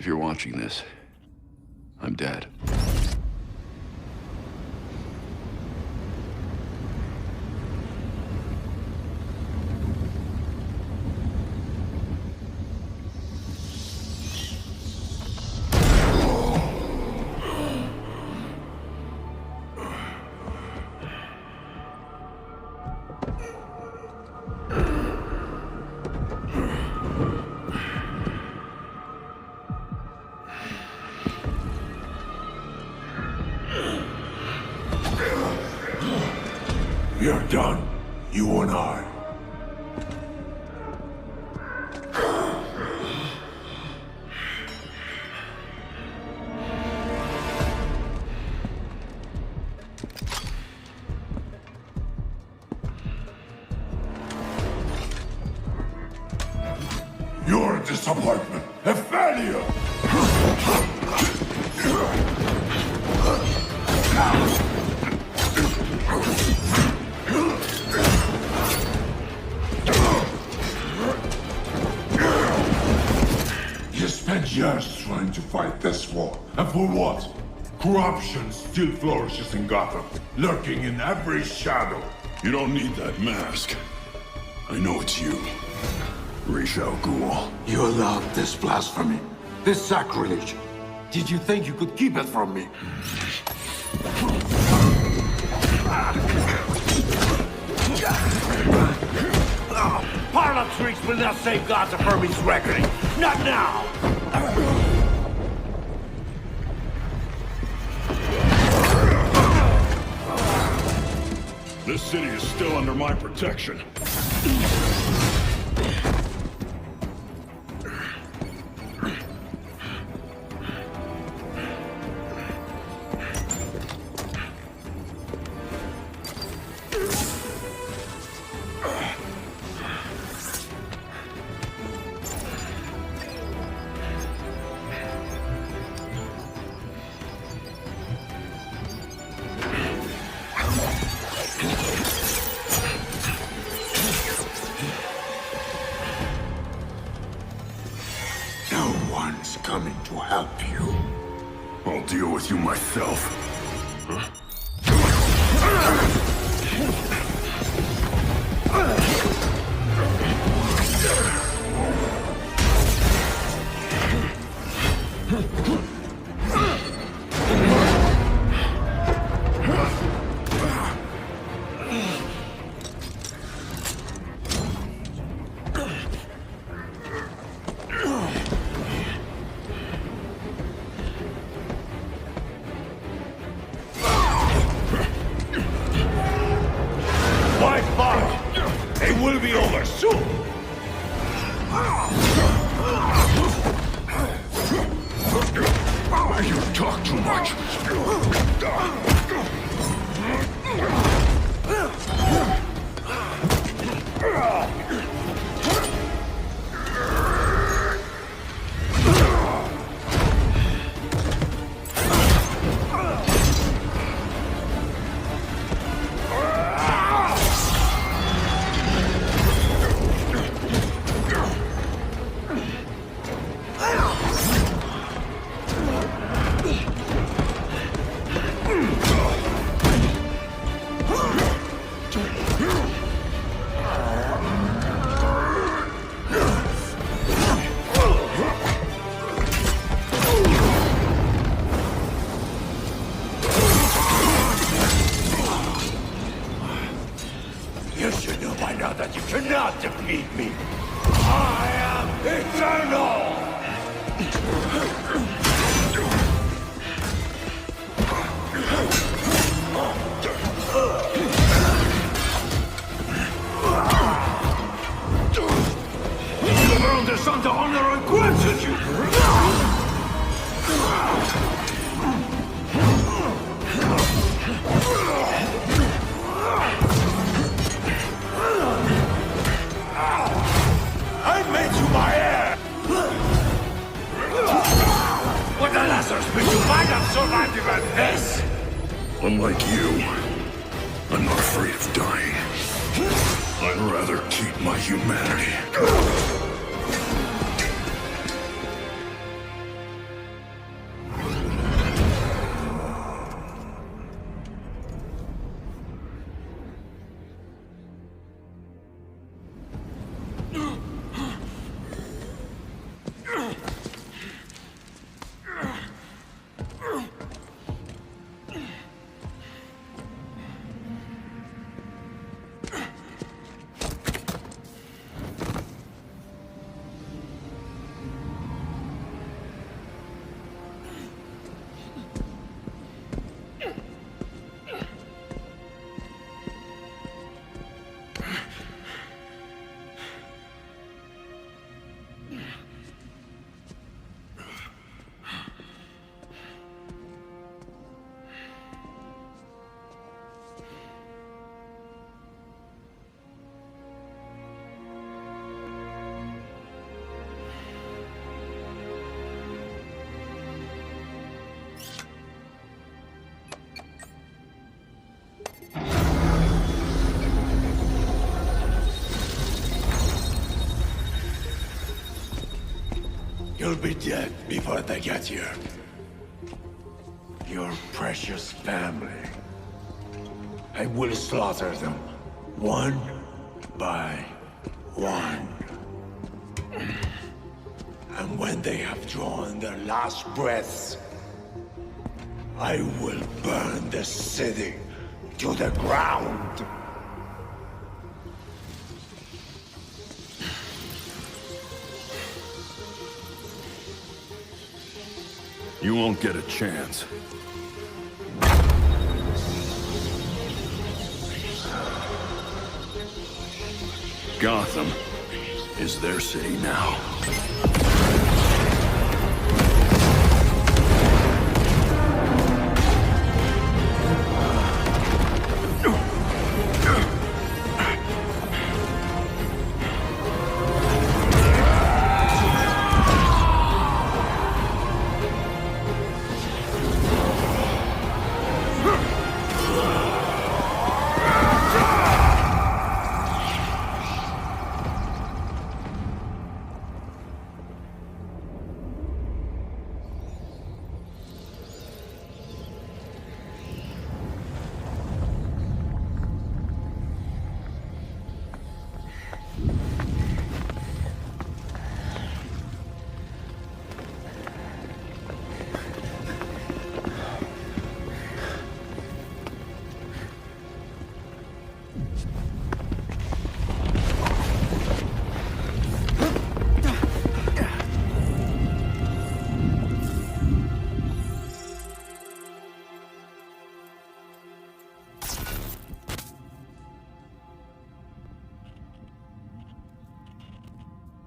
you're watching this, I'm dead. You're done. You and I. You're a disappointment. A failure. You spent years trying to fight this war. And for what? Corruption still flourishes in Gotham, lurking in every shadow. You don't need that mask. I know it's you. Ra's al Ghul. You allowed this blasphemy, this sacrilege. Did you think you could keep it from me? Parlor tricks will not save Gotham from his reckoning. Not now! This city is still under my protection. Coming to help you. I'll deal with you myself. Huh? It will be over soon! You talk too much. You should know by now that you cannot defeat me! I am eternal! The world is under honor and gratitude! I made you my heir! What the lessons but you might have survived even this! Unlike you, I'm not afraid of dying. I'd rather keep my humanity. You'll be dead before they get here. Your precious family. I will slaughter them, one by one. And when they have drawn their last breaths, I will burn the city to the ground. You won't get a chance. Gotham is their city now.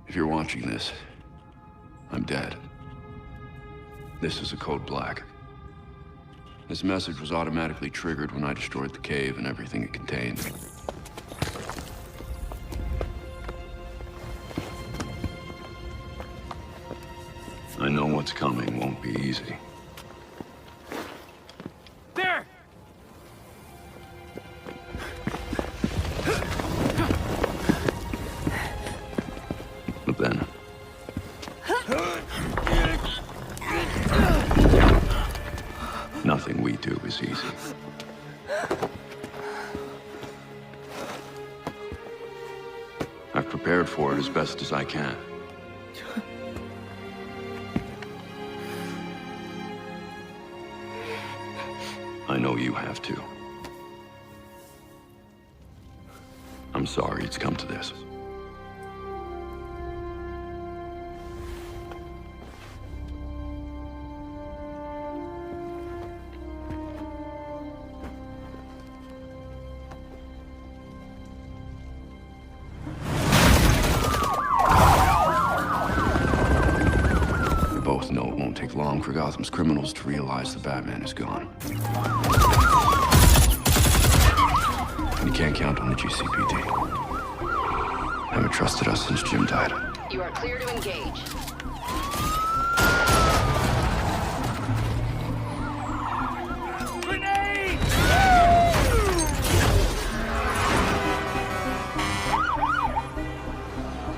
If you're watching this, I'm dead. This is a code black. This message was automatically triggered when I destroyed the cave and everything it contained. I know what's coming won't be easy. There! But then... nothing we do is easy. I've prepared for it as best as I can. I know you have too. I'm sorry it's come to this. We both know it won't take long for Gotham's criminals to realize the Batman is gone. And you can't count on the GCPD. Haven't trusted us since Jim died. You are clear to engage. Grenade!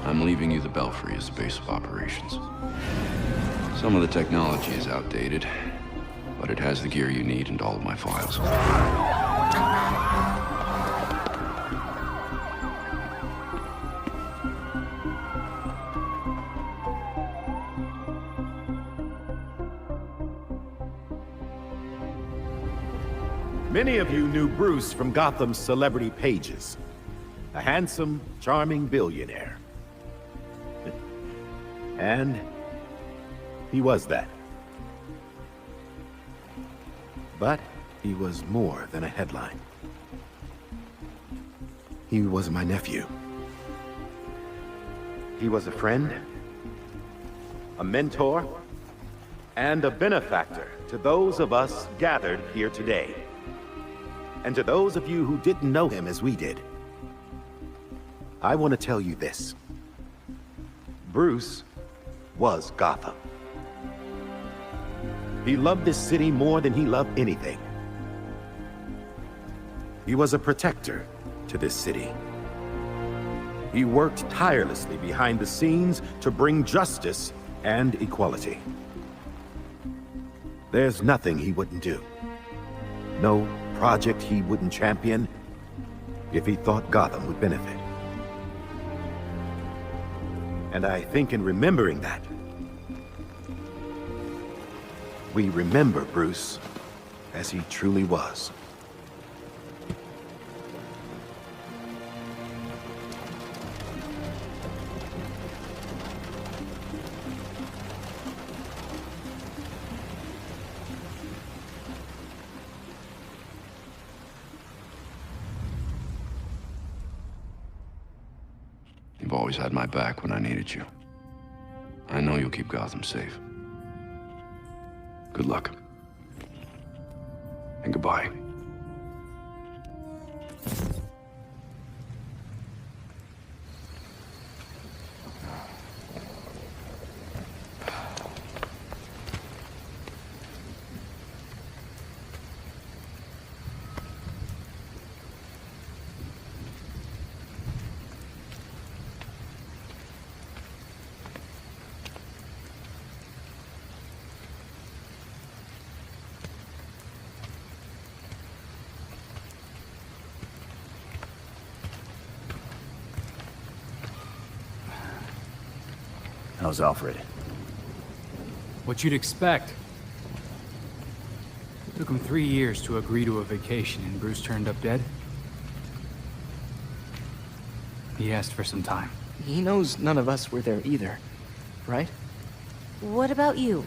I'm leaving you the Belfry as the base of operations. Some of the technology is outdated, but it has the gear you need and all of my files. Many of you knew Bruce from Gotham's celebrity pages. A handsome, charming billionaire. And he was that. But he was more than a headline. He was my nephew. He was a friend, a mentor, and a benefactor to those of us gathered here today. And to those of you who didn't know him as we did, I want to tell you this. Bruce was Gotham. He loved this city more than he loved anything. He was a protector to this city. He worked tirelessly behind the scenes to bring justice and equality. There's nothing he wouldn't do. No project he wouldn't champion if he thought Gotham would benefit. And I think in remembering that, we remember Bruce as he truly was. You've always had my back when I needed you. I know you'll keep Gotham safe. Good luck. And goodbye. How's Alfred? What you'd expect. It took him 3 years to agree to a vacation, and Bruce turned up dead. He asked for some time. He knows none of us were there either, right? What about you?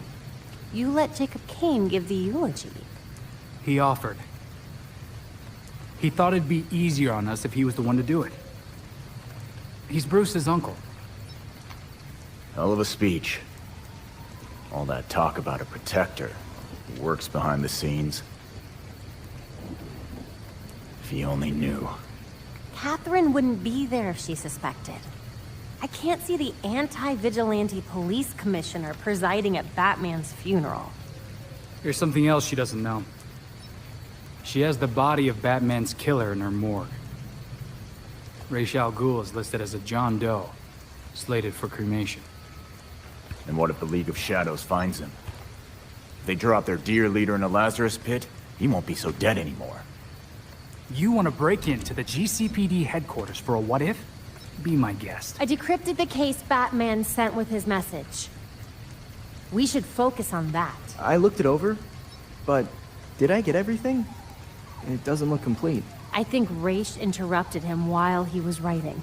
You let Jacob Kane give the eulogy. He offered. He thought it'd be easier on us if he was the one to do it. He's Bruce's uncle. Hell of a speech. All that talk about a protector who works behind the scenes. If he only knew. Catherine wouldn't be there if she suspected. I can't see the anti-vigilante police commissioner presiding at Batman's funeral. There's something else she doesn't know. She has the body of Batman's killer in her morgue. Ra's al Ghul is listed as a John Doe, slated for cremation. And what if the League of Shadows finds him? If they drop their dear leader in a Lazarus pit, he won't be so dead anymore. You want to break into the GCPD headquarters for a what-if? Be my guest. I decrypted the case Batman sent with his message. We should focus on that. I looked it over, but did I get everything? It doesn't look complete. I think Ra's interrupted him while he was writing.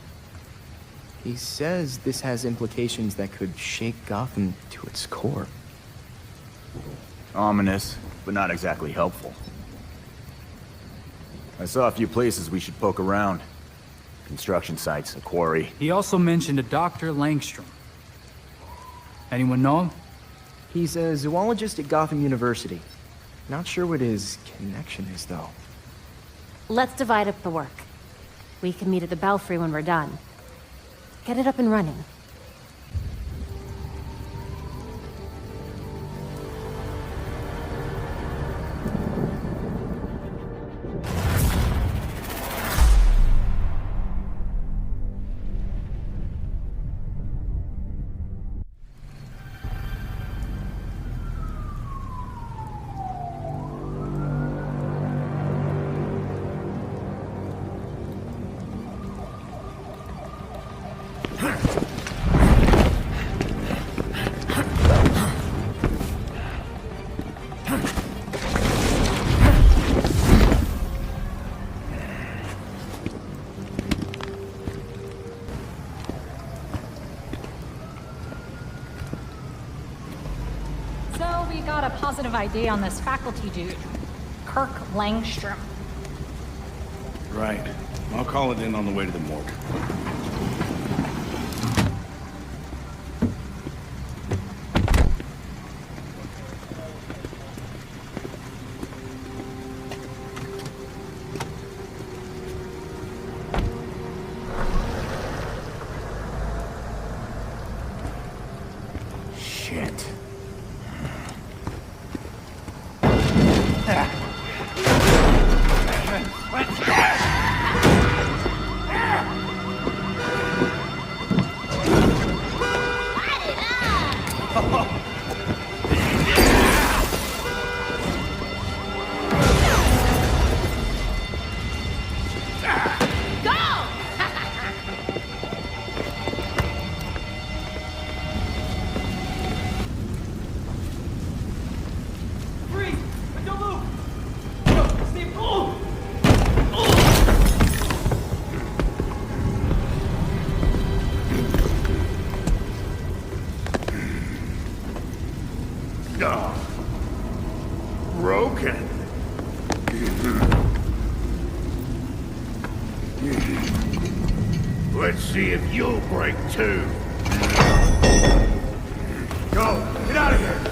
He says this has implications that could shake Gotham to its core. Ominous, but not exactly helpful. I saw a few places we should poke around. Construction sites, a quarry. He also mentioned a Dr. Langstrom. Anyone know him? He's a zoologist at Gotham University. Not sure what his connection is, though. Let's divide up the work. We can meet at the Belfry when we're done. Get it up and running. Got a positive ID on this faculty dude, Kirk Langstrom. Right. I'll call it in on the way to the morgue. Shit. Let's see if you'll break too. Go! Get out of here!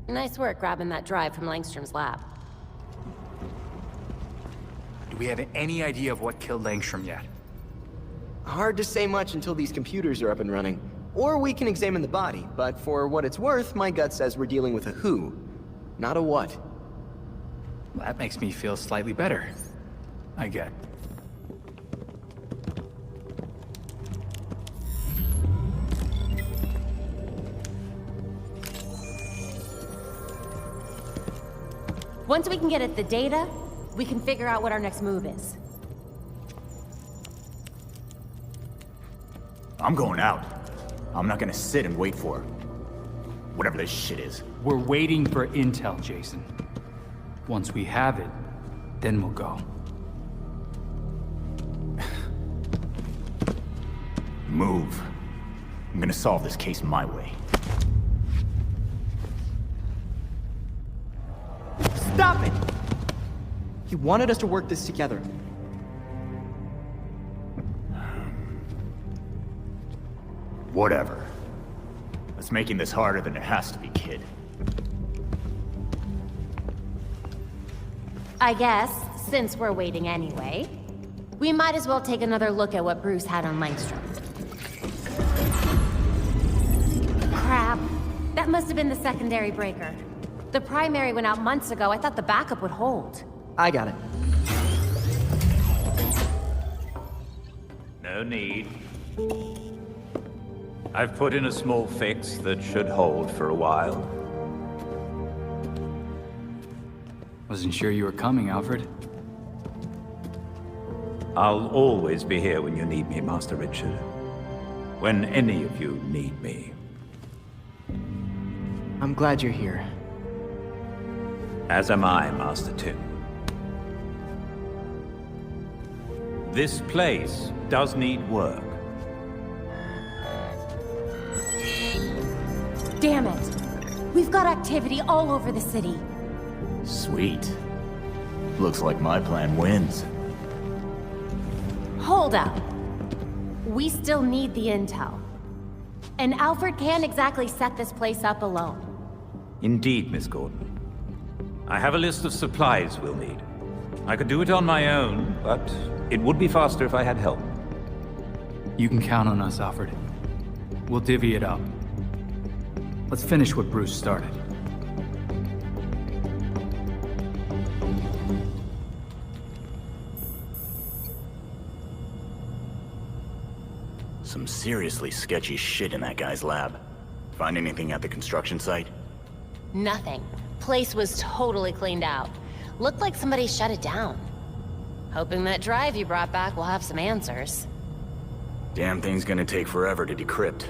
Nice work grabbing that drive from Langstrom's lab. Do we have any idea of what killed Langstrom yet? Hard to say much until these computers are up and running. Or we can examine the body, but for what it's worth, my gut says we're dealing with a who, not a what. Well, that makes me feel slightly better. I get. Once we can get at the data, we can figure out what our next move is. I'm going out. I'm not gonna sit and wait for whatever this shit is. We're waiting for intel, Jason. Once we have it, then we'll go. Move. I'm gonna solve this case my way. Stop it! He wanted us to work this together. Whatever. It's making this harder than it has to be, kid. I guess, since we're waiting anyway, we might as well take another look at what Bruce had on Langstrom. Crap. That must have been the secondary breaker. The primary went out months ago. I thought the backup would hold. I got it. No need. I've put in a small fix that should hold for a while. Wasn't sure you were coming, Alfred. I'll always be here when you need me, Master Richard. When any of you need me. I'm glad you're here. As am I, Master Tim. This place does need work. Damn it! We've got activity all over the city. Sweet. Looks like my plan wins. Hold up. We still need the intel. And Alfred can't exactly set this place up alone. Indeed, Miss Gordon. I have a list of supplies we'll need. I could do it on my own, but it would be faster if I had help. You can count on us, Alfred. We'll divvy it up. Let's finish what Bruce started. Some seriously sketchy shit in that guy's lab. Find anything at the construction site? Nothing. Place was totally cleaned out. Looked like somebody shut it down. Hoping that drive you brought back will have some answers. Damn thing's gonna take forever to decrypt.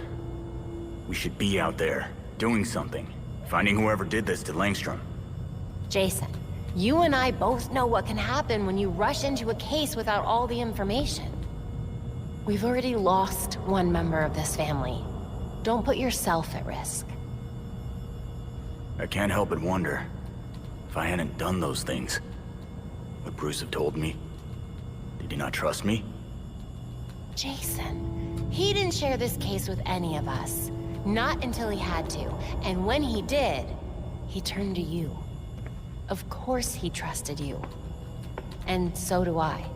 We should be out there, doing something. Finding whoever did this to Langstrom. Jason, you and I both know what can happen when you rush into a case without all the information. We've already lost one member of this family. Don't put yourself at risk. I can't help but wonder, if I hadn't done those things, would Bruce have told me? Did he not trust me? Jason, he didn't share this case with any of us. Not until he had to. And when he did, he turned to you. Of course he trusted you. And so do I.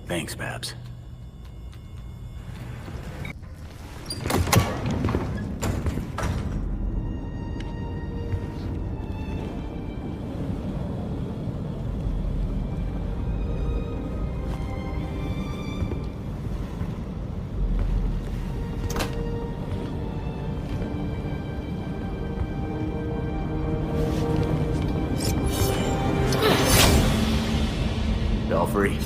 Thanks, Babs. Belfry,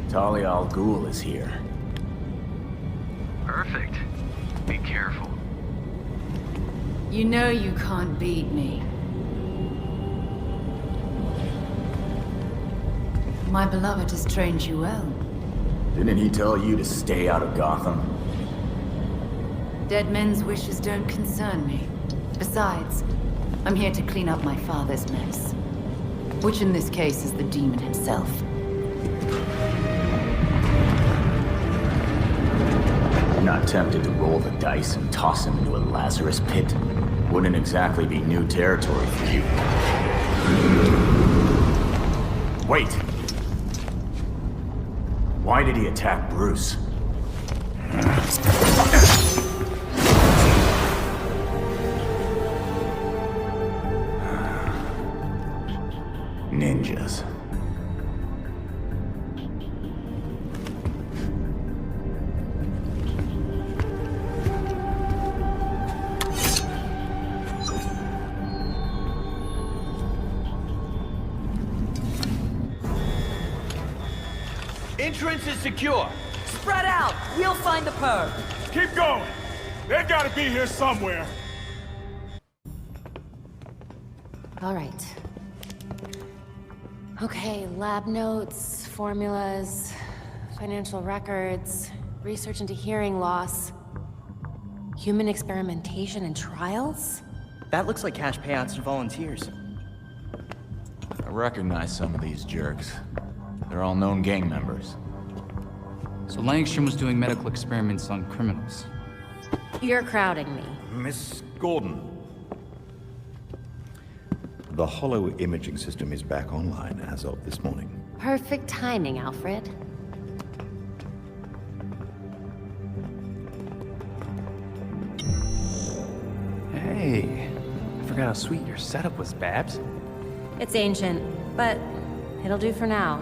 Talia al Ghul is here. Perfect. Be careful. You know you can't beat me. My beloved has trained you well. Didn't he tell you to stay out of Gotham? Dead men's wishes don't concern me. Besides, I'm here to clean up my father's mess. Which in this case is the demon himself. I'm not tempted to roll the dice and toss him into a Lazarus pit. Wouldn't exactly be new territory for you. Wait! Why did he attack Bruce? Ninjas. Entrance is secure. Spread out! We'll find the perp. Keep going! They gotta be here somewhere. All right. Okay, lab notes, formulas, financial records, research into hearing loss, human experimentation and trials? That looks like cash payouts to volunteers. I recognize some of these jerks. They're all known gang members. So Langstrom was doing medical experiments on criminals. You're crowding me. Miss Gordon. The hollow imaging system is back online as of this morning. Perfect timing, Alfred. Hey, I forgot how sweet your setup was, Babs. It's ancient, but it'll do for now.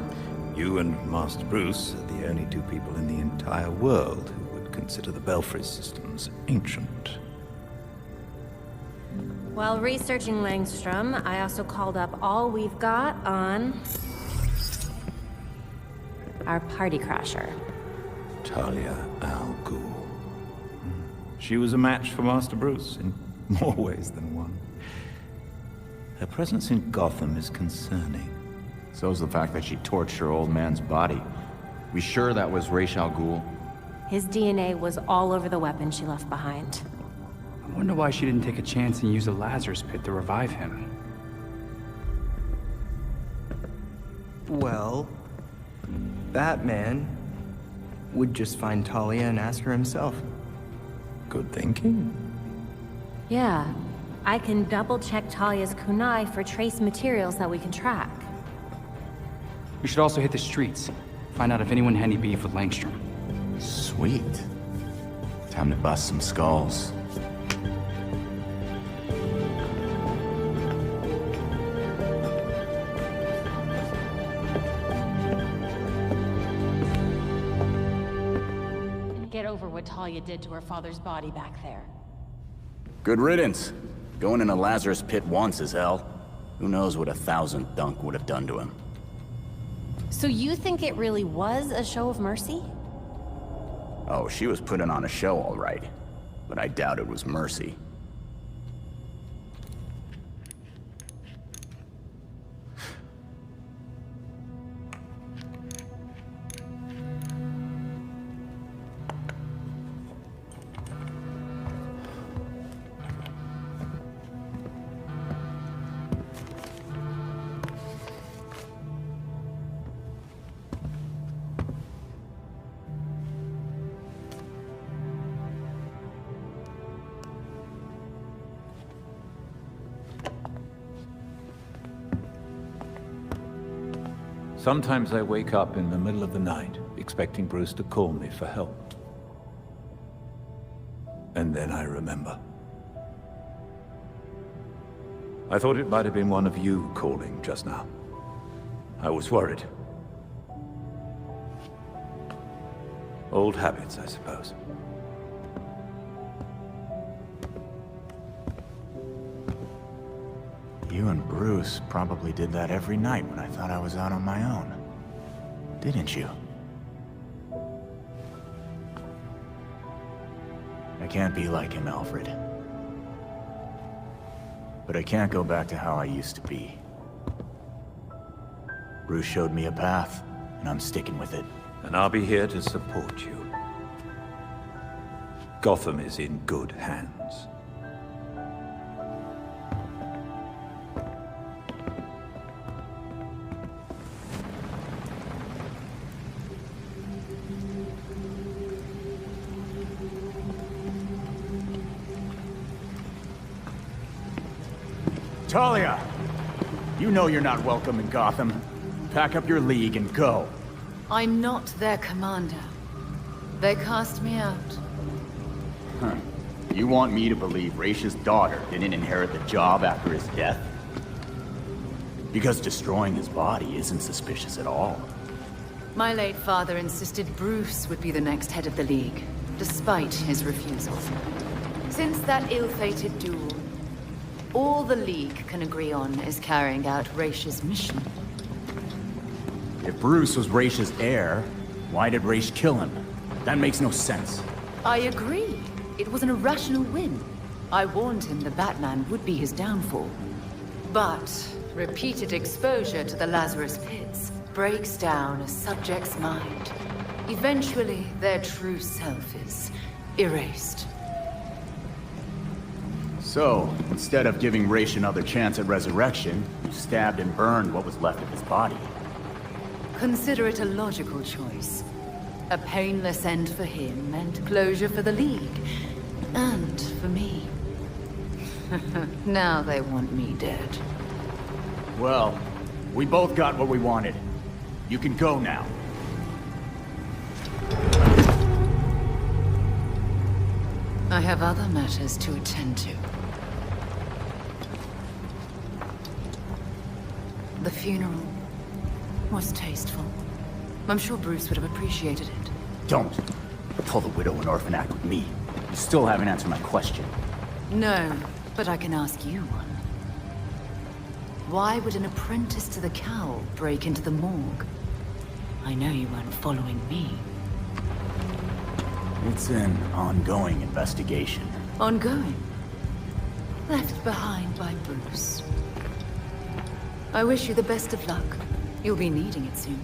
You and Master Bruce are the only two people in the entire world who would consider the Belfry systems ancient. While researching Langstrom, I also called up all we've got on our party crasher. Talia al Ghul. She was a match for Master Bruce in more ways than one. Her presence in Gotham is concerning. So's the fact that she torched her old man's body. We sure that was Ra's al Ghul? His DNA was all over the weapon she left behind. I wonder why she didn't take a chance and use a Lazarus pit to revive him. Well, Batman would just find Talia and ask her himself. Good thinking. Yeah, I can double-check Talia's kunai for trace materials that we can track. We should also hit the streets. Find out if anyone had any beef with Langstrom. Sweet. Time to bust some skulls. Get over what Talia did to her father's body back there. Good riddance. Going in a Lazarus pit once is hell. Who knows what 1,000th dunk would have done to him. So you think it really was a show of mercy? Oh, she was putting on a show, all right. but I doubt it was mercy. Sometimes I wake up in the middle of the night, expecting Bruce to call me for help. And then I remember. I thought it might have been one of you calling just now. I was worried. Old habits, I suppose. You and Bruce probably did that every night when I thought I was out on my own. Didn't you? I can't be like him, Alfred. But I can't go back to how I used to be. Bruce showed me a path, and I'm sticking with it. And I'll be here to support you. Gotham is in good hands. Talia! You know you're not welcome in Gotham. Pack up your league and go. I'm not their commander. They cast me out. Huh. You want me to believe Raish's daughter didn't inherit the job after his death? Because destroying his body isn't suspicious at all. My late father insisted Bruce would be the next head of the League, despite his refusals. Since that ill-fated duel, all the League can agree on is carrying out Raish's mission. If Bruce was Raish's heir, why did Raish kill him? That makes no sense. I agree. It was an irrational whim. I warned him the Batman would be his downfall. But repeated exposure to the Lazarus Pits breaks down a subject's mind. Eventually, their true self is erased. So, instead of giving Raish another chance at resurrection, you stabbed and burned what was left of his body. Consider it a logical choice. A painless end for him and closure for the League. And for me. Now they want me dead. Well, we both got what we wanted. You can go now. I have other matters to attend to. The funeral was tasteful. I'm sure Bruce would have appreciated it. Don't pull the widow and orphan act with me. You still haven't answered my question. No, but I can ask you one. Why would an apprentice to the cowl break into the morgue? I know you weren't following me. It's an ongoing investigation. Ongoing? Left behind by Bruce. I wish you the best of luck. You'll be needing it soon.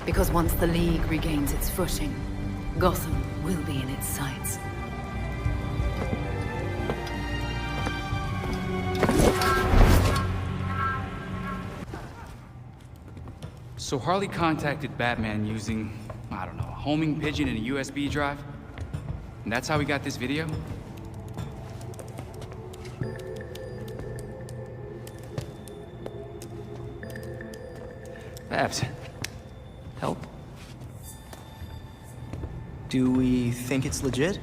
Because once the League regains its footing, Gotham will be in its sights. So Harley contacted Batman using, I don't know, a homing pigeon and a USB drive? And that's how we got this video? Babs, help? Do we think it's legit?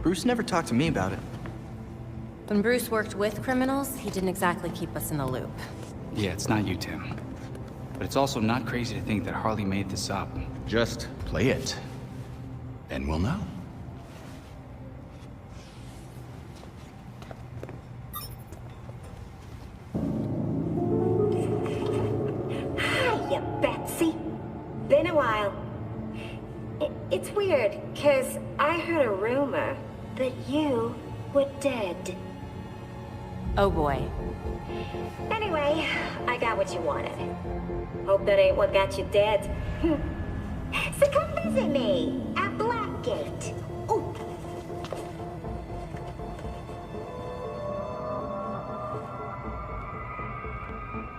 Bruce never talked to me about it. When Bruce worked with criminals, he didn't exactly keep us in the loop. Yeah, it's not you, Tim. But it's also not crazy to think that Harley made this up. Just play it. Then we'll know. Hiya, Betsy. Been a while. It's weird, 'cause I heard a rumor that you were dead. Oh boy. Anyway, I got what you wanted. Hope that ain't what got you dead. So come visit me at Blackgate. Ooh.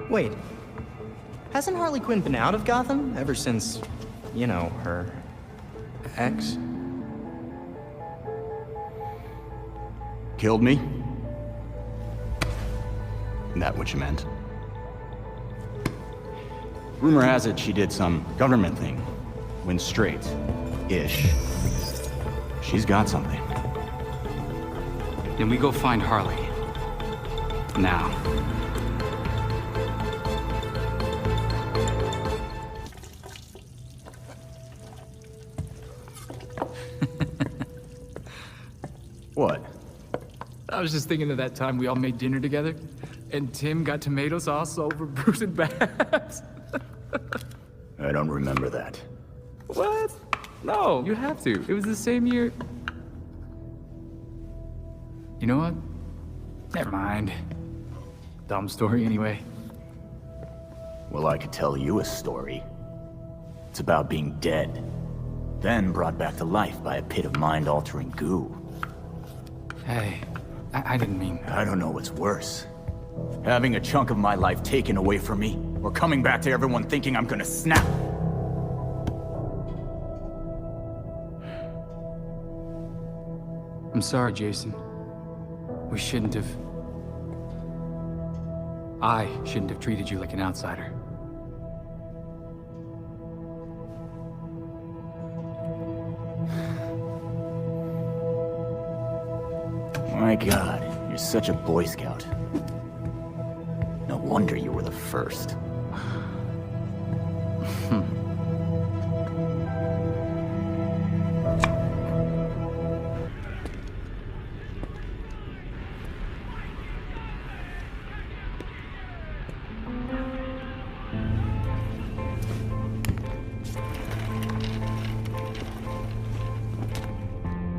Wait. Hasn't Harley Quinn been out of Gotham ever since, you know, her ex? Killed me? That what you meant? Rumor has it she did some government thing. Went straight-ish. She's got something. Then we go find Harley. Now. What? I was just thinking of that time we all made dinner together, and Tim got tomato sauce all over Bruce and Babs. I don't remember that. What? No, you have to. It was the same year. You know what? Never mind. Dumb story anyway. Well, I could tell you a story. It's about being dead, then brought back to life by a pit of mind-altering goo. Hey, I didn't mean... I don't know what's worse. Having a chunk of my life taken away from me, or coming back to everyone thinking I'm gonna snap. I'm sorry, Jason. We shouldn't have... I shouldn't have treated you like an outsider. My God, you're such a Boy Scout. No wonder you were the first.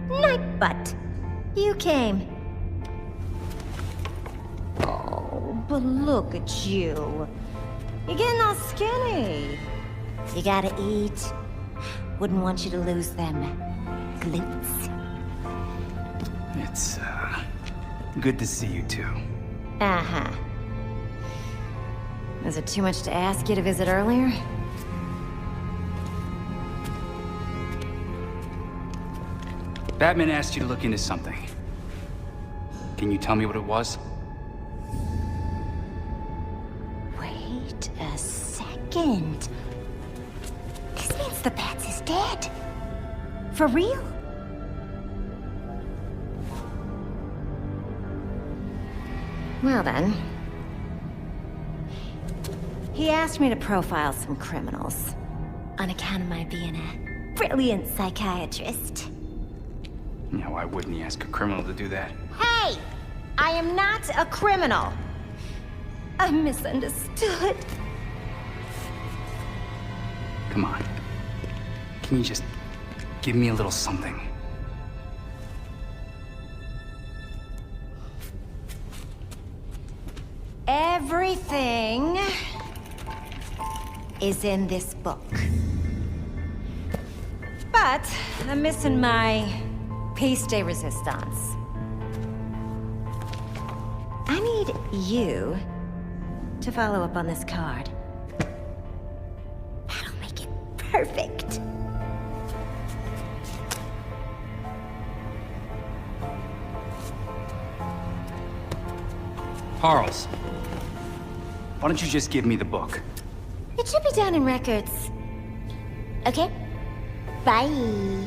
Nightbutt, you came. Oh, but look at you. You're getting all skinny. You gotta eat. Wouldn't want you to lose them glutes. It's, good to see you too. Uh-huh. Is it too much to ask you to visit earlier? Batman asked you to look into something. Can you tell me what it was? Wait a second. This means the Bats is dead. For real? Well then. He asked me to profile some criminals. On account of my being a brilliant psychiatrist. Yeah, why wouldn't he ask a criminal to do that? Hey! I am not a criminal. I'm misunderstood. Come on. Can you just give me a little something? Everything is in this book. But I'm missing my piece de resistance. I need you to follow up on this card. That'll make it perfect. Charles, why don't you just give me the book? It should be down in records. Okay? Bye.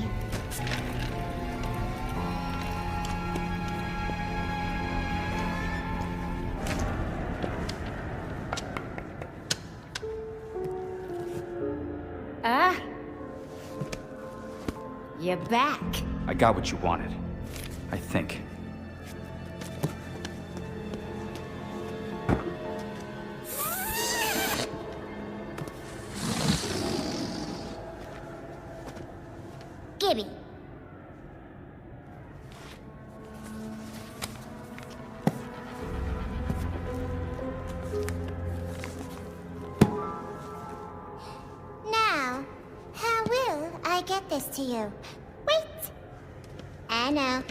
You're back. I got what you wanted. I think. Gimme. get this to you. Wait! I know.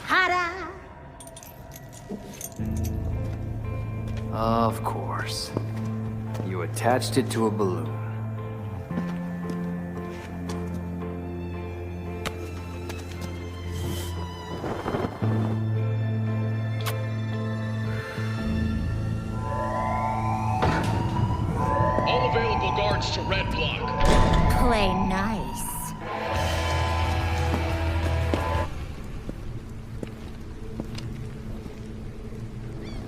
Ta-da! Of course. You attached it to a balloon. All available guards to red block. Play nice.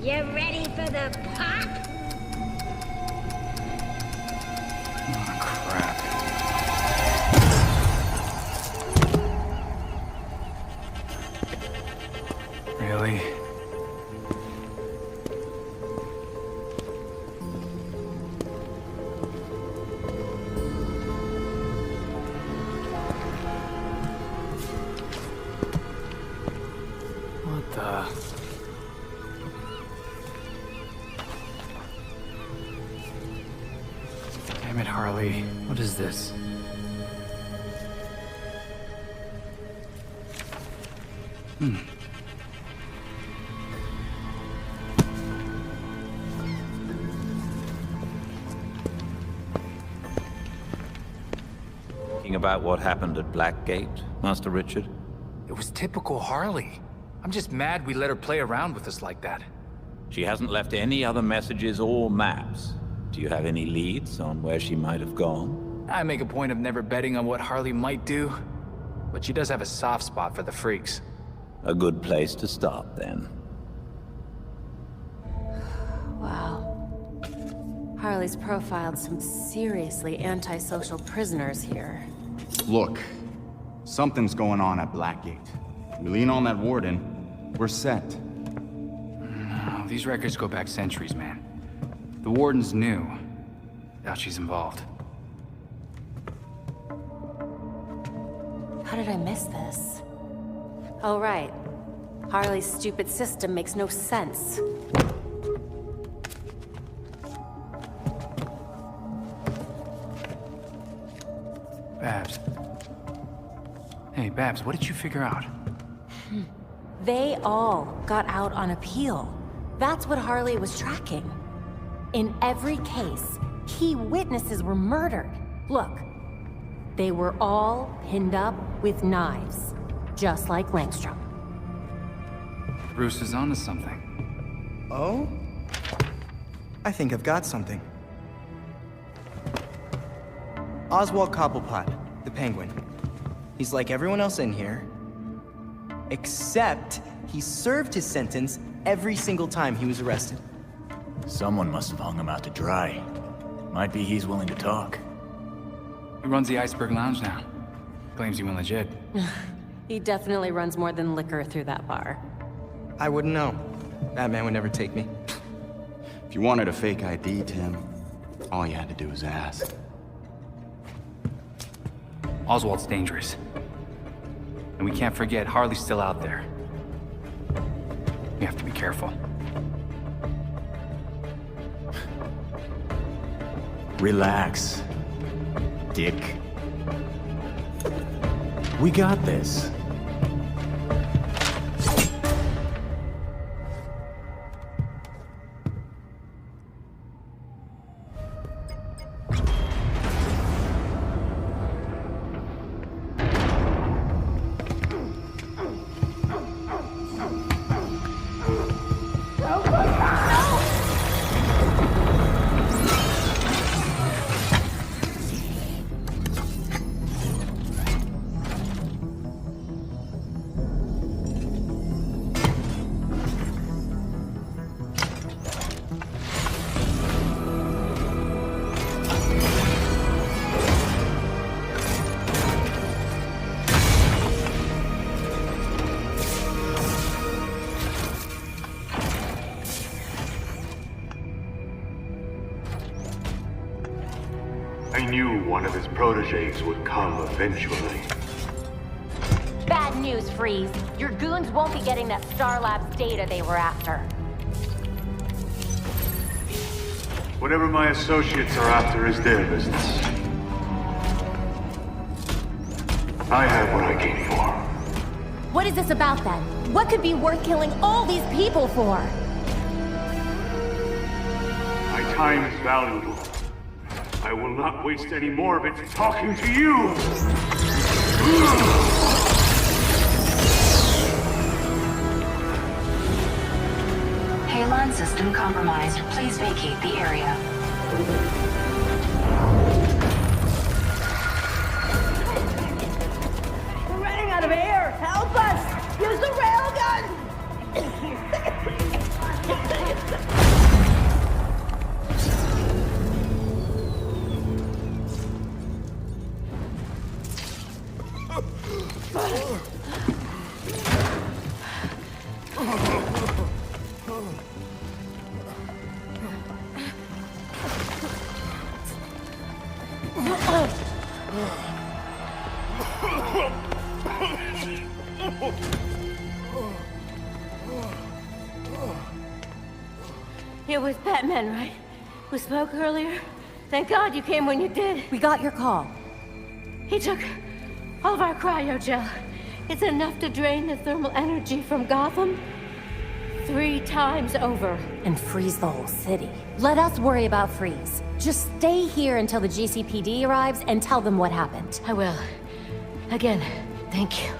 You ready for the pop? Oh, crap. Really? What the... Damn it, Harley. What is this? Thinking about what happened at Blackgate, Master Richard? It was typical Harley. I'm just mad we let her play around with us like that. She hasn't left any other messages or maps. Do you have any leads on where she might have gone? I make a point of never betting on what Harley might do, but she does have a soft spot for the freaks. A good place to start, then. Wow. Harley's profiled some seriously antisocial prisoners here. Look, something's going on at Blackgate. We lean on that warden, we're set. No, these records go back centuries, man. The warden's new. Doubt she's involved. How did I miss this? Oh, right. Harley's stupid system makes no sense. Babs. Hey, Babs, what did you figure out? They all got out on appeal. That's what Harley was tracking. In every case, key witnesses were murdered. Look, they were all pinned up with knives, just like Langstrom. Bruce is onto something. Oh? I think I've got something. Oswald Cobblepot, the Penguin. He's like everyone else in here, except he served his sentence every single time he was arrested. Someone must have hung him out to dry. Might be he's willing to talk. He runs the Iceberg Lounge now. Claims he went legit. He definitely runs more than liquor through that bar. I wouldn't know. That man would never take me. If you wanted a fake ID, Tim, all you had to do was ask. Oswald's dangerous. And we can't forget Harley's still out there. We have to be careful. Relax, Dick. We got this. I knew one of his protégés would come eventually. Bad news, Freeze. Your goons won't be getting that Star Labs data they were after. Whatever my associates are after is their business. I have what I came for. What is this about then? What could be worth killing all these people for? My time is valuable. I will not waste any more of it talking to you! Halon system compromised. Please vacate the area. We're running out of air! Help us! Use the railgun! It was Batman, right? Who spoke earlier? Thank God you came when you did. We got your call. He took all of our cryogel. It's enough to drain the thermal energy from Gotham 3 times over. And freeze the whole city. Let us worry about Freeze. Just stay here until the GCPD arrives and tell them what happened. I will. Again, thank you.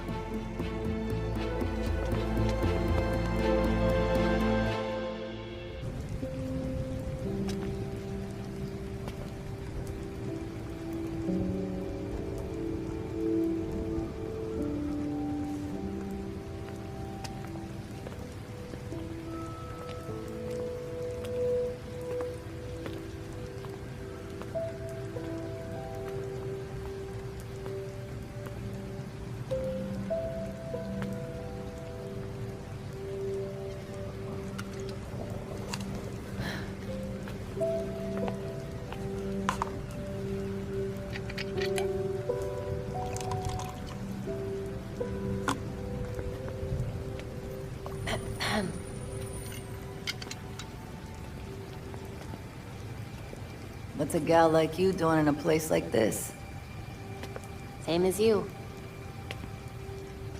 What's a gal like you doing in a place like this? Same as you.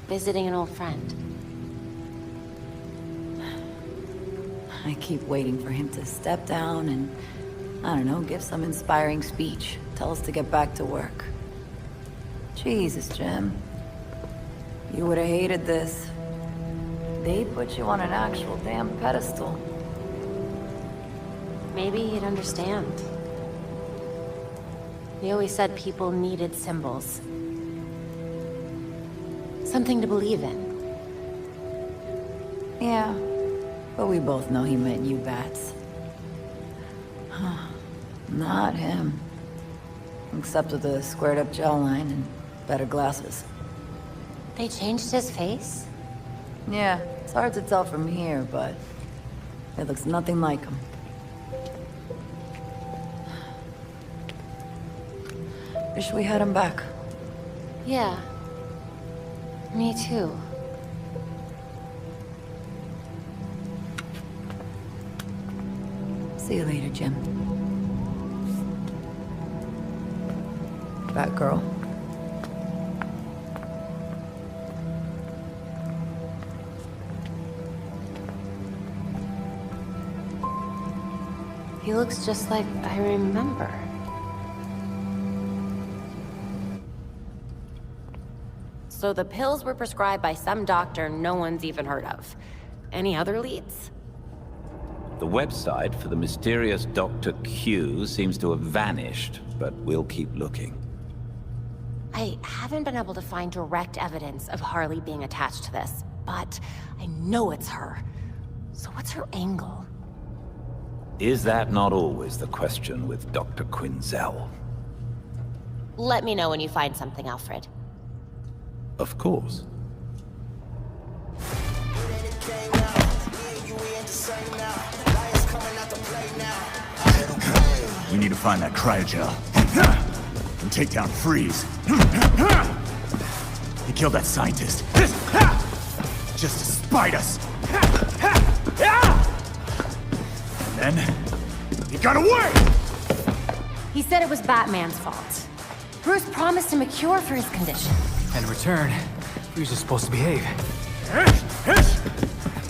Visiting an old friend. I keep waiting for him to step down and, I don't know, give some inspiring speech. Tell us to get back to work. Jesus, Jim. You would have hated this. They put you on an actual damn pedestal. Maybe he'd understand. He always said people needed symbols. Something to believe in. Yeah, but we both know he meant you bats. Not him. Except with the squared-up jawline and better glasses. They changed his face? Yeah, it's hard to tell from here, but it looks nothing like him. Wish we had him back. Yeah. Me too. See you later, Jim. Batgirl. He looks just like I remember. So the pills were prescribed by some doctor no one's even heard of. Any other leads? The website for the mysterious Dr. Q seems to have vanished, but we'll keep looking. I haven't been able to find direct evidence of Harley being attached to this, but I know it's her. So what's her angle? Is that not always the question with Dr. Quinzel? Let me know when you find something, Alfred. Of course. We need to find that cryogel. And take down Freeze. killed that scientist. Just to spite us. And then, he got away! He said it was Batman's fault. Bruce promised him a cure for his condition. And in return, Bruce is supposed to behave.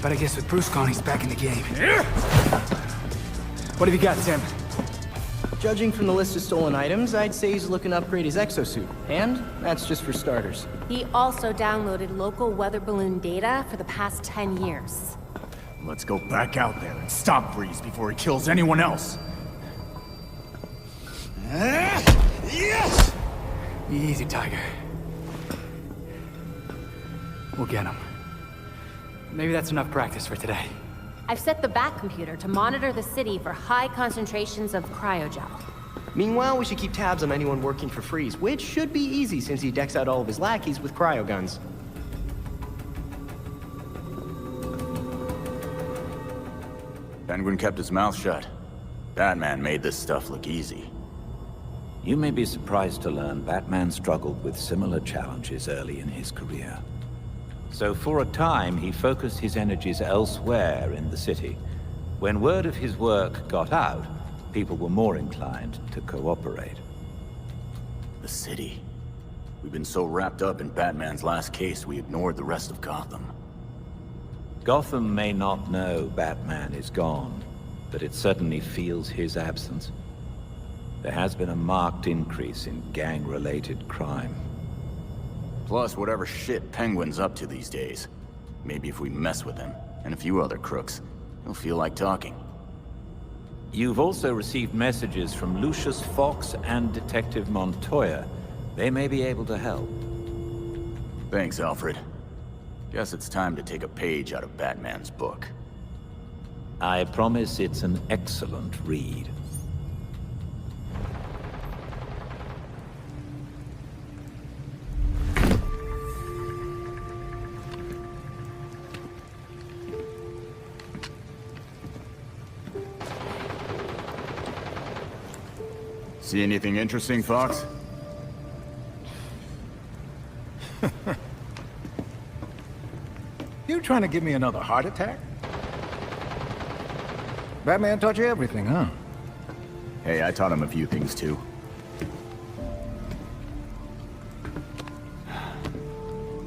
But I guess with Bruce gone, he's back in the game. What have you got, Tim? Judging from the list of stolen items, I'd say he's looking to upgrade his exosuit. And that's just for starters. He also downloaded local weather balloon data for the past 10 years. Let's go back out there and stop Breeze before he kills anyone else. Yes! Easy, Tiger. We'll get him. Maybe that's enough practice for today. I've set the Bat computer to monitor the city for high concentrations of cryogel. Meanwhile, we should keep tabs on anyone working for Freeze, which should be easy since he decks out all of his lackeys with cryo guns. Penguin kept his mouth shut. Batman made this stuff look easy. You may be surprised to learn Batman struggled with similar challenges early in his career. So for a time, he focused his energies elsewhere in the city. When word of his work got out, people were more inclined to cooperate. The city. We've been so wrapped up in Batman's last case, we ignored the rest of Gotham. Gotham may not know Batman is gone, but it certainly feels his absence. There has been a marked increase in gang-related crime. Plus, whatever shit Penguin's up to these days. Maybe if we mess with him, and a few other crooks, he'll feel like talking. You've also received messages from Lucius Fox and Detective Montoya. They may be able to help. Thanks, Alfred. Guess it's time to take a page out of Batman's book. I promise it's an excellent read. See anything interesting, Fox? You trying to give me another heart attack? Batman taught you everything, huh? Hey, I taught him a few things too.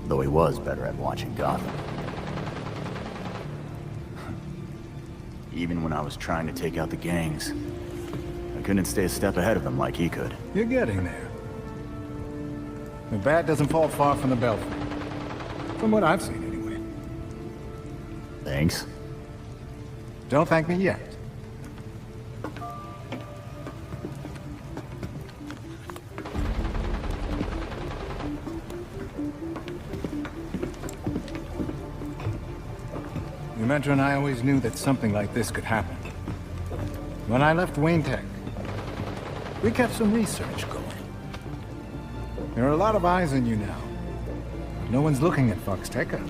Though he was better at watching Gotham. Even when I was trying to take out the gangs, I couldn't stay a step ahead of them like he could. You're getting there. The Bat doesn't fall far from the Belfry. From what I've seen, anyway. Thanks. Don't thank me yet. Your mentor and I always knew that something like this could happen. When I left Wayne Tech, we kept some research going. There are a lot of eyes on you now. No one's looking at Foxteca.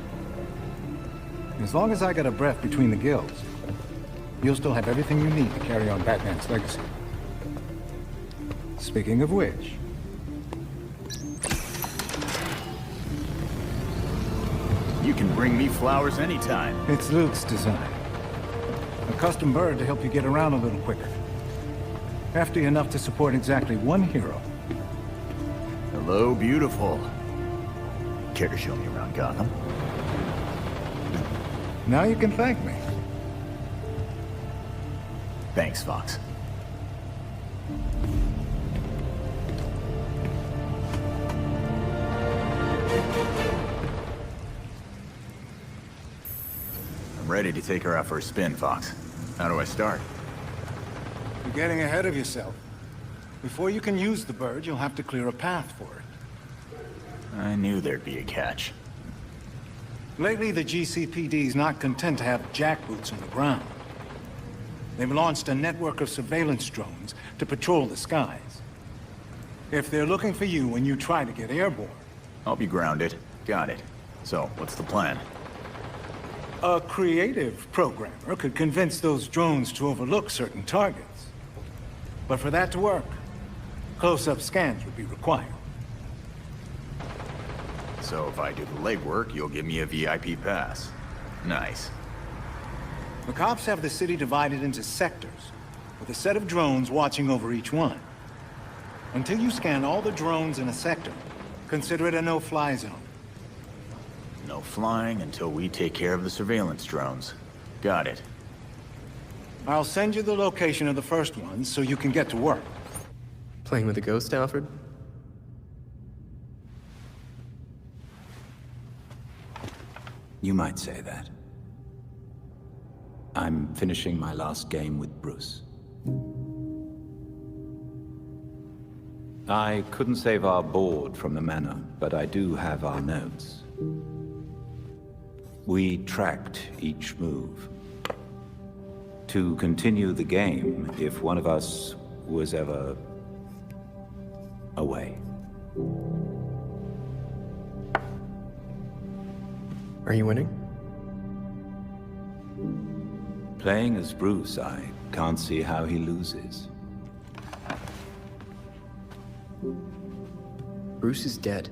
As long as I got a breath between the gills, you'll still have everything you need to carry on Batman's legacy. Speaking of which... You can bring me flowers anytime. It's Luke's design. A custom bird to help you get around a little quicker. Hefty enough to support exactly one hero. Hello, beautiful. Care to show me around Gotham? Now you can thank me. Thanks, Fox. I'm ready to take her out for a spin, Fox. How do I start? You're getting ahead of yourself. Before you can use the bird, you'll have to clear a path for it. I knew there'd be a catch. Lately, the GCPD's not content to have jackboots on the ground. They've launched a network of surveillance drones to patrol the skies. If they're looking for you when you try to get airborne... I'll be grounded. Got it. So, what's the plan? A creative programmer could convince those drones to overlook certain targets. But for that to work, close-up scans would be required. So if I do the legwork, you'll give me a VIP pass. Nice. The cops have the city divided into sectors, with a set of drones watching over each one. Until you scan all the drones in a sector, consider it a no-fly zone. No flying until we take care of the surveillance drones. Got it. I'll send you the location of the first one so you can get to work. Playing with a ghost, Alfred? You might say that. I'm finishing my last game with Bruce. I couldn't save our board from the manor, but I do have our notes. We tracked each move. To continue the game if one of us was ever away. Are you winning? Playing as Bruce, I can't see how he loses. Bruce is dead.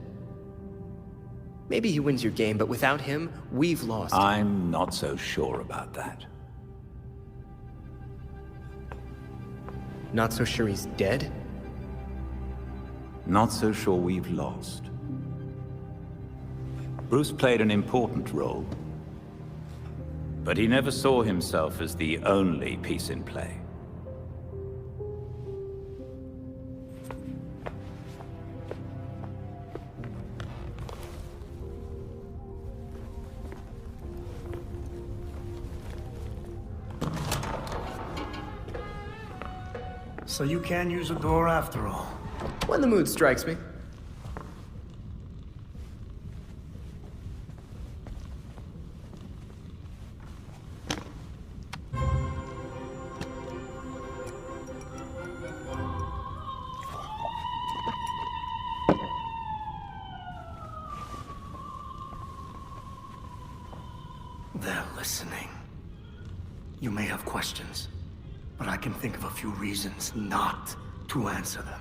Maybe he wins your game, but without him, we've lost. I'm not so sure about that. Not so sure he's dead? Not so sure we've lost. Bruce played an important role, but he never saw himself as the only piece in play. So you can use a door after all. When the mood strikes me. They're listening. You may have questions, but I can think of a few reasons not to answer them.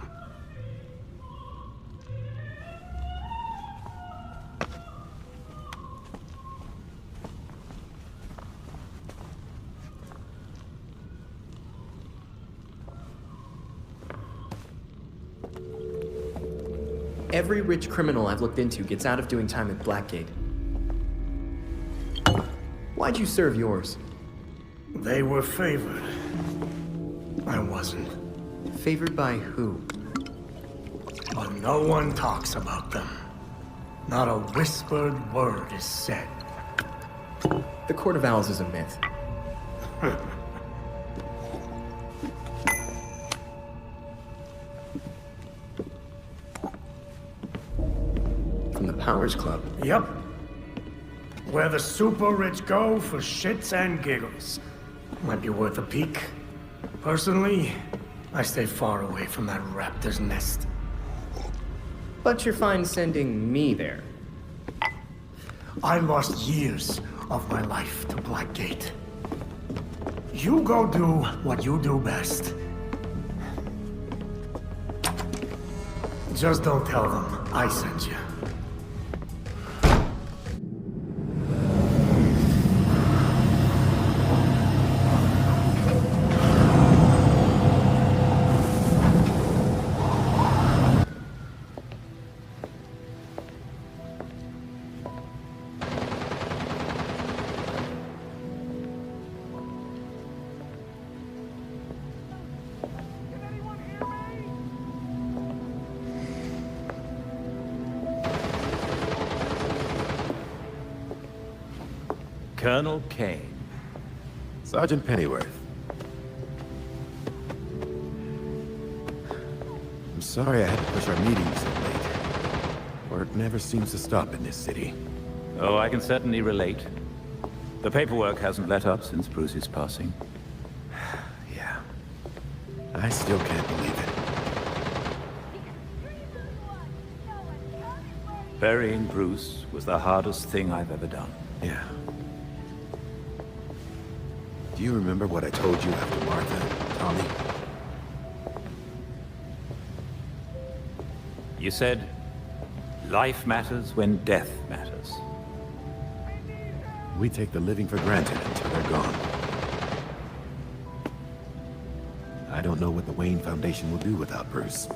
Every rich criminal I've looked into gets out of doing time at Blackgate. Why'd you serve yours? They were favored. I wasn't. Favored by who? But no one talks about them. Not a whispered word is said. The Court of Owls is a myth. From the Powers Club? Yep. Where the super rich go for shits and giggles. Might be worth a peek. Personally, I stay far away from that raptor's nest. But you're fine sending me there. I lost years of my life to Blackgate. You go do what you do best. Just don't tell them I sent you. Colonel Kane. Sergeant Pennyworth. I'm sorry I had to push our meeting so late. Work never seems to stop in this city. Oh, I can certainly relate. The paperwork hasn't let up since Bruce's passing. Yeah. I still can't believe it. Burying Bruce was the hardest thing I've ever done. Yeah. Do you remember what I told you after Martha and Tommy? You said Life matters when death matters. We take the living for granted until they're gone. I don't know what the Wayne Foundation will do without Bruce.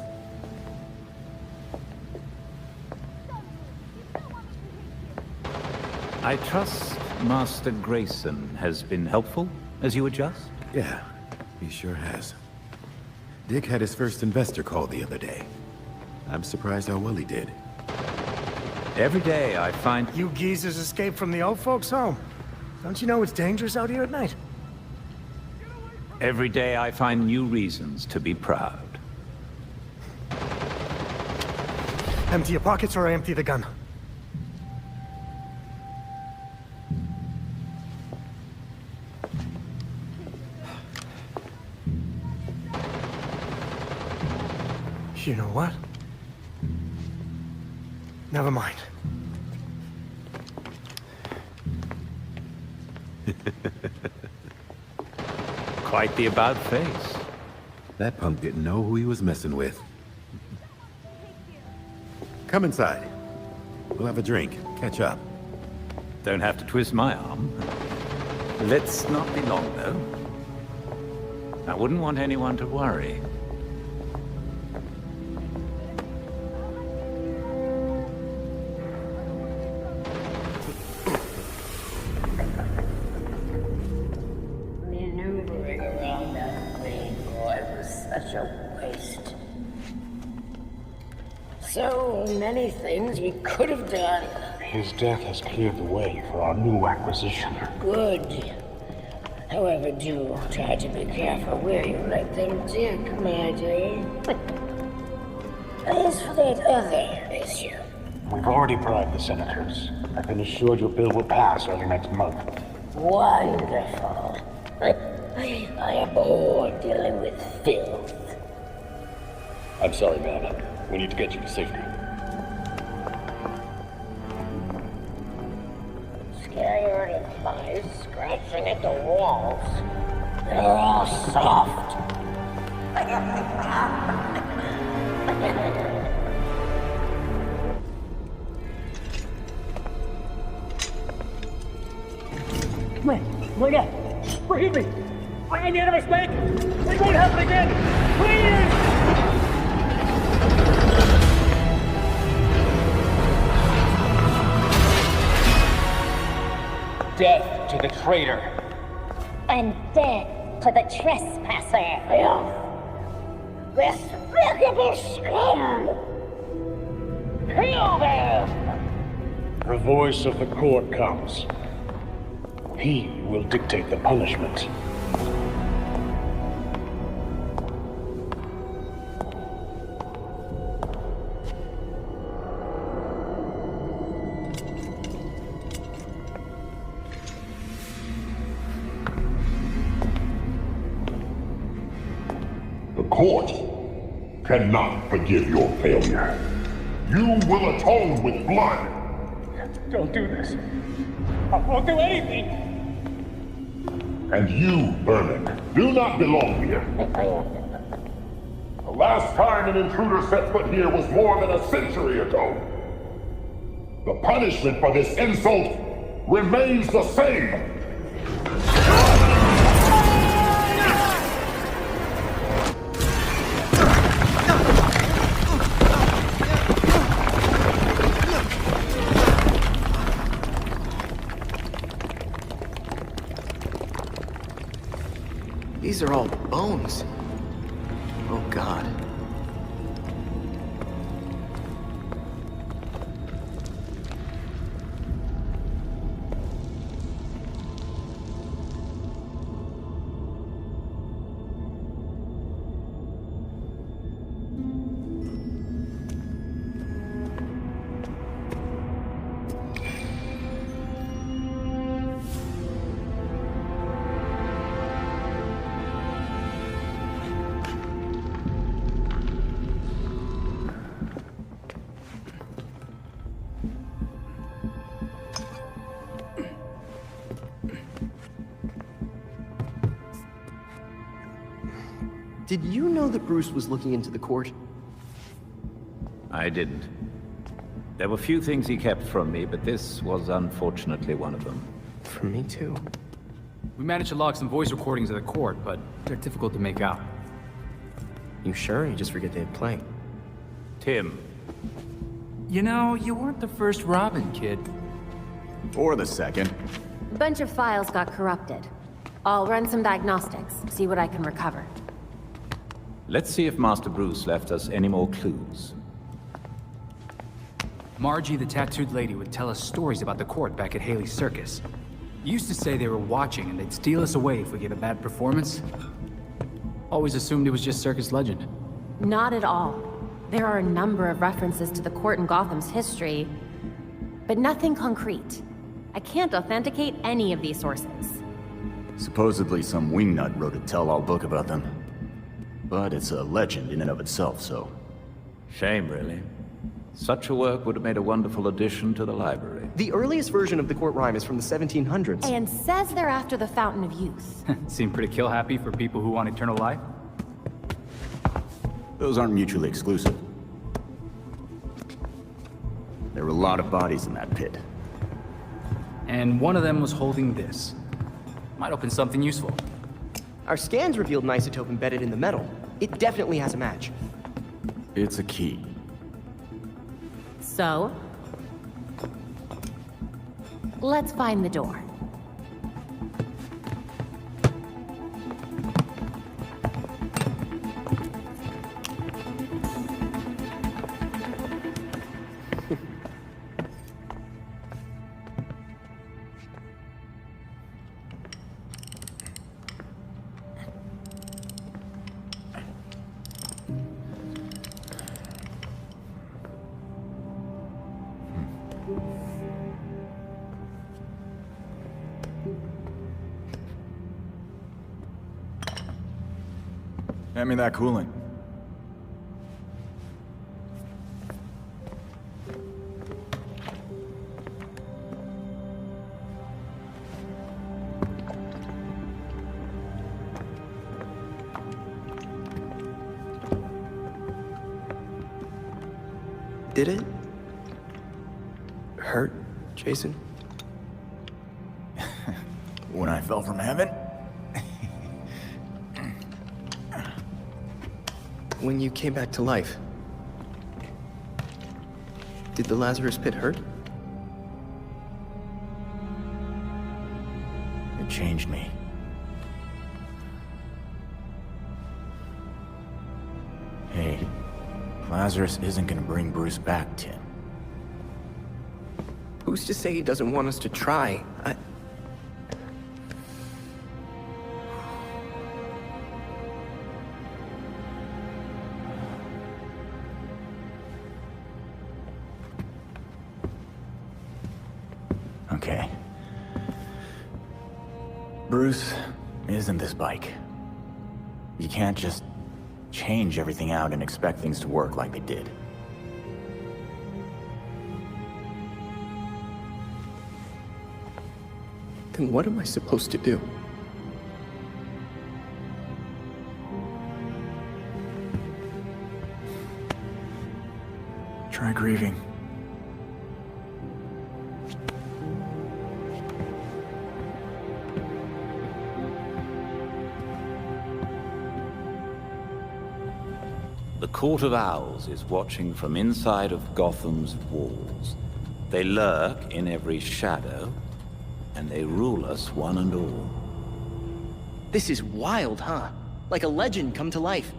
I trust Master Grayson has been helpful as you adjust? Yeah, he sure has. Dick had his first investor call the other day. I'm surprised how well he did. Every day I find... You geezers escaped from the old folks' home. Don't you know it's dangerous out here at night? Every day I find new reasons to be proud. Empty your pockets or I empty the gun. You know what? Never mind. Quite the about-face. That punk didn't know who he was messing with. Come inside. We'll have a drink, catch up. Don't have to twist my arm. Let's not be long, though. I wouldn't want anyone to worry. Maneuvering around that green boy was such a waste. So many things we could have done. His death has cleared the way for our new acquisition. Good. However, do try to be careful where you let them dig, my dear. As for that other issue... We've already bribed the senators. I've been assured your bill will pass early next month. Wonderful. I abhor dealing with filth. I'm sorry, man. We need to get you to safety. Scared of flies scratching at the walls. They're all soft. Wait up! Forgive me! I made a mistake! It won't happen again! Please! Death to the traitor. And death to the trespasser. Despicable scum! Kill them! The voice of the court comes. He will dictate the punishment. The court cannot forgive your failure. You will atone with blood. Don't do this. I won't do anything. And you, Vermin, do not belong here. The last time an intruder set foot here was more than a century ago. The punishment for this insult remains the same. These are all bones. Oh, God. Did you know that Bruce was looking into the court? I didn't. There were few things he kept from me, but this was unfortunately one of them. From me too. We managed to log some voice recordings of the court, but they're difficult to make out. You sure? You just forget they hit play. Tim. You know, you weren't the first Robin, kid. Or the second. A bunch of files got corrupted. I'll run some diagnostics, see what I can recover. Let's see if Master Bruce left us any more clues. Margie, the tattooed lady, would tell us stories about the court back at Haley's Circus. Used to say they were watching and they'd steal us away if we gave a bad performance. Always assumed it was just circus legend. Not at all. There are a number of references to the court in Gotham's history, but nothing concrete. I can't authenticate any of these sources. Supposedly some wingnut wrote a tell-all book about them. But it's a legend in and of itself, so... Shame, really. Such a work would have made a wonderful addition to the library. The earliest version of the court rhyme is from the 1700s. And says they're after the Fountain of Youth. Seem pretty kill-happy for people who want eternal life. Those aren't mutually exclusive. There were a lot of bodies in that pit. And one of them was holding this. Might open something useful. Our scans revealed an isotope embedded in the metal. It definitely has a match. It's a key. So? Let's find the door. Hand me that cooling. Did it hurt, Jason? When I fell from heaven? When you came back to life, did the Lazarus pit hurt? It changed me. Hey, Lazarus isn't gonna bring Bruce back, Tim. Who's to say he doesn't want us to try? Okay. Bruce isn't this bike. You can't just change everything out and expect things to work like they did. Then what am I supposed to do? Try grieving. The Court of Owls is watching from inside of Gotham's walls. They lurk in every shadow, and they rule us one and all. This is wild, huh? Like a legend come to life.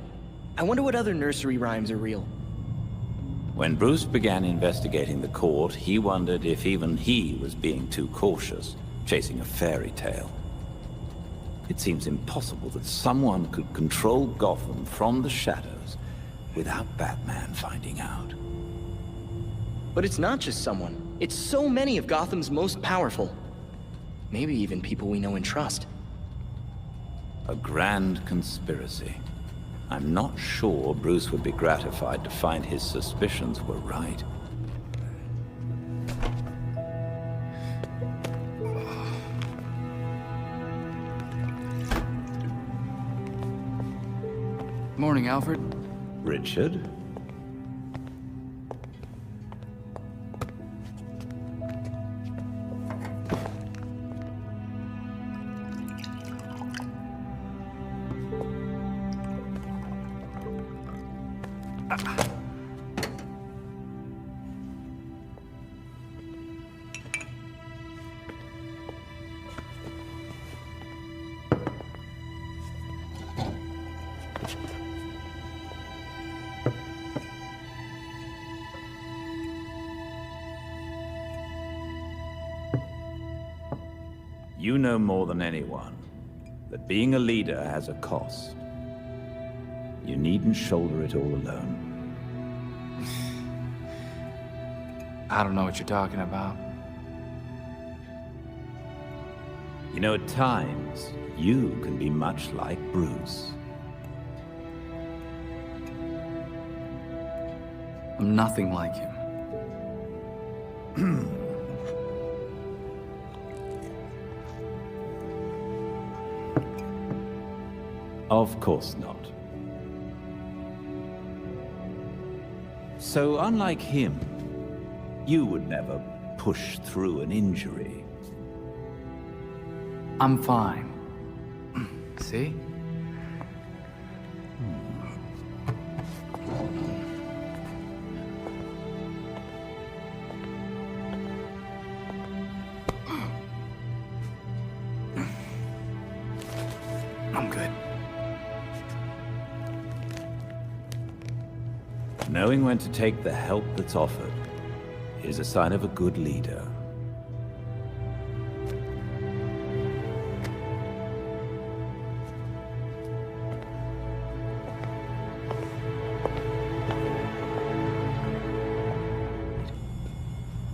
I wonder what other nursery rhymes are real. When Bruce began investigating the court, he wondered if even he was being too cautious, chasing a fairy tale. It seems impossible that someone could control Gotham from the shadows without Batman finding out. But it's not just someone. It's so many of Gotham's most powerful. Maybe even people we know and trust. A grand conspiracy. I'm not sure Bruce would be gratified to find his suspicions were right. Morning, Alfred. Richard? You know more than anyone that being a leader has a cost. You needn't shoulder it all alone. I don't know what you're talking about. You know, at times, you can be much like Bruce. I'm nothing like him. Of course not. So, unlike him, you would never push through an injury. I'm fine. See? I'm good. Knowing when to take the help that's offered is a sign of a good leader.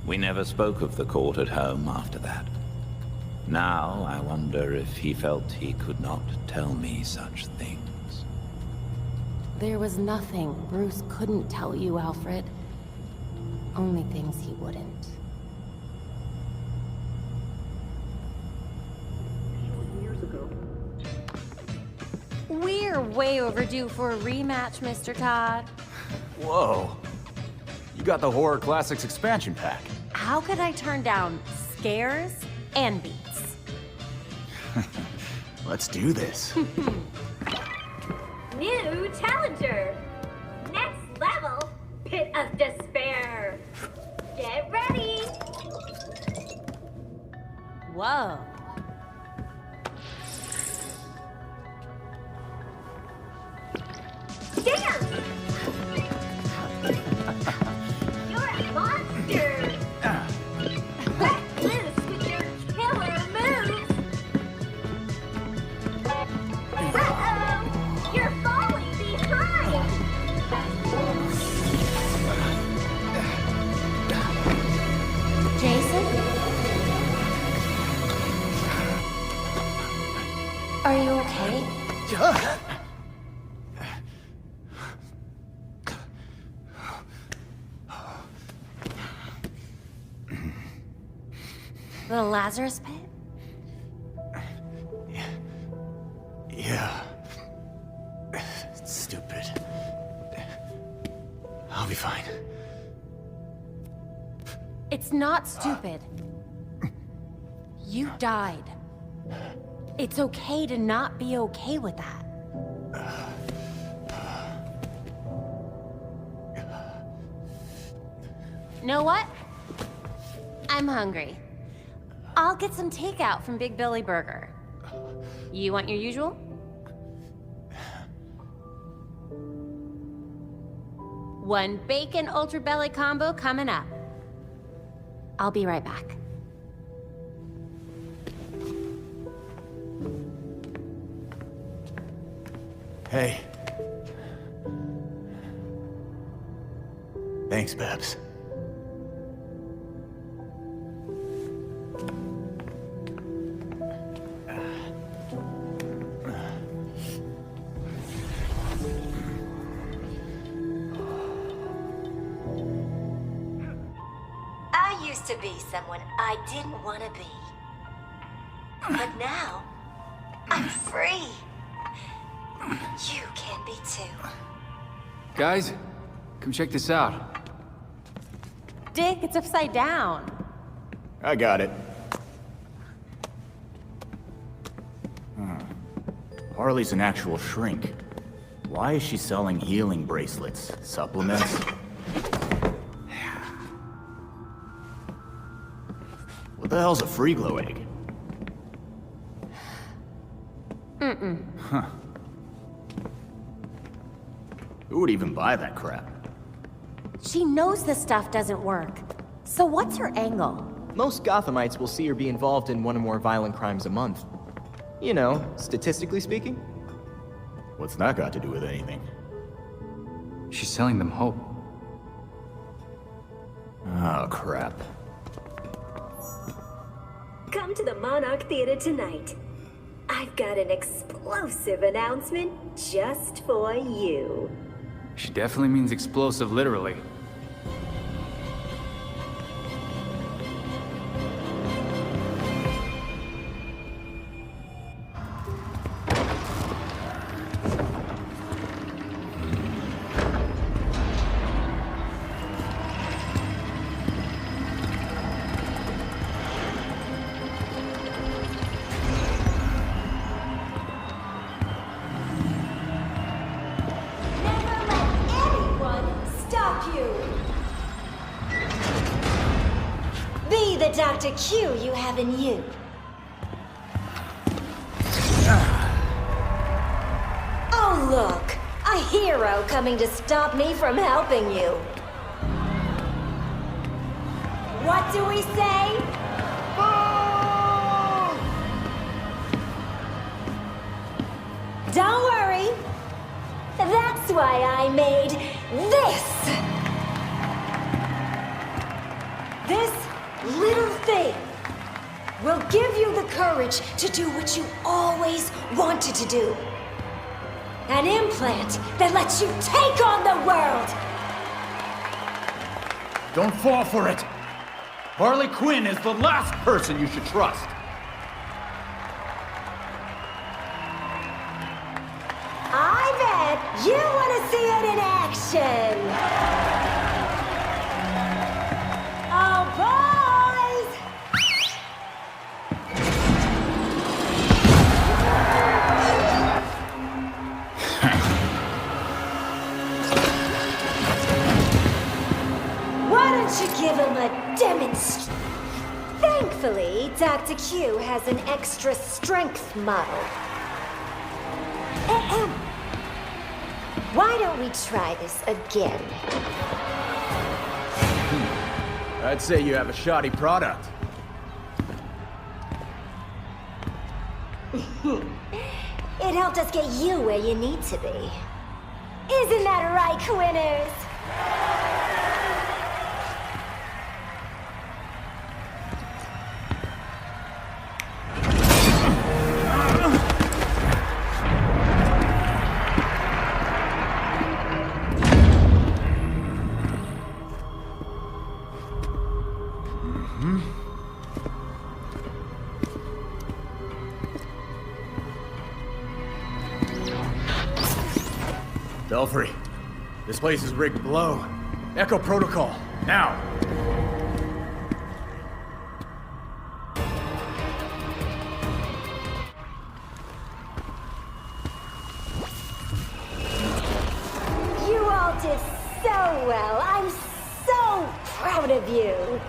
We never spoke of the court at home after that. Now, I wonder if he felt he could not tell me such things. There was nothing Bruce couldn't tell you, Alfred. Only things he wouldn't. We're way overdue for a rematch, Mr. Todd. Whoa. You got the Horror Classics expansion pack. How could I turn down scares and beats? Let's do this. New challenger! Next level, Pit of Despair! Get ready! Whoa. Dance! You're a monster! Let loose with your killer moves! Uh-oh! You're falling behind! Jason? Are you okay? The Lazarus Pit? Yeah. It's stupid. I'll be fine. It's not stupid. You died. It's okay to not be okay with that. Know what? I'm hungry. I'll get some takeout from Big Billy Burger. You want your usual? One bacon ultra belly combo coming up. I'll be right back. Hey. Thanks, Babs. I used to be someone I didn't want to be. But now, I'm free. You can be too. Guys, come check this out. Dick, it's upside down. I got it. Harley's an actual shrink. Why is she selling healing bracelets? Supplements? What the hell's a free glow egg? Huh. Who would even buy that crap? She knows this stuff doesn't work. So what's her angle? Most Gothamites will see her be involved in one or more violent crimes a month. You know, statistically speaking. What's that got to do with anything? She's selling them hope. Oh, crap. Come to the Monarch Theater tonight. I've got an explosive announcement just for you. She definitely means explosive, literally. Be the Dr. Q you have in you. Oh, look! A hero coming to stop me from helping you. What do we say? Don't worry. That's why I made this. This little thing will give you the courage to do what you always wanted to do. An implant that lets you take on the world! Don't fall for it! Harley Quinn is the last person you should trust! I bet you want to see it in action! Oh, boys! Why don't you give him a demonstration? Thankfully, Dr. Q has an extra strength model. Ahem. Why don't we try this again? I'd say you have a shoddy product. It helped us get you where you need to be. Isn't that right, Quinners? Belfry, this place is rigged to blow. Echo protocol, now! You all did so well. I'm so proud of you.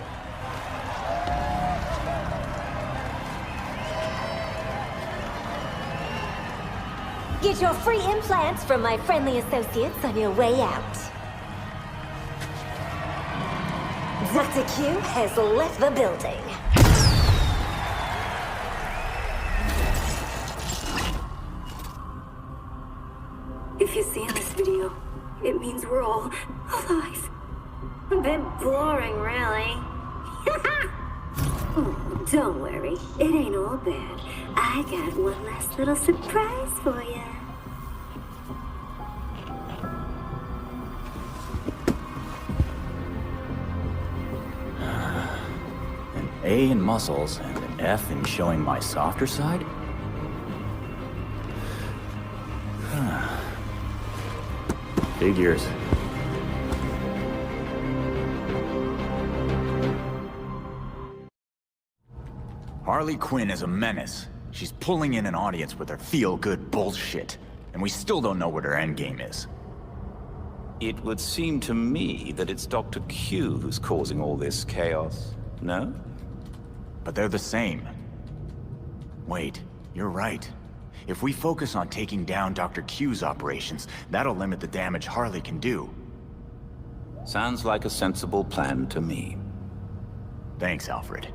Get your free implants from my friendly associates on your way out. Dr. Q has left the building. If you see in this video, it means we're all alive. A bit boring, really. Oh, don't worry, it ain't all bad. I got one last little surprise for you. An A in muscles and an F in showing my softer side? Figures. Harley Quinn is a menace. She's pulling in an audience with her feel-good bullshit. and we still don't know what her endgame is. It would seem to me that it's Dr. Q who's causing all this chaos, no? But they're the same. Wait, you're right. If we focus on taking down Dr. Q's operations, that'll limit the damage Harley can do. Sounds like a sensible plan to me. Thanks, Alfred.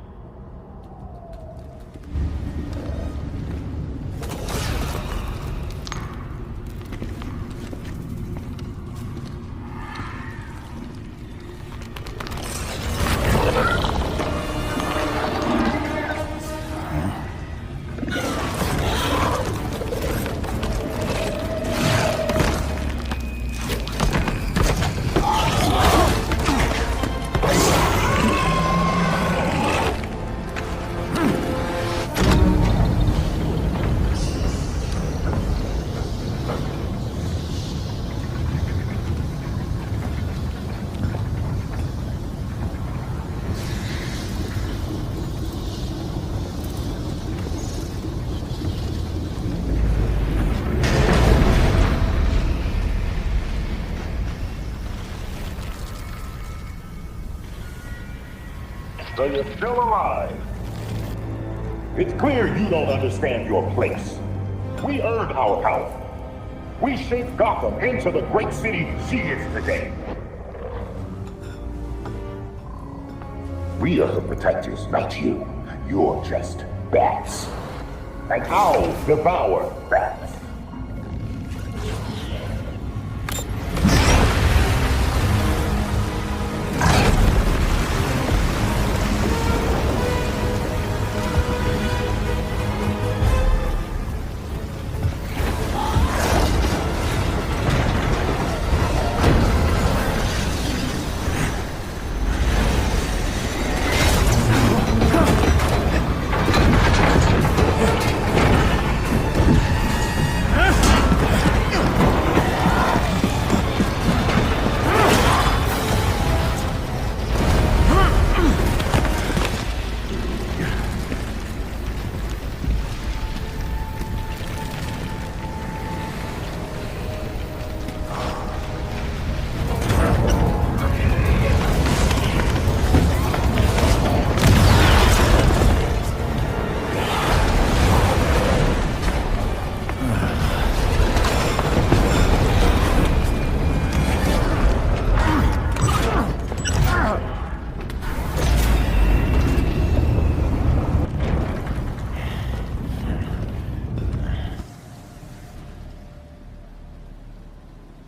So you're still alive. It's clear you don't understand your place. We earned our power. We shaped Gotham into the great city she is today. We are the protectors, not you. You're just bats. And I'll devour bats.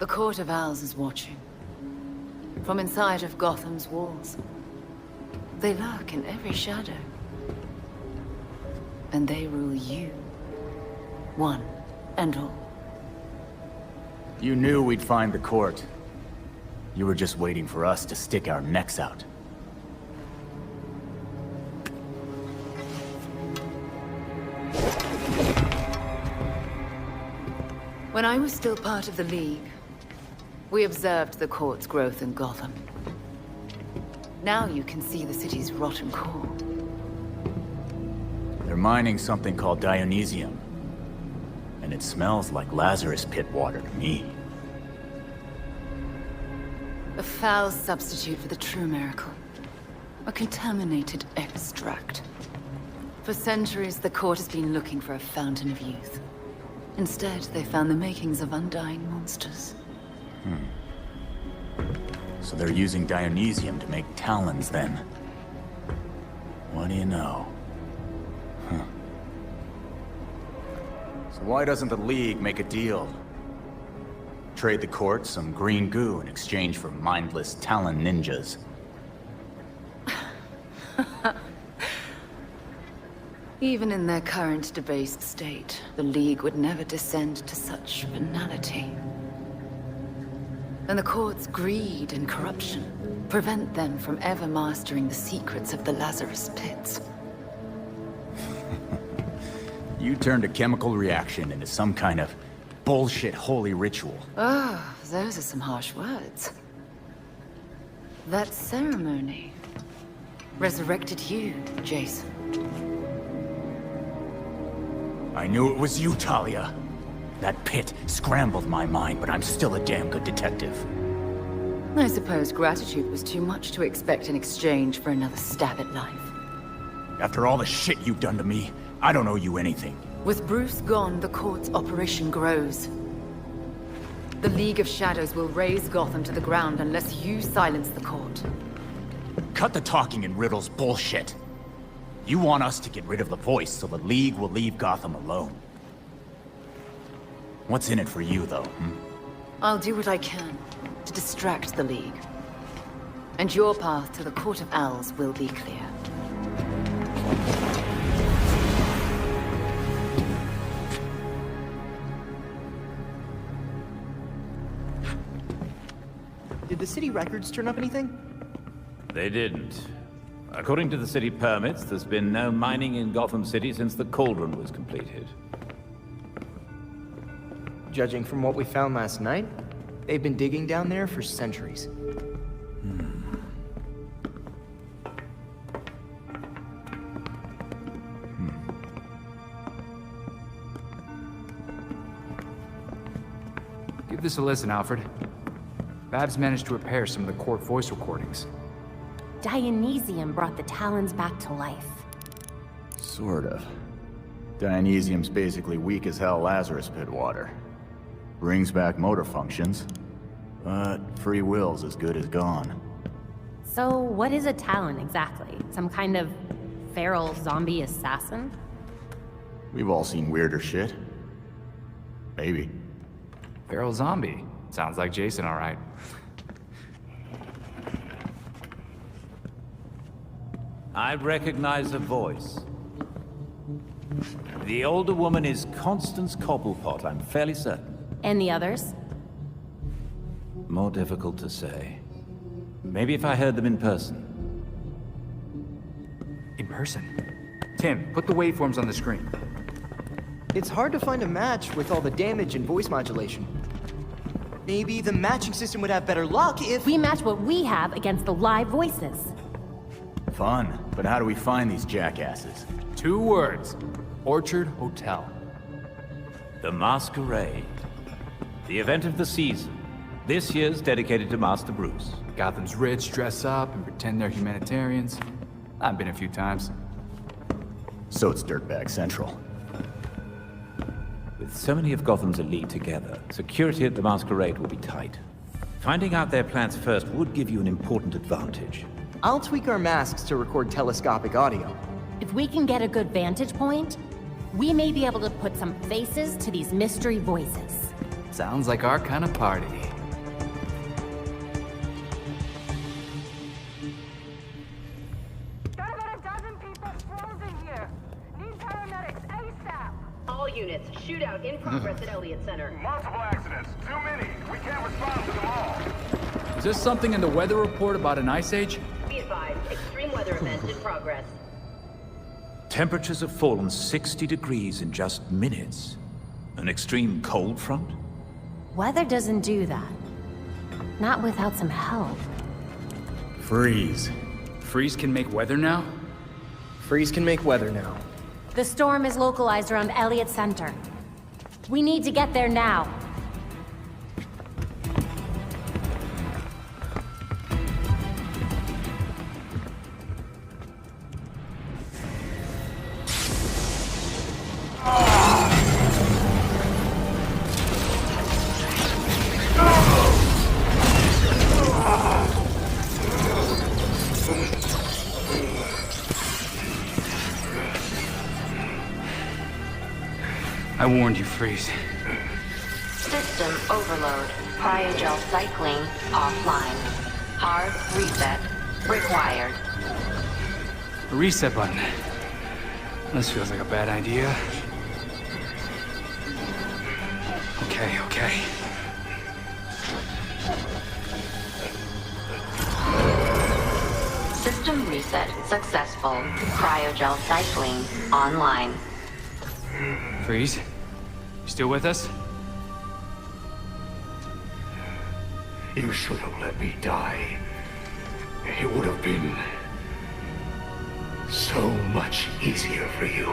The Court of Owls is watching. From inside of Gotham's walls. They lurk in every shadow. And they rule you. One and all. You knew we'd find the court. You were just waiting for us to stick our necks out. When I was still part of the League, we observed the court's growth in Gotham. Now you can see the city's rotten core. They're mining something called Dionysium. And it smells like Lazarus Pit water to me. A foul substitute for the true miracle. A contaminated extract. For centuries, the court has been looking for a fountain of youth. Instead, they found the makings of undying monsters. So they're using Dionysium to make talons, then. What do you know? So why doesn't the League make a deal? Trade the court some green goo in exchange for mindless talon ninjas. Even in their current debased state, the League would never descend to such venality. And the court's greed and corruption prevent them from ever mastering the secrets of the Lazarus Pits. You turned a chemical reaction into some kind of bullshit holy ritual. Oh, those are some harsh words. That ceremony resurrected you, Jason. I knew it was you, Talia. That pit scrambled my mind, but I'm still a damn good detective. I suppose gratitude was too much to expect in exchange for another stab at life. After all the shit you've done to me, I don't owe you anything. With Bruce gone, the court's operation grows. The League of Shadows will raze Gotham to the ground unless you silence the court. Cut the talking and riddles bullshit. You want us to get rid of the voice so the League will leave Gotham alone. What's in it for you, though, I'll do what I can to distract the League. And your path to the Court of Owls will be clear. Did the city records turn up anything? They didn't. According to the city permits, there's been no mining in Gotham City since the Cauldron was completed. Judging from what we found last night, they've been digging down there for centuries. Give this a listen, Alfred. Babs managed to repair some of the court voice recordings. Dionysium brought the Talons back to life. Sort of. Dionysium's basically weak as hell Lazarus Pit water. Brings back motor functions, but free will's as good as gone. So what is a Talon exactly? Some kind of feral zombie assassin? We've all seen weirder shit. Maybe. Feral zombie. Sounds like Jason, all right. I recognize a voice. The older woman is Constance Cobblepot, I'm fairly certain. And the others? More difficult to say. Maybe if I heard them in person. In person? Tim, put the waveforms on the screen. It's hard to find a match with all the damage and voice modulation. Maybe the matching system would have better luck if... We match what we have against the live voices. Fun, but how do we find these jackasses? 2 words. Orchard Hotel. The Masquerade. The event of the season. This year's dedicated to Master Bruce. Gotham's rich dress up and pretend they're humanitarians. I've been a few times. So it's Dirtbag Central. With so many of Gotham's elite together, security at the Masquerade will be tight. Finding out their plans first would give you an important advantage. I'll tweak our masks to record telescopic audio. If we can get a good vantage point, we may be able to put some faces to these mystery voices. Sounds like our kind of party. Got about a dozen people frozen here. Need paramedics ASAP. All units, shootout in progress at Elliott Center. Multiple accidents. Too many. We can't respond to them all. Is there something in the weather report about an ice age? Be advised, extreme weather event in progress. Temperatures have fallen 60 degrees in just minutes. An extreme cold front? Weather doesn't do that. Not without some help. Freeze. Freeze can make weather now? Freeze can make weather now. The storm is localized around Elliott Center. We need to get there now. I warned you, Freeze. System overload. Cryogel cycling offline. Hard reset required. A reset button. This feels like a bad idea. Okay. System reset successful. Cryogel cycling online. Freeze, you still with us? You should have let me die. It would have been so much easier for you.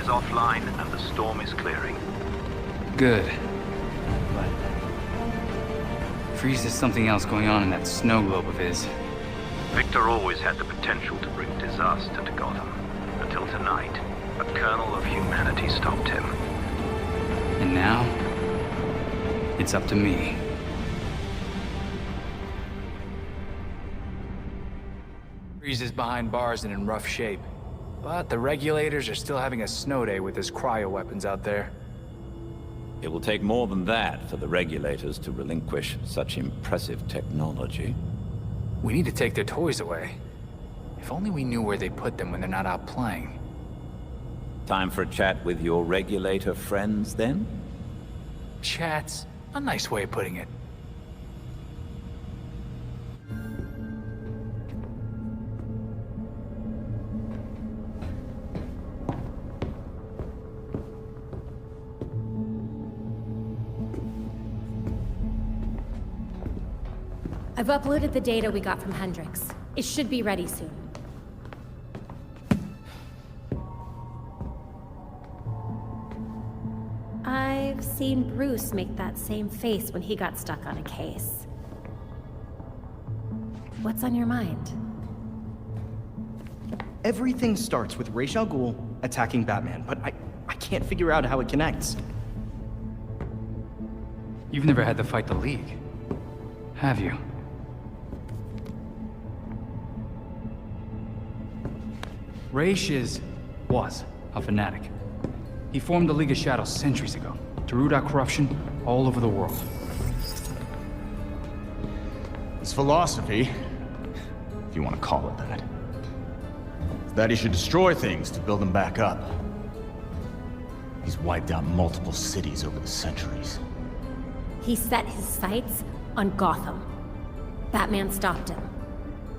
offline and the storm is clearing. Good. But Freeze, there's something else going on in that snow globe of his. Victor always had the potential to bring disaster to Gotham. Until tonight, a kernel of humanity stopped him. And now, it's up to me. Freeze is behind bars and in rough shape. But the regulators are still having a snow day with his cryo-weapons out there. It will take more than that for the regulators to relinquish such impressive technology. We need to take their toys away. If only we knew where they put them when they're not out playing. Time for a chat with your regulator friends, then? Chat's a nice way of putting it. I've uploaded the data we got from Hendrix. It should be ready soon. I've seen Bruce make that same face when he got stuck on a case. What's on your mind? Everything starts with Ra's al Ghul attacking Batman, but I can't figure out how it connects. You've never had to fight the League, have you? Ra's was a fanatic. He formed the League of Shadows centuries ago to root out corruption all over the world. His philosophy, if you want to call it that, is that he should destroy things to build them back up. He's wiped out multiple cities over the centuries. He set his sights on Gotham. Batman stopped him.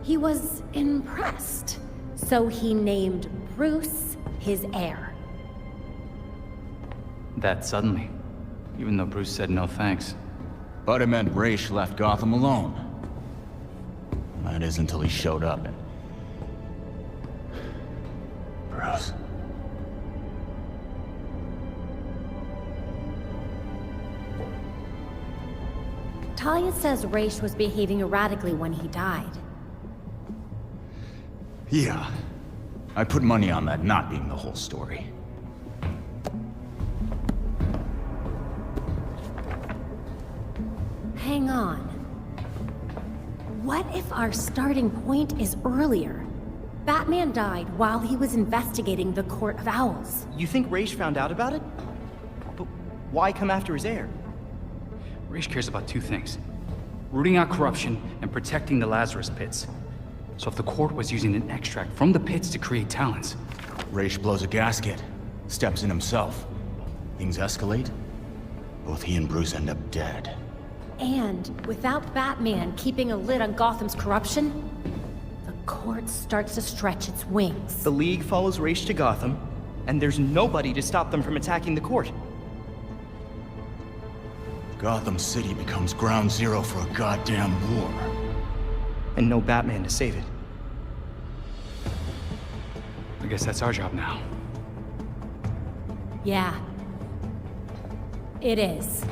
He was impressed, so he named Bruce his heir. That suddenly, even though Bruce said no thanks. But it meant Ra's left Gotham alone. That is until he showed up and... Bruce. Talia says Ra's was behaving erratically when he died. Yeah. I put money on that not being the whole story. Hang on. What if our starting point is earlier? Batman died while he was investigating the Court of Owls. You think Ra's found out about it? But why come after his heir? Ra's cares about two things: rooting out corruption and protecting the Lazarus Pits. So if the court was using an extract from the pits to create talents... Ra's blows a gasket, steps in himself. Things escalate. Both he and Bruce end up dead. And without Batman keeping a lid on Gotham's corruption, the court starts to stretch its wings. The League follows Ra's to Gotham, and there's nobody to stop them from attacking the court. Gotham City becomes ground zero for a goddamn war. And no Batman to save it. I guess that's our job now. Yeah. It is.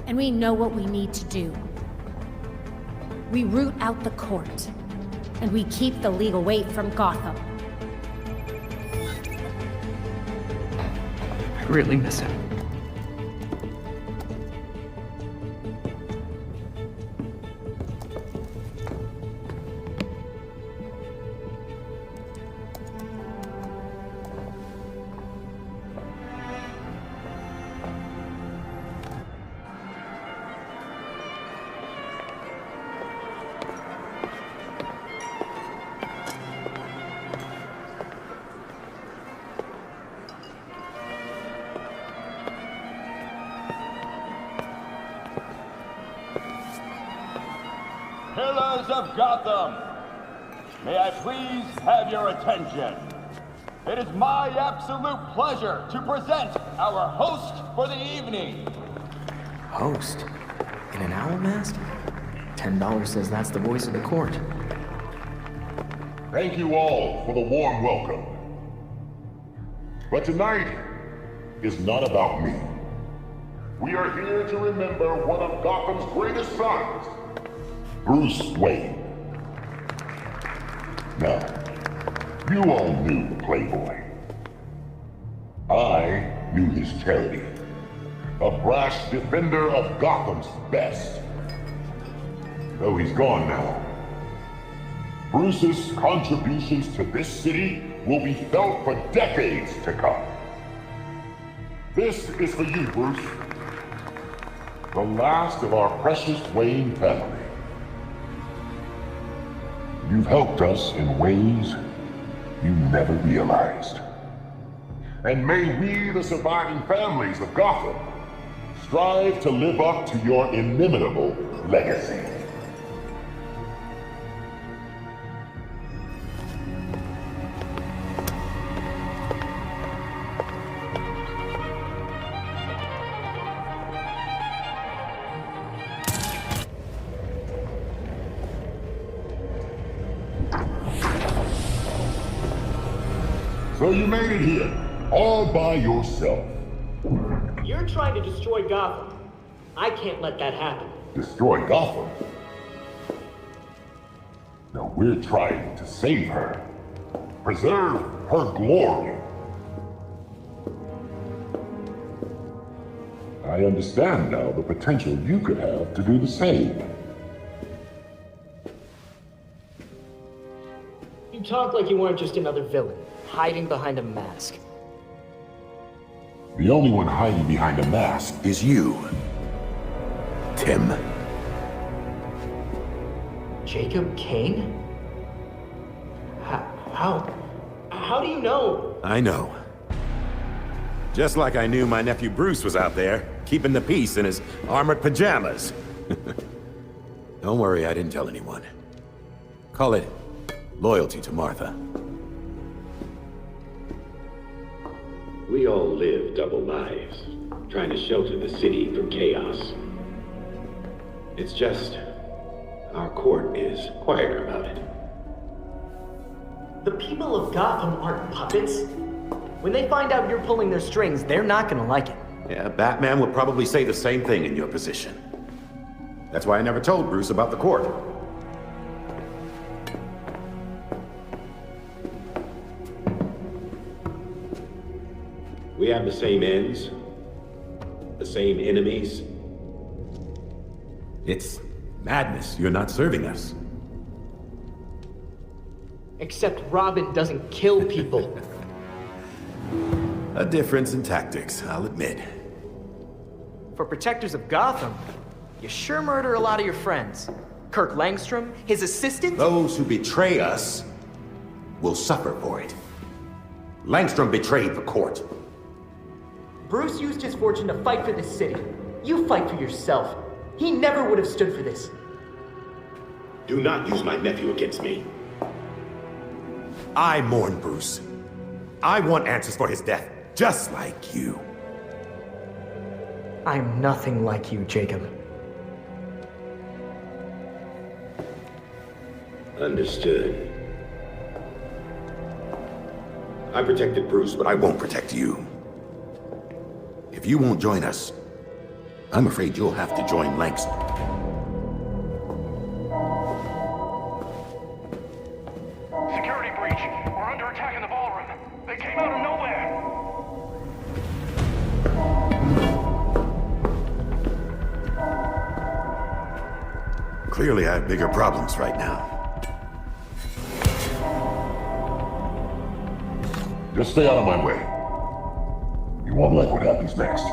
And we know what we need to do. We root out the court, and we keep the League away from Gotham. I really miss him. Pillars of Gotham, may I please have your attention? It is my absolute pleasure to present our host for the evening. Host? In an owl mask? $10 says that's the voice of the court. Thank you all for the warm welcome. But tonight is not about me. We are here to remember one of Gotham's greatest sons, Bruce Wayne. Now, you all knew the Playboy. I knew his charity. A brash defender of Gotham's best. Though he's gone now, Bruce's contributions to this city will be felt for decades to come. This is for you, Bruce. The last of our precious Wayne family. You've helped us in ways you never realized. And may we, the surviving families of Gotham, strive to live up to your inimitable legacy. So you made it here, all by yourself. You're trying to destroy Gotham. I can't let that happen. Destroy Gotham? No, we're trying to save her. Preserve her glory. I understand now the potential you could have to do the same. You talk like you weren't just another villain, hiding behind a mask. The only one hiding behind a mask is you, Tim. Jacob Kane? How do you know? I know. Just like I knew my nephew Bruce was out there, keeping the peace in his armored pajamas. Don't worry, I didn't tell anyone. Call it loyalty to Martha. We all live double lives, trying to shelter the city from chaos. It's just, our court is quieter about it. The people of Gotham aren't puppets. When they find out you're pulling their strings, they're not gonna like it. Yeah, Batman would probably say the same thing in your position. That's why I never told Bruce about the court. We have the same ends, the same enemies. It's madness. You're not serving us. Except Robin doesn't kill people. A difference in tactics, I'll admit. For protectors of Gotham, you sure murder a lot of your friends. Kirk Langstrom, his assistant? Those who betray us will suffer for it. Langstrom betrayed the court. Bruce used his fortune to fight for this city. You fight for yourself. He never would have stood for this. Do not use my nephew against me. I mourn Bruce. I want answers for his death, just like you. I'm nothing like you, Jacob. Understood. I protected Bruce, but I won't protect you. If you won't join us, I'm afraid you'll have to join Langston. Security breach. We're under attack in the ballroom. They came out of nowhere. Clearly, I have bigger problems right now. Just stay out of my way. You won't like what happens next.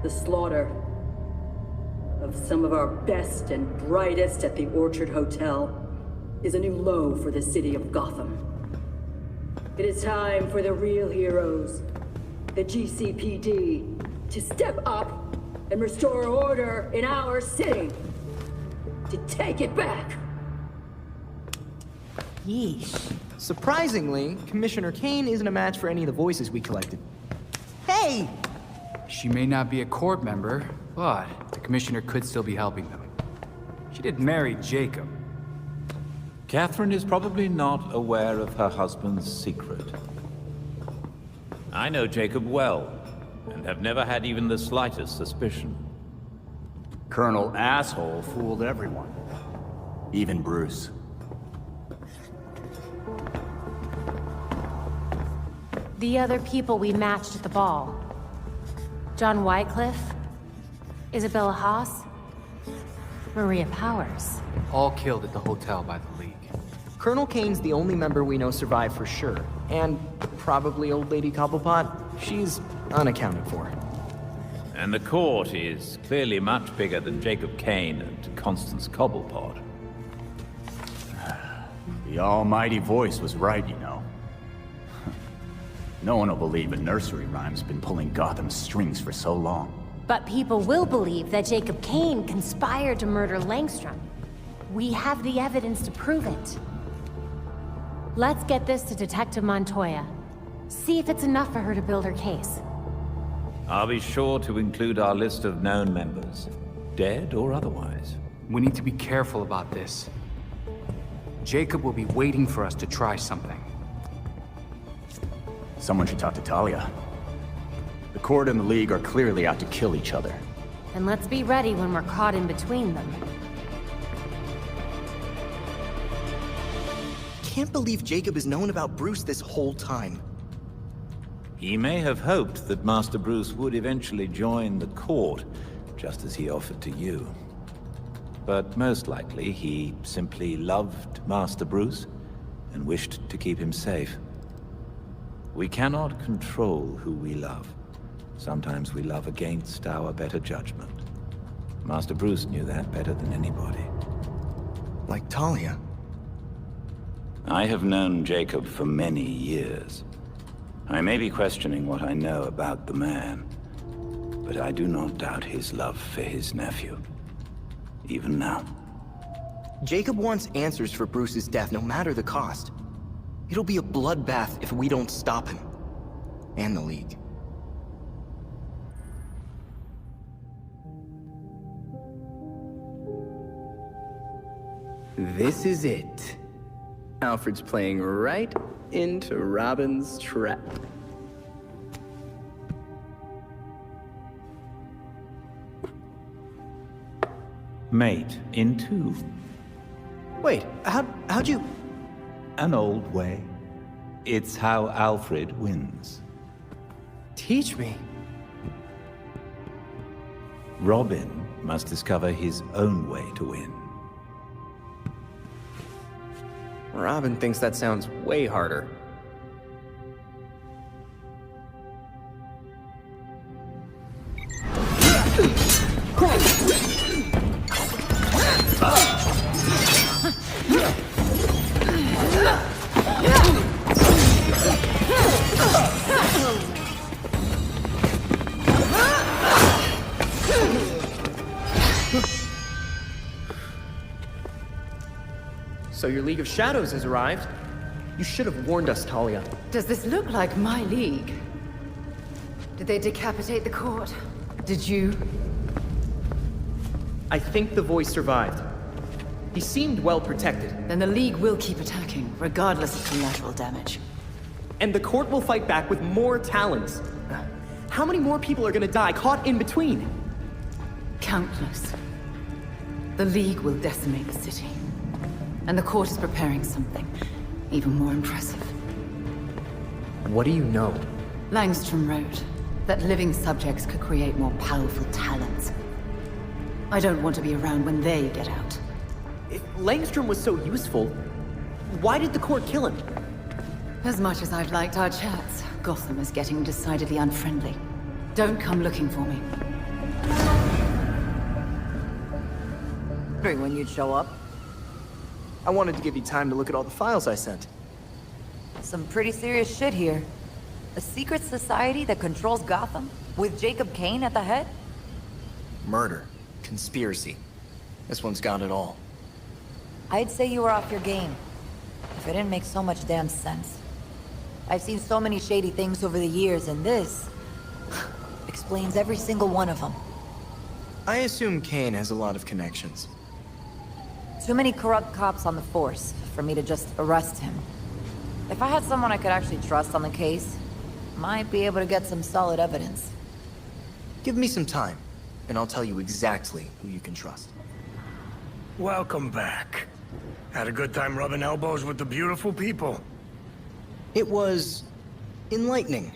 The slaughter of some of our best and brightest at the Orchard Hotel is a new low for the city of Gotham. It is time for the real heroes, the GCPD, to step up and restore order in our city. To take it back. Yeesh. Surprisingly, Commissioner Kane isn't a match for any of the voices we collected. Hey! She may not be a court member, but the commissioner could still be helping them. She did marry Jacob. Catherine is probably not aware of her husband's secret. I know Jacob well, and have never had even the slightest suspicion. Colonel Asshole fooled everyone. Even Bruce. The other people we matched at the ball. John Wycliffe, Isabella Haas, Maria Powers. All killed at the hotel by the League. Colonel Kane's the only member we know survived for sure. And probably Old Lady Cobblepot. She's unaccounted for. And the court is clearly much bigger than Jacob Kane and Constance Cobblepot. The almighty voice was right, you know. No one will believe a nursery rhyme's been pulling Gotham's strings for so long. But people will believe that Jacob Kane conspired to murder Langstrom. We have the evidence to prove it. Let's get this to Detective Montoya. See if it's enough for her to build her case. I'll be sure to include our list of known members, dead or otherwise. We need to be careful about this. Jacob will be waiting for us to try something. Someone should talk to Talia. The Court and the League are clearly out to kill each other. And let's be ready when we're caught in between them. Can't believe Jacob has known about Bruce this whole time. He may have hoped that Master Bruce would eventually join the court, just as he offered to you. But most likely, he simply loved Master Bruce and wished to keep him safe. We cannot control who we love. Sometimes we love against our better judgment. Master Bruce knew that better than anybody. Like Talia. I have known Jacob for many years. I may be questioning what I know about the man, but I do not doubt his love for his nephew. Even now. Jacob wants answers for Bruce's death, no matter the cost. It'll be a bloodbath if we don't stop him. And the League. This is it. Alfred's playing right into Robin's trap. Mate in two. Wait, how'd you... An old way. It's how Alfred wins. Teach me. Robin must discover his own way to win. Robin thinks that sounds way harder. So your League of Shadows has arrived. You should have warned us, Talia. Does this look like my league? Did they decapitate the court? Did you? I think the voice survived. He seemed well protected. Then the League will keep attacking, regardless of collateral damage. And the court will fight back with more talons. How many more people are gonna die caught in between? Countless. The League will decimate the city. And the court is preparing something even more impressive. What do you know? Langstrom wrote that living subjects could create more powerful talents. I don't want to be around when they get out. If Langstrom was so useful, why did the court kill him? As much as I've liked our chats, Gotham is getting decidedly unfriendly. Don't come looking for me. Wondering when you'd show up. I wanted to give you time to look at all the files I sent. Some pretty serious shit here. A secret society that controls Gotham? With Jacob Kane at the head? Murder. Conspiracy. This one's got it all. I'd say you were off your game. If it didn't make so much damn sense. I've seen so many shady things over the years, and this... Explains every single one of them. I assume Kane has a lot of connections. Too many corrupt cops on the force for me to just arrest him. If I had someone I could actually trust on the case, might be able to get some solid evidence. Give me some time, and I'll tell you exactly who you can trust. Welcome back. Had a good time rubbing elbows with the beautiful people. It was enlightening.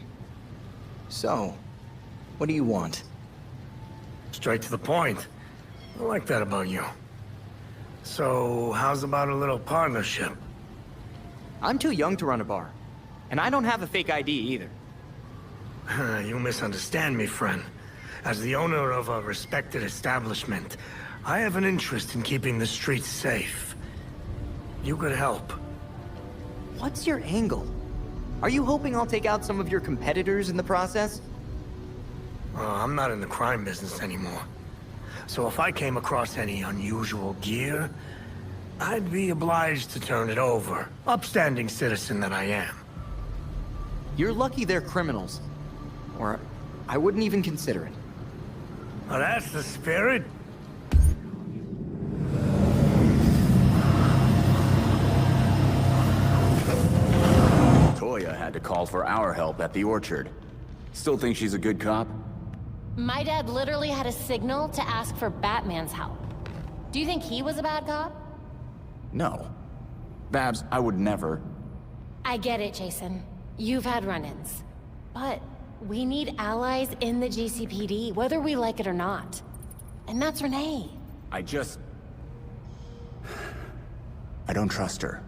So, what do you want? Straight to the point. I like that about you. So, how's about a little partnership? I'm too young to run a bar. And I don't have a fake ID either. You misunderstand me, friend. As the owner of a respected establishment, I have an interest in keeping the streets safe. You could help. What's your angle? Are you hoping I'll take out some of your competitors in the process? I'm not in the crime business anymore. So if I came across any unusual gear, I'd be obliged to turn it over. Upstanding citizen that I am. You're lucky they're criminals. Or I wouldn't even consider it. Well, that's the spirit. Toya had to call for our help at the orchard. Still think she's a good cop? My dad literally had a signal to ask for Batman's help. Do you think he was a bad cop? No. Babs, I would never. I get it, Jason. You've had run-ins. But we need allies in the GCPD, whether we like it or not. And that's Renee. I don't trust her.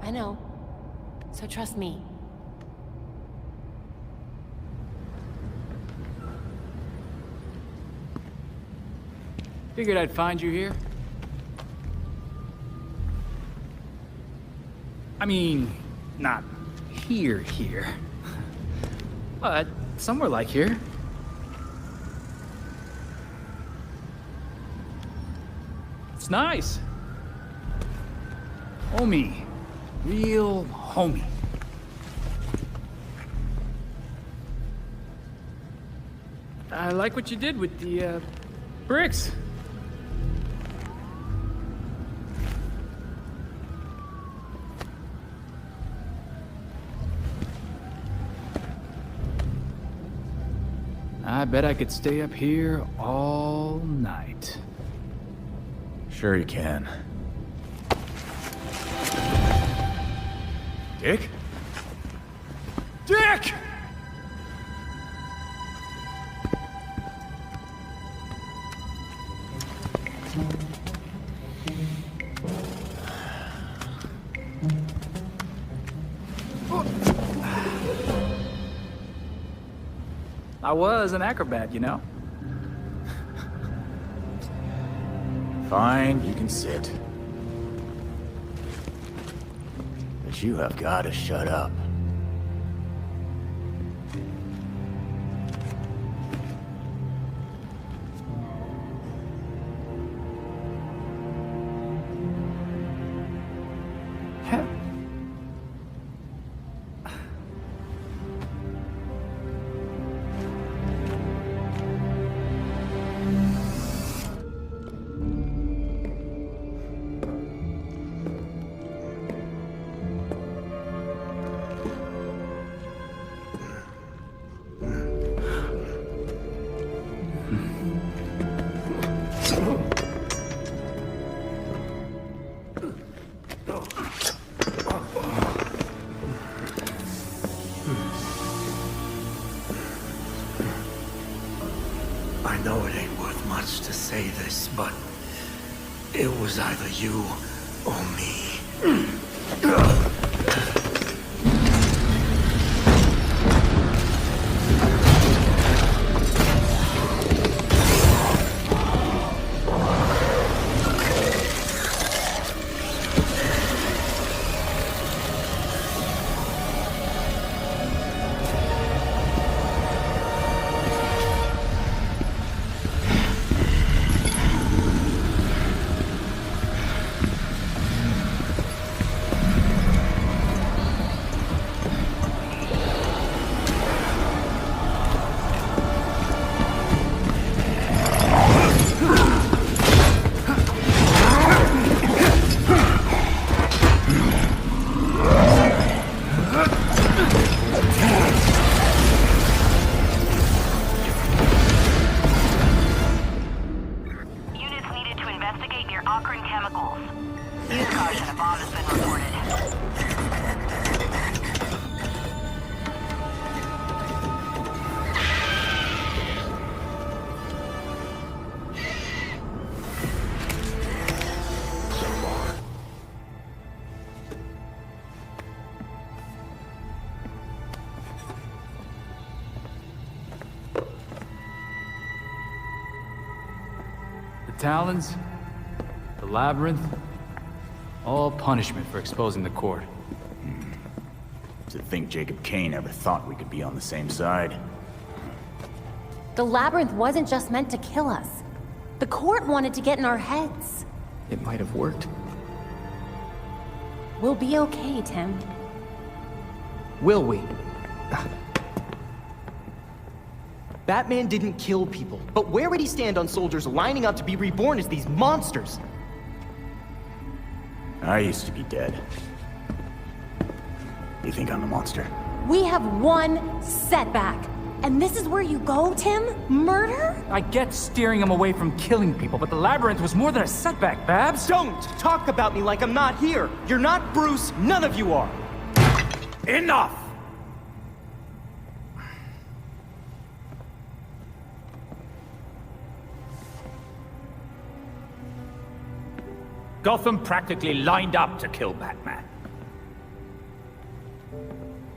I know. So trust me. Figured I'd find you here. I mean, not here. But somewhere like here. It's nice. Homie. Real homie. I like what you did with the, bricks. I bet I could stay up here all night. Sure you can. Dick? Dick! I was an acrobat, you know? Fine, you can sit. But you have got to shut up. I know it ain't worth much to say this, but it was either you or me. Talons, the Labyrinth, all punishment for exposing the court. To think Jacob Kane ever thought we could be on the same side. The Labyrinth wasn't just meant to kill us. The court wanted to get in our heads. It might have worked. We'll be okay, Tim. Will we? Batman didn't kill people, but where would he stand on soldiers lining up to be reborn as these monsters? I used to be dead. You think I'm the monster? We have one setback. And this is where you go, Tim? Murder? I get steering him away from killing people, but the Labyrinth was more than a setback, Babs. Don't talk about me like I'm not here. You're not Bruce, none of you are. Enough! Gotham practically lined up to kill Batman.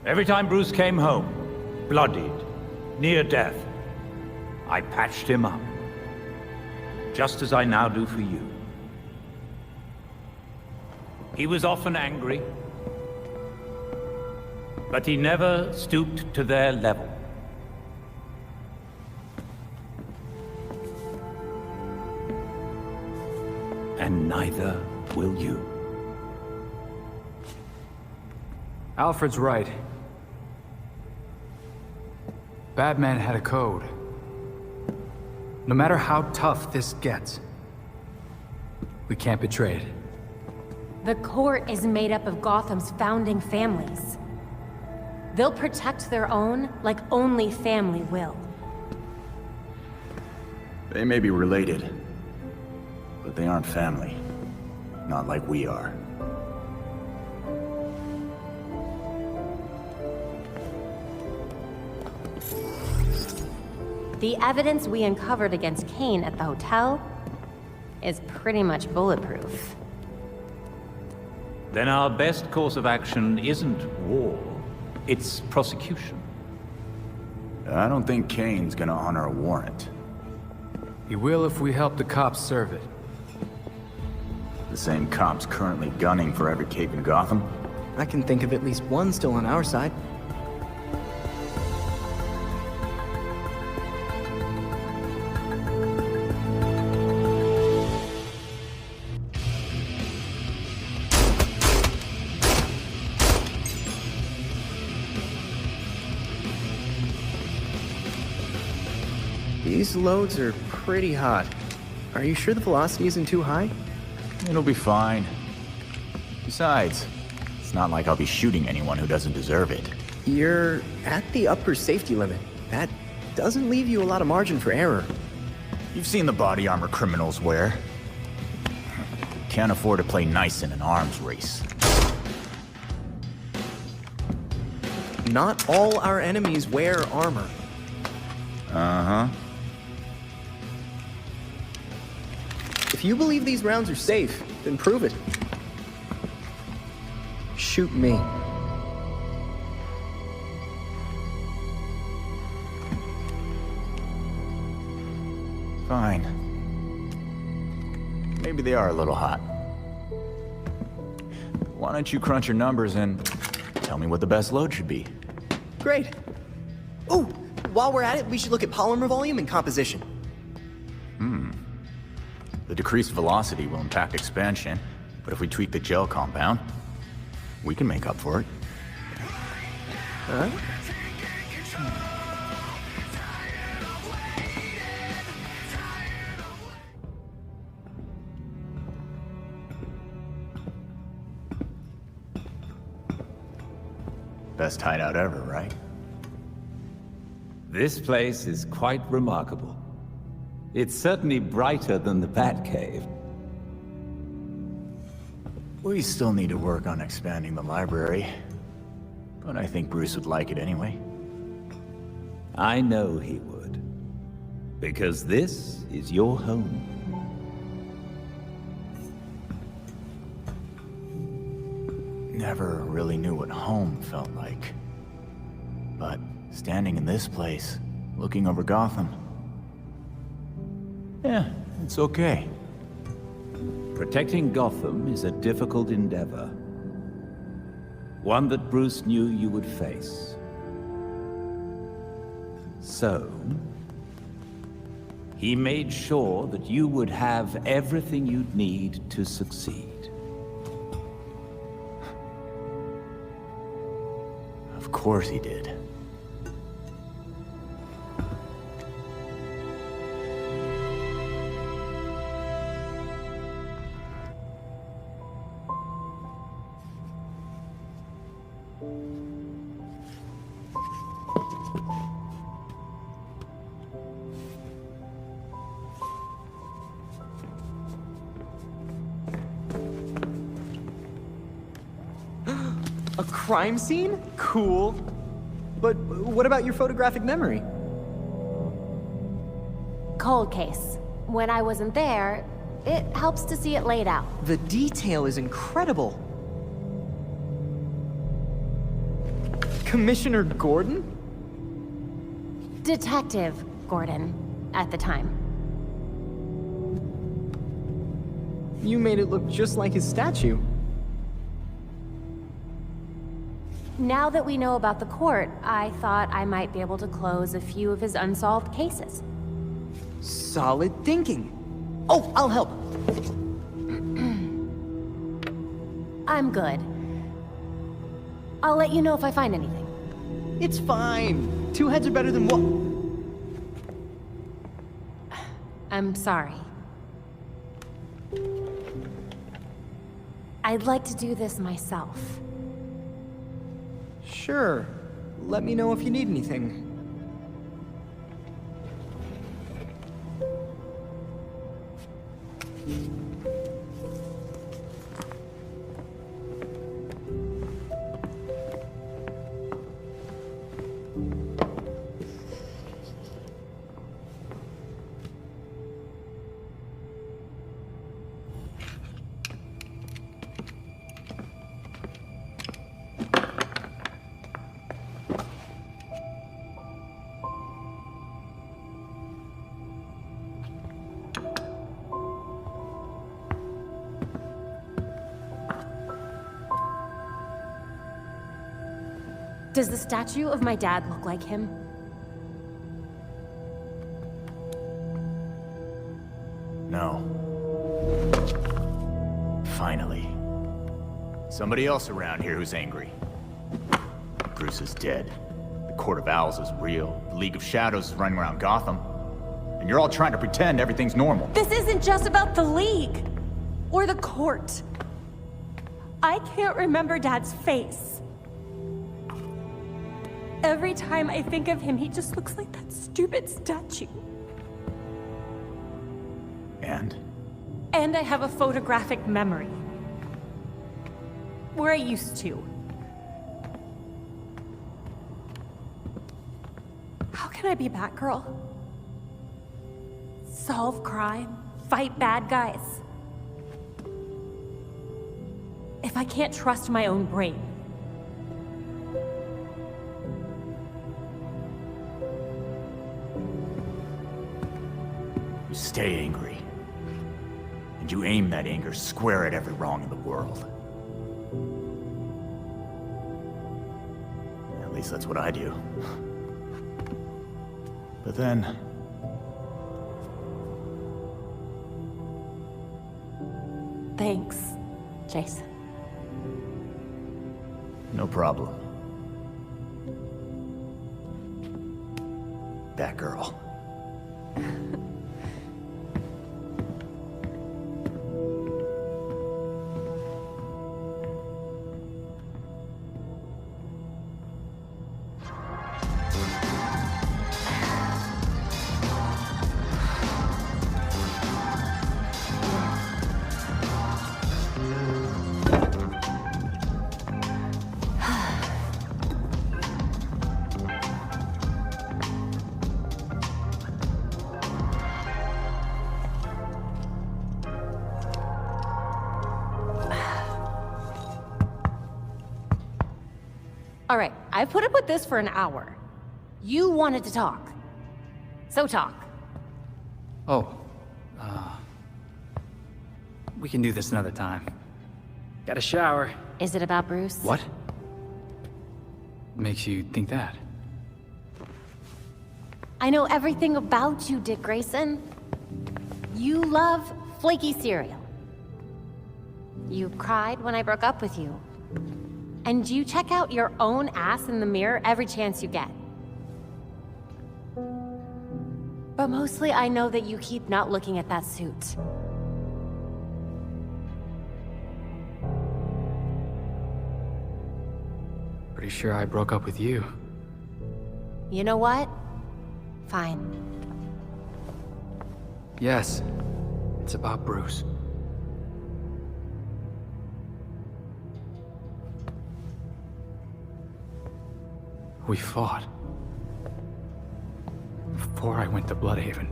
Every time Bruce came home, bloodied, near death, I patched him up. Just as I now do for you. He was often angry, but he never stooped to their level. And neither will you. Alfred's right. Batman had a code. No matter how tough this gets, we can't betray it. The court is made up of Gotham's founding families. They'll protect their own like only family will. They may be related, but they aren't family. Not like we are. The evidence we uncovered against Kane at the hotel is pretty much bulletproof. Then our best course of action isn't war, it's prosecution. I don't think Kane's gonna honor a warrant. He will if we help the cops serve it. The same cops currently gunning for every cape in Gotham? I can think of at least one still on our side. These loads are pretty hot. Are you sure the velocity isn't too high? It'll be fine. Besides, it's not like I'll be shooting anyone who doesn't deserve it. You're at the upper safety limit. That doesn't leave you a lot of margin for error. You've seen the body armor criminals wear. Can't afford to play nice in an arms race. Not all our enemies wear armor. Uh-huh. If you believe these rounds are safe, then prove it. Shoot me. Fine. Maybe they are a little hot. Why don't you crunch your numbers and tell me what the best load should be? Great. Oh, while we're at it, we should look at polymer volume and composition. The decreased velocity will impact expansion, but if we tweak the gel compound, we can make up for it. Huh? Best hideout ever, right? This place is quite remarkable. It's certainly brighter than the Batcave. We still need to work on expanding the library, but I think Bruce would like it anyway. I know he would. Because this is your home. Never really knew what home felt like. But standing in this place, looking over Gotham, yeah, it's okay. Protecting Gotham is a difficult endeavor. One that Bruce knew you would face. So, he made sure that you would have everything you'd need to succeed. Of course he did. A crime scene? Cool. But what about your photographic memory? Cold case. When I wasn't there, it helps to see it laid out. The detail is incredible. Commissioner Gordon? Detective Gordon, at the time. You made it look just like his statue. Now that we know about the court, I thought I might be able to close a few of his unsolved cases. Solid thinking. Oh, I'll help. I'm good. I'll let you know if I find anything. It's fine. Two heads are better than one. I'm sorry. I'd like to do this myself. Sure. Let me know if you need anything. Does the statue of my dad look like him? No. Finally. Somebody else around here who's angry. Bruce is dead. The Court of Owls is real. The League of Shadows is running around Gotham. And you're all trying to pretend everything's normal. This isn't just about the League. Or the court. I can't remember Dad's face. Every time I think of him, he just looks like that stupid statue. And? And I have a photographic memory. Where I used to. How can I be Batgirl? Solve crime, fight bad guys. If I can't trust my own brain. You stay angry. And you aim that anger square at every wrong in the world. At least that's what I do. But then... Thanks, Jason. No problem. Batgirl. All right, I've put up with this for an hour. You wanted to talk. So talk. Oh. We can do this another time. Got a shower. Is it about Bruce? What? Makes you think that? I know everything about you, Dick Grayson. You love flaky cereal. You cried when I broke up with you. And you check out your own ass in the mirror every chance you get. But mostly I know that you keep not looking at that suit. Pretty sure I broke up with you. You know what? Fine. Yes. It's about Bruce. We fought. Before I went to Bloodhaven.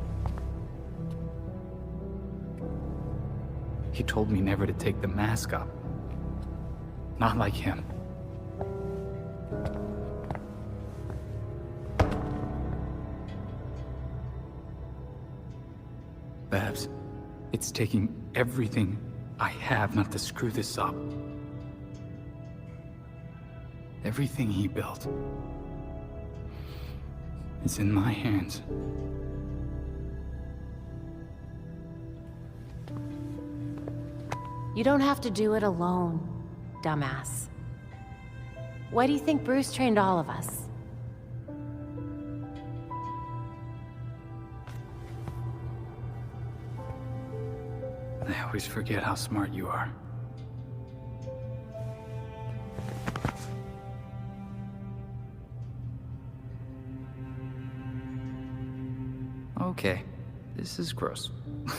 He told me never to take the mask up. Not like him. Babs, it's taking everything I have not to screw this up. Everything he built is in my hands. You don't have to do it alone, dumbass. Why do you think Bruce trained all of us? I always forget how smart you are. Okay, this is gross.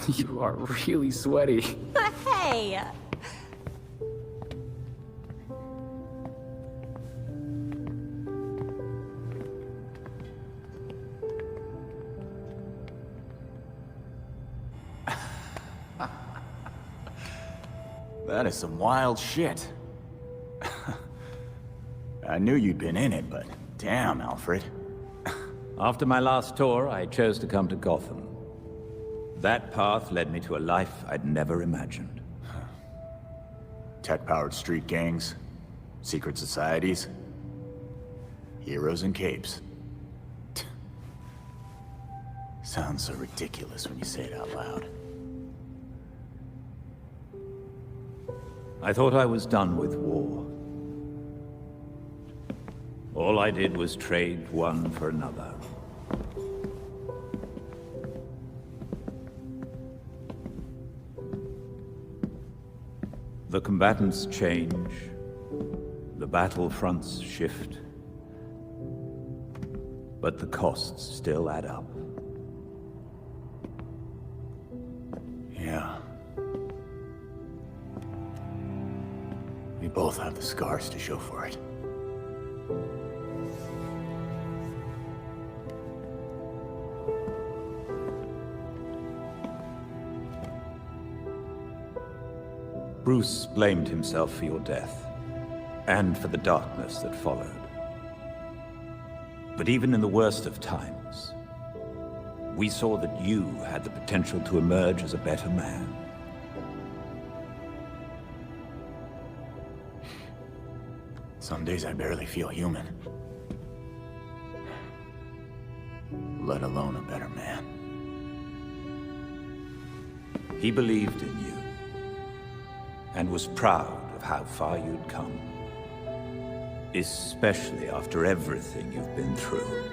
You are really sweaty. Hey! That is some wild shit. I knew you'd been in it, but damn, Alfred. After my last tour, I chose to come to Gotham. That path led me to a life I'd never imagined. Tech-powered street gangs, secret societies, heroes in capes. Sounds so ridiculous when you say it out loud. I thought I was done with war. All I did was trade one for another. The combatants change, the battlefronts shift, but the costs still add up. Yeah. We both have the scars to show for it. Bruce blamed himself for your death, and for the darkness that followed. But even in the worst of times, we saw that you had the potential to emerge as a better man. Some days I barely feel human. Let alone a better man. He believed in you, and was proud of how far you'd come. Especially after everything you've been through.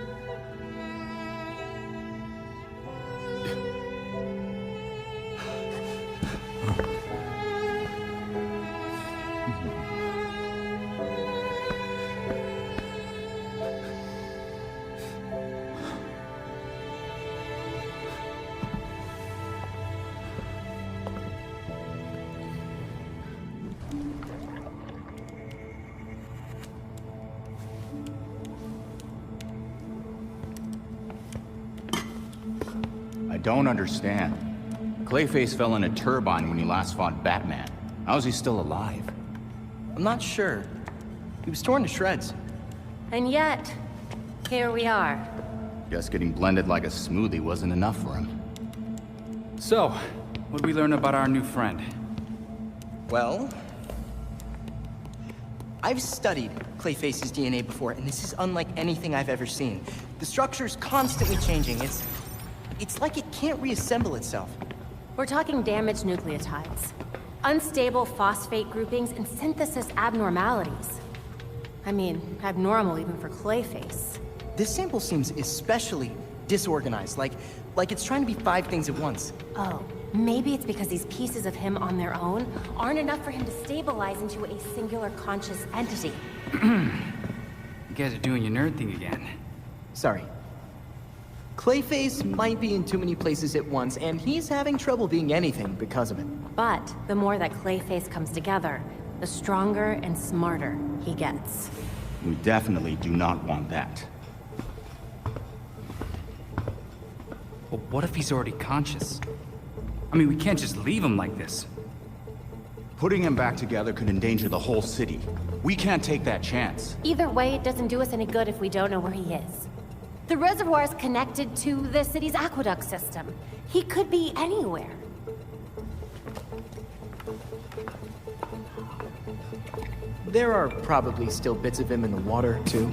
I don't understand. Clayface fell in a turbine when he last fought Batman. How's he still alive? I'm not sure. He was torn to shreds. And yet, here we are. Guess getting blended like a smoothie wasn't enough for him. So, what'd we learn about our new friend? Well, I've studied Clayface's DNA before, and this is unlike anything I've ever seen. The structure's constantly changing. It's like it can't reassemble itself. We're talking damaged nucleotides, unstable phosphate groupings, and synthesis abnormalities. I mean, abnormal even for Clayface. This sample seems especially disorganized, like it's trying to be 5 things at once. Oh, maybe it's because these pieces of him on their own aren't enough for him to stabilize into a singular conscious entity. You guys are doing your nerd thing again. Sorry. Clayface might be in too many places at once, and he's having trouble being anything because of it. But the more that Clayface comes together, the stronger and smarter he gets. We definitely do not want that. Well, what if he's already conscious? I mean, we can't just leave him like this. Putting him back together could endanger the whole city. We can't take that chance. Either way, it doesn't do us any good if we don't know where he is. The reservoir is connected to the city's aqueduct system. He could be anywhere. There are probably still bits of him in the water, too.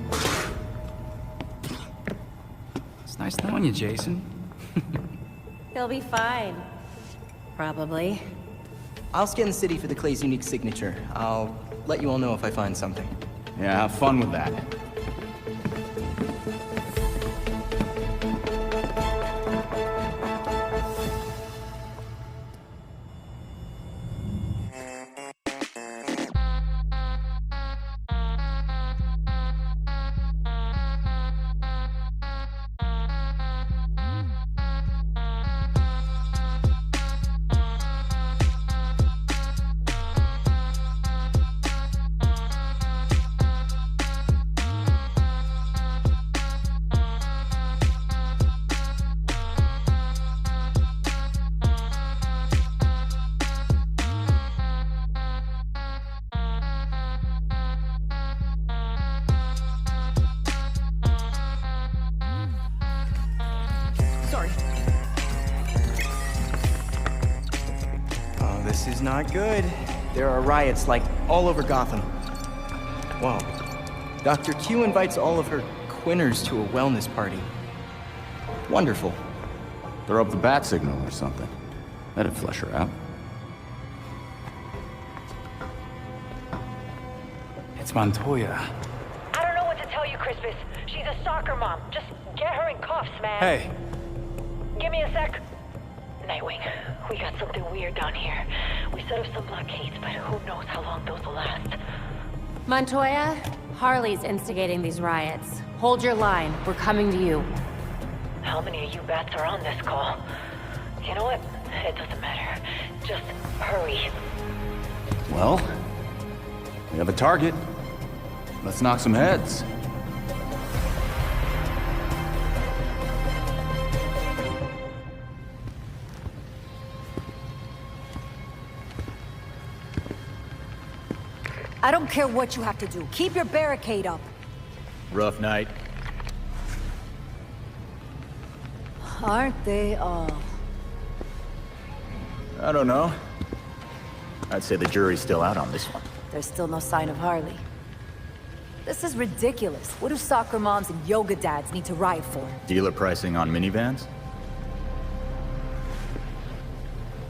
It's nice knowing you, Jason. He'll be fine. Probably. I'll scan the city for the Clay's unique signature. I'll let you all know if I find something. Yeah, have fun with that. This is not good. There are riots, like, all over Gotham. Whoa. Dr. Q invites all of her quinners to a wellness party. Wonderful. Throw up the bat signal or something. That'd flush her out. It's Montoya. I don't know what to tell you, Crispus. She's a soccer mom. Just get her in cuffs, man. Hey. Give me a sec. Nightwing, we got something weird down here. We set up some blockades, but who knows how long those will last. Montoya, Harley's instigating these riots. Hold your line. We're coming to you. How many of you bats are on this call? You know what? It doesn't matter. Just hurry. Well, we have a target. Let's knock some heads. I don't care what you have to do. Keep your barricade up. Rough night. Aren't they all? I don't know. I'd say the jury's still out on this one. There's still no sign of Harley. This is ridiculous. What do soccer moms and yoga dads need to riot for? Dealer pricing on minivans?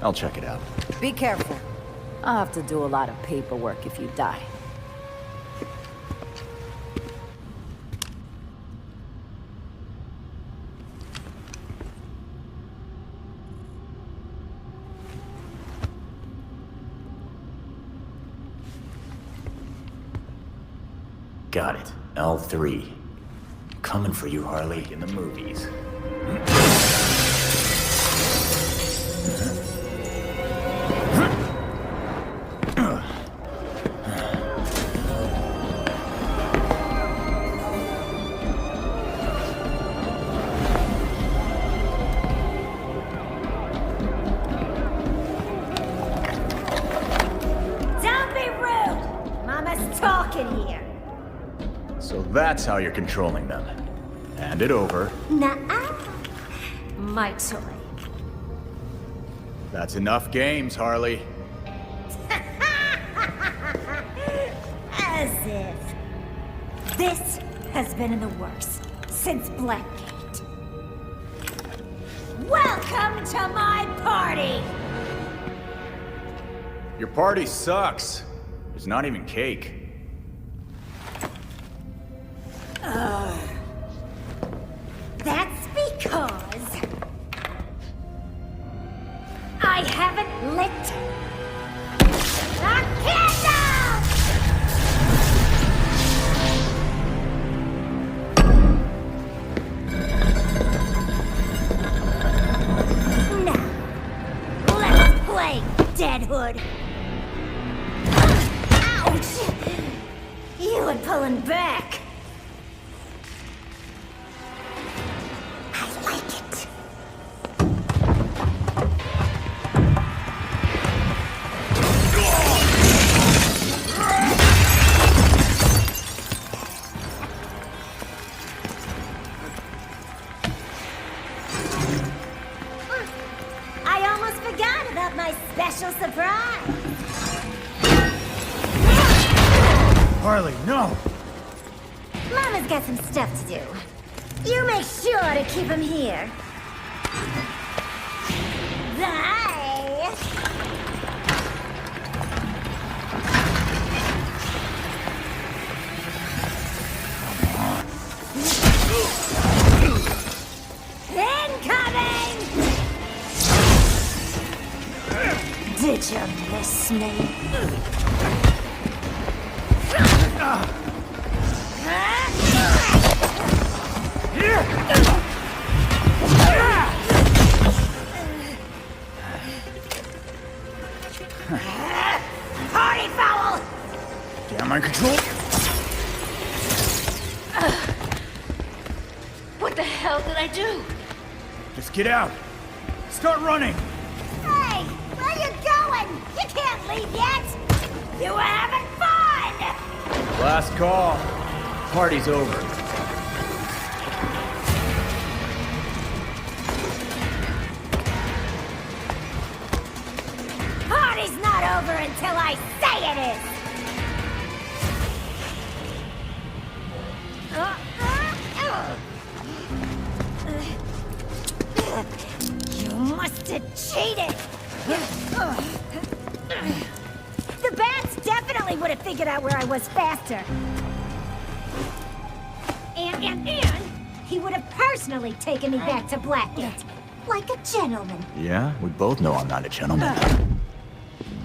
I'll check it out. Be careful. I'll have to do a lot of paperwork if you die. Got it. L3. Coming for you, Harley, in the movies. Don't be rude! Mama's talking here. So that's how you're controlling them. Hand it over. Nuh-uh. My toy. That's enough games, Harley. As if. This has been in the works since Blackgate. Welcome to my party! Your party sucks. There's not even cake. That's because I haven't lit a candle! Now, let's play, Deadhood. Ouch! You were pulling back. I like it. I almost forgot about my special surprise. Harley, no! Mama's got some stuff to do. You make sure to keep him here. Bye! Incoming! Did you miss me? Party foul! Damn my control! What the hell did I do? Just get out! Start running! Hey, where you going? You can't leave yet! You were having fun! Last call. Party's over. Party's not over until I say it is! You must have cheated! The bats definitely would have figured out where I was faster. And he would have personally taken me back to Blackgate. Like a gentleman. Yeah, we both know I'm not a gentleman.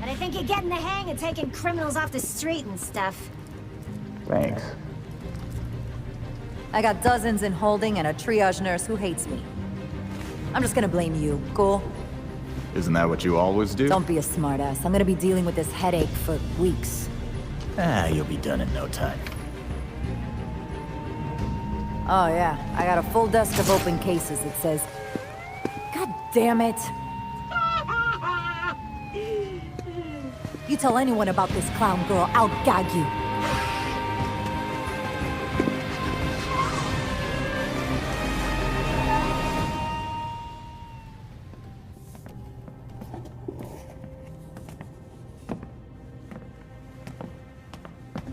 And I think you're getting the hang of taking criminals off the street and stuff. Thanks. I got dozens in holding and a triage nurse who hates me. I'm just gonna blame you, cool? Isn't that what you always do? Don't be a smartass. I'm gonna be dealing with this headache for weeks. Ah, you'll be done in no time. Oh yeah, I got a full desk of open cases that says... God damn it! You tell anyone about this clown girl, I'll gag you.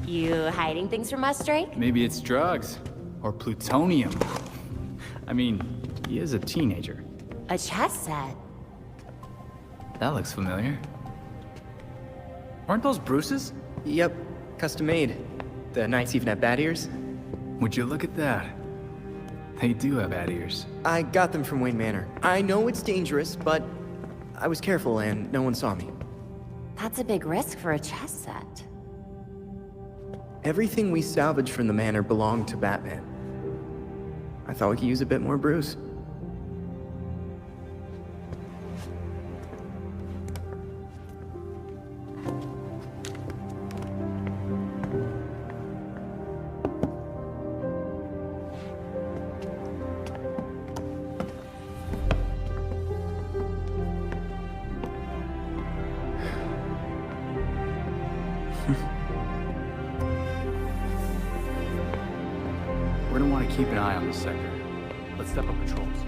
You hiding things from us, Drake? Maybe it's drugs. Or plutonium. I mean, he is a teenager. A chess set. That looks familiar. Aren't those Bruce's? Yep, custom made. The Knights even have bat ears. Would you look at that? They do have bat ears. I got them from Wayne Manor. I know it's dangerous, but I was careful and no one saw me. That's a big risk for a chess set. Everything we salvaged from the manor belonged to Batman. I thought we could use a bit more Bruce. We're gonna want to keep an eye on this sector. Let's step up patrols.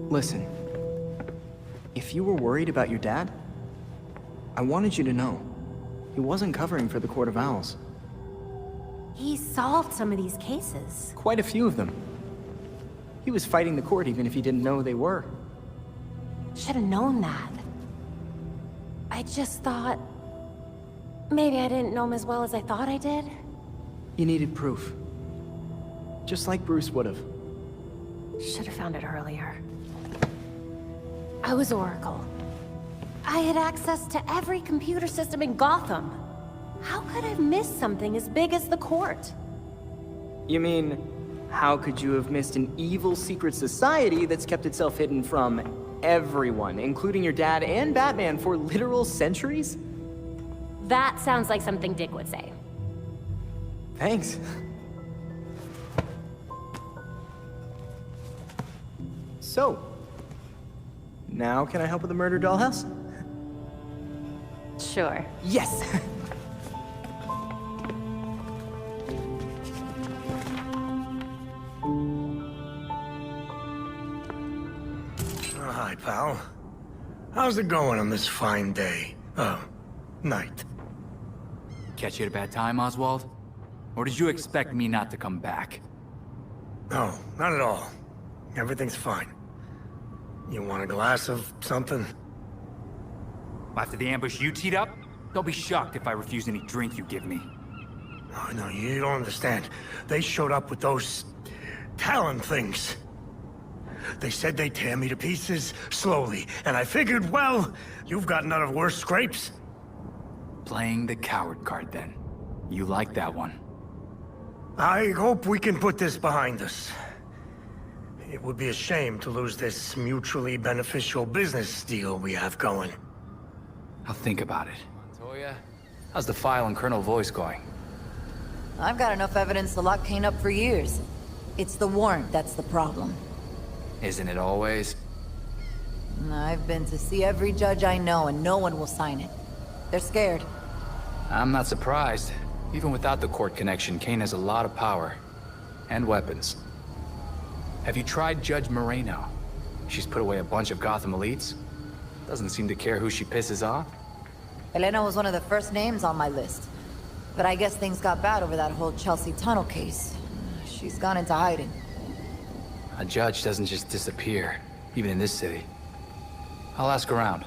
Listen. If you were worried about your dad, I wanted you to know. He wasn't covering for the Court of Owls. He solved some of these cases. Quite a few of them. He was fighting the court even if he didn't know they were. Should have known that. I just thought... maybe I didn't know him as well as I thought I did? You needed proof. Just like Bruce would've. Should have found it earlier. I was Oracle. I had access to every computer system in Gotham. How could I have missed something as big as the court? You mean, how could you have missed an evil secret society that's kept itself hidden from everyone, including your dad and Batman, for literal centuries? That sounds like something Dick would say. Thanks. So, now can I help with the murder dollhouse? Sure. Yes! Hi, pal. How's it going on this fine day? Night. Catch you at a bad time, Oswald? Or did you expect me not to come back? No, not at all. Everything's fine. You want a glass of something? After the ambush you teed up? Don't be shocked if I refuse any drink you give me. Oh, no, you don't understand. They showed up with those... Talon things. They said they'd tear me to pieces, slowly, and I figured, well, you've got none of worse scrapes. Playing the coward card, then. You like that one. I hope we can put this behind us. It would be a shame to lose this mutually beneficial business deal we have going. I'll think about it. Montoya, how's the file on Colonel Voice going? I've got enough evidence to lock Kane up for years. It's the warrant that's the problem. Isn't it always? I've been to see every judge I know, and no one will sign it. They're scared. I'm not surprised. Even without the court connection, Kane has a lot of power. And weapons. Have you tried Judge Moreno? She's put away a bunch of Gotham elites. Doesn't seem to care who she pisses off. Elena was one of the first names on my list. But I guess things got bad over that whole Chelsea tunnel case. She's gone into hiding. A judge doesn't just disappear, even in this city. I'll ask around.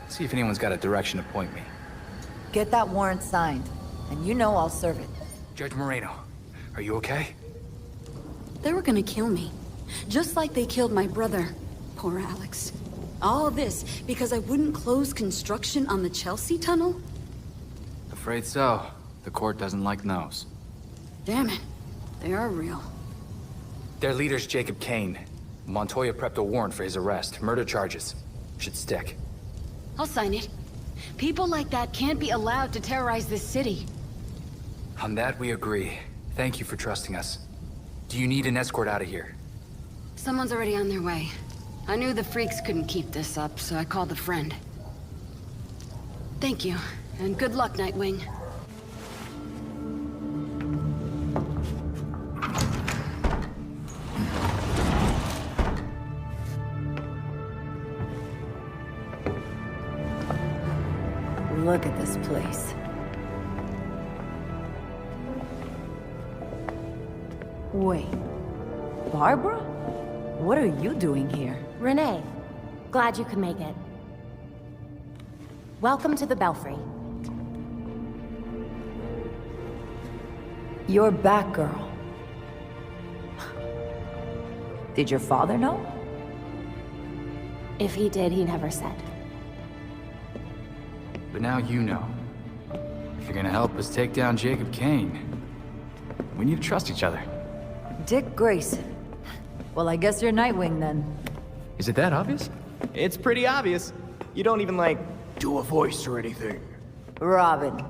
See if anyone's got a direction to point me. Get that warrant signed, and you know I'll serve it. Judge Moreno, are you okay? They were gonna kill me. Just like they killed my brother. Poor Alex. All this because I wouldn't close construction on the Chelsea tunnel? Afraid so. The court doesn't like no's. Damn it. They are real. Their leader's Jacob Kane. Montoya prepped a warrant for his arrest. Murder charges. Should stick. I'll sign it. People like that can't be allowed to terrorize this city. On that we agree. Thank you for trusting us. Do you need an escort out of here? Someone's already on their way. I knew the freaks couldn't keep this up, so I called a friend. Thank you, and good luck, Nightwing. Look at this place. Wait. Barbara? What are you doing here? Renee, glad you could make it. Welcome to the Belfry. You're Batgirl. Did your father know? If he did, he never said. But now you know. If you're gonna help us take down Jacob Kane, we need to trust each other. Dick Grayson. Well, I guess you're Nightwing then. Is it that obvious? It's pretty obvious. You don't even, like, do a voice or anything. Robin.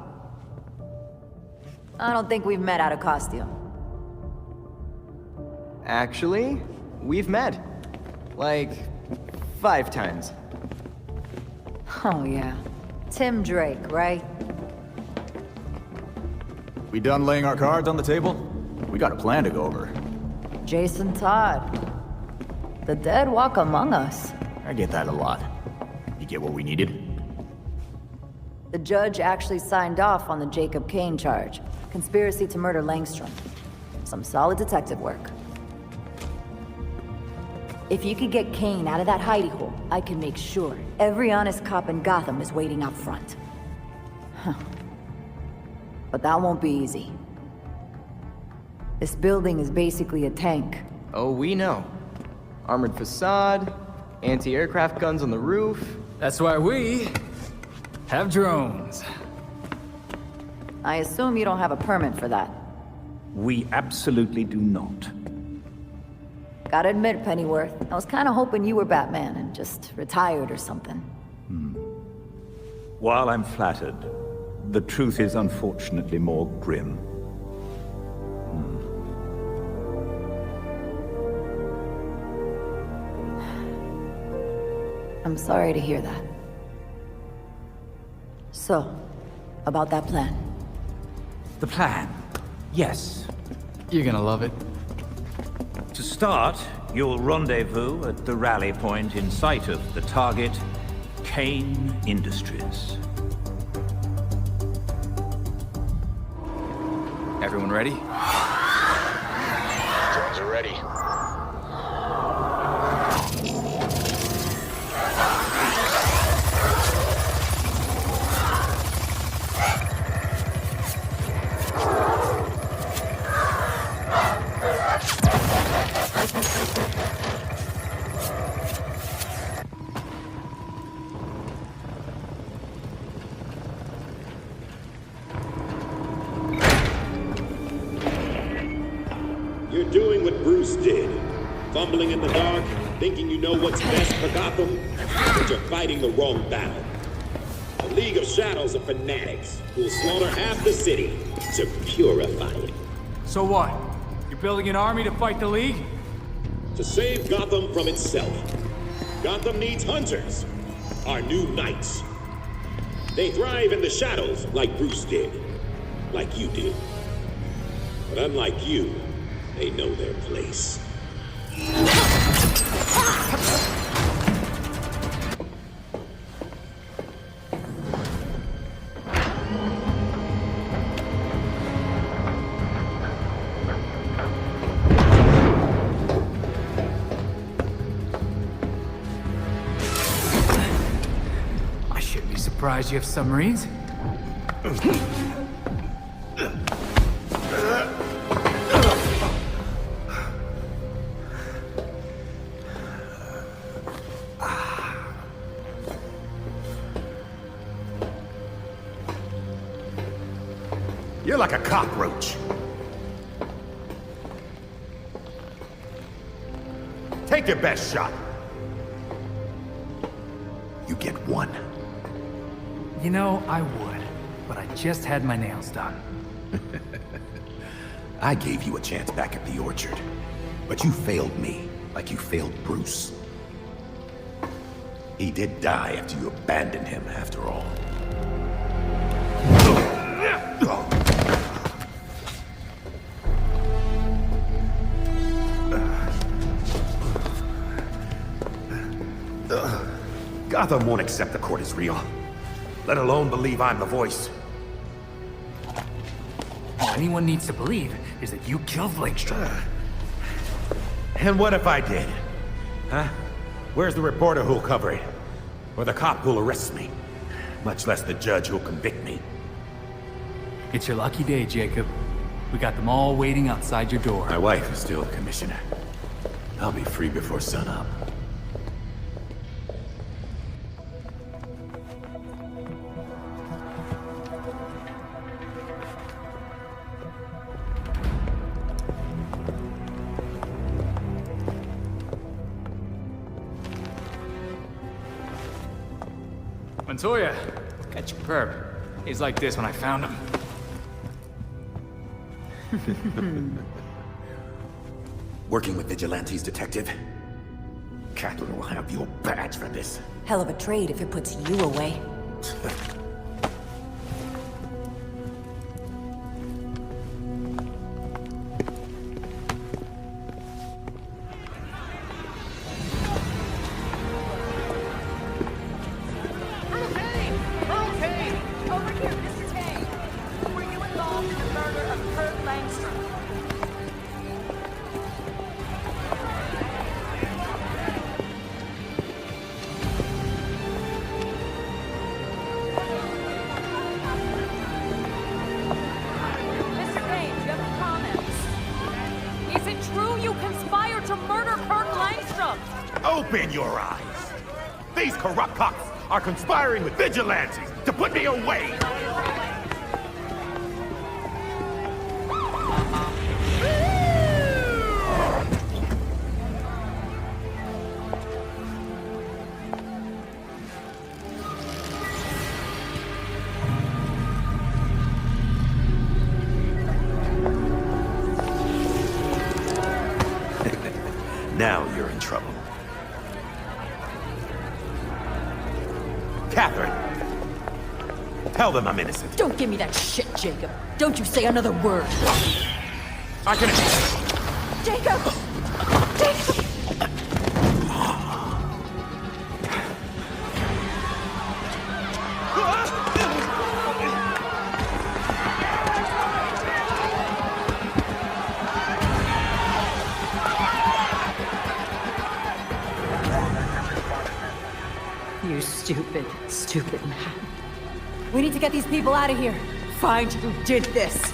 I don't think we've met out of costume. Actually, we've met. Like, 5 times. Oh, yeah. Tim Drake, right? We done laying our cards on the table? We got a plan to go over. Jason Todd. The dead walk among us. I get that a lot. You get what we needed? The judge actually signed off on the Jacob Kane charge. Conspiracy to murder Langstrom. Some solid detective work. If you could get Kane out of that hidey hole, I can make sure every honest cop in Gotham is waiting out front. Huh. But that won't be easy. This building is basically a tank. Oh, we know. Armored facade, anti-aircraft guns on the roof. That's why we have drones. I assume you don't have a permit for that. We absolutely do not. Gotta admit, Pennyworth, I was kinda hoping you were Batman and just retired or something. While I'm flattered, the truth is unfortunately more grim. I'm sorry to hear that. So, about that plan. The plan? Yes. You're gonna love it. To start, you'll rendezvous at the rally point in sight of the target, Kane Industries. Everyone ready? Drones are ready. You're doing what Bruce did. Fumbling in the dark, thinking you know what's best for Gotham, but you're fighting the wrong battle. The League of Shadows are fanatics who'll slaughter half the city to purify it. So what? You're building an army to fight the League? To save Gotham from itself. Gotham needs hunters. Our new knights. They thrive in the shadows like Bruce did. Like you did. But unlike you, they know their place. I shouldn't be surprised you have submarines. You're like a cockroach. Take your best shot. You get one. You know, I would, but I just had my nails done. I gave you a chance back at the orchard, but you failed me, like you failed Bruce. He did die after you abandoned him, after all. Gotham won't accept the court as real, let alone believe I'm the voice. All anyone needs to believe is that you killed Langstrom. And what if I did? Huh? Where's the reporter who'll cover it? Or the cop who'll arrest me? Much less the judge who'll convict me. It's your lucky day, Jacob. We got them all waiting outside your door. My wife is still the commissioner. I'll be free before sunup. Montoya, catch your perp. He's like this when I found him. Working with vigilantes, detective? Catherine will have your badge for this. Hell of a trade if it puts you away. Langstrom. Mr. Kane, do you have any comments? Is it true you conspired to murder Kirk Langstrom? Open your eyes! These corrupt cops are conspiring with vigilantes to put me away! Now you're in trouble. Catherine! Tell them I'm innocent. Don't give me that shit, Jacob. Don't you say another word. I can... Jacob! Jacob! You stupid, stupid man. We need to get these people out of here. Find who did this.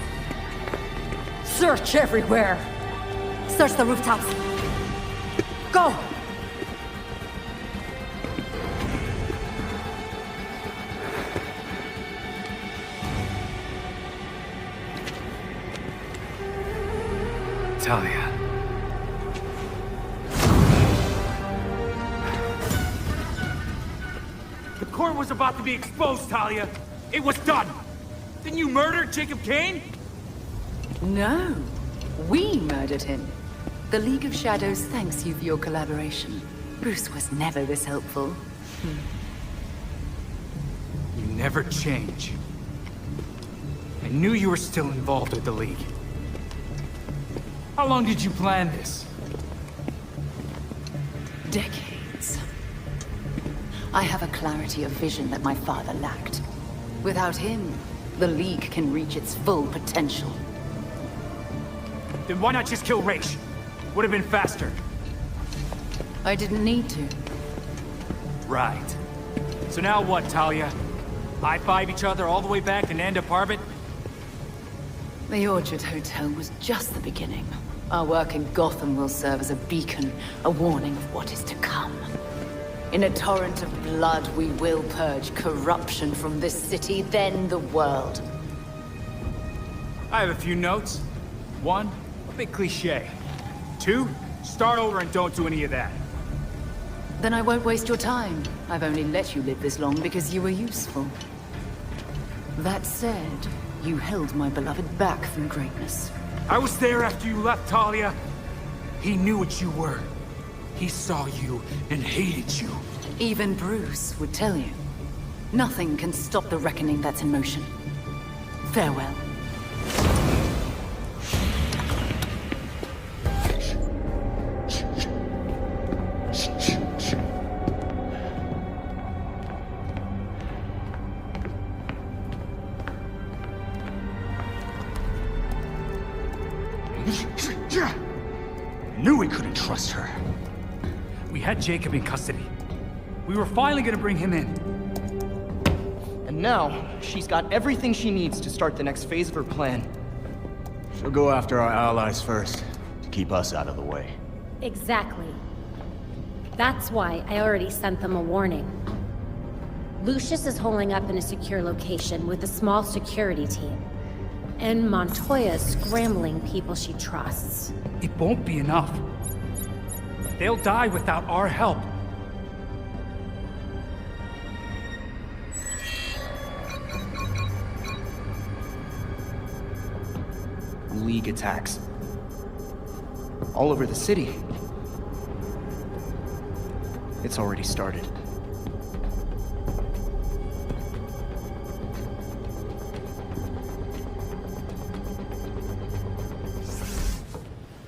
Search everywhere. Search the rooftops. Go! Talia. The court was about to be exposed, Talia. It was done. Didn't you murder Jacob Kane? No. We murdered him. The League of Shadows thanks you for your collaboration. Bruce was never this helpful. You never change. I knew you were still involved with the League. How long did you plan this? Decades. I have a clarity of vision that my father lacked. Without him, the League can reach its full potential. Then why not just kill Raish? Would have been faster. I didn't need to. Right. So now what, Talia? High-five each other all the way back to Nanda Parbat? The Orchard Hotel was just the beginning. Our work in Gotham will serve as a beacon, a warning of what is to come. In a torrent of blood, we will purge corruption from this city, then the world. I have a few notes. 1, a bit cliché. 2, start over and don't do any of that. Then I won't waste your time. I've only let you live this long because you were useful. That said, you held my beloved back from greatness. I was there after you left, Talia. He knew what you were. He saw you and hated you. Even Bruce would tell you. Nothing can stop the reckoning that's in motion. Farewell. Knew we couldn't trust her. We had Jacob in custody. We were finally gonna bring him in. And now, she's got everything she needs to start the next phase of her plan. She'll go after our allies first, to keep us out of the way. Exactly. That's why I already sent them a warning. Lucius is holding up in a secure location with a small security team. And Montoya's scrambling people she trusts. It won't be enough. They'll die without our help. League attacks. All over the city. It's already started.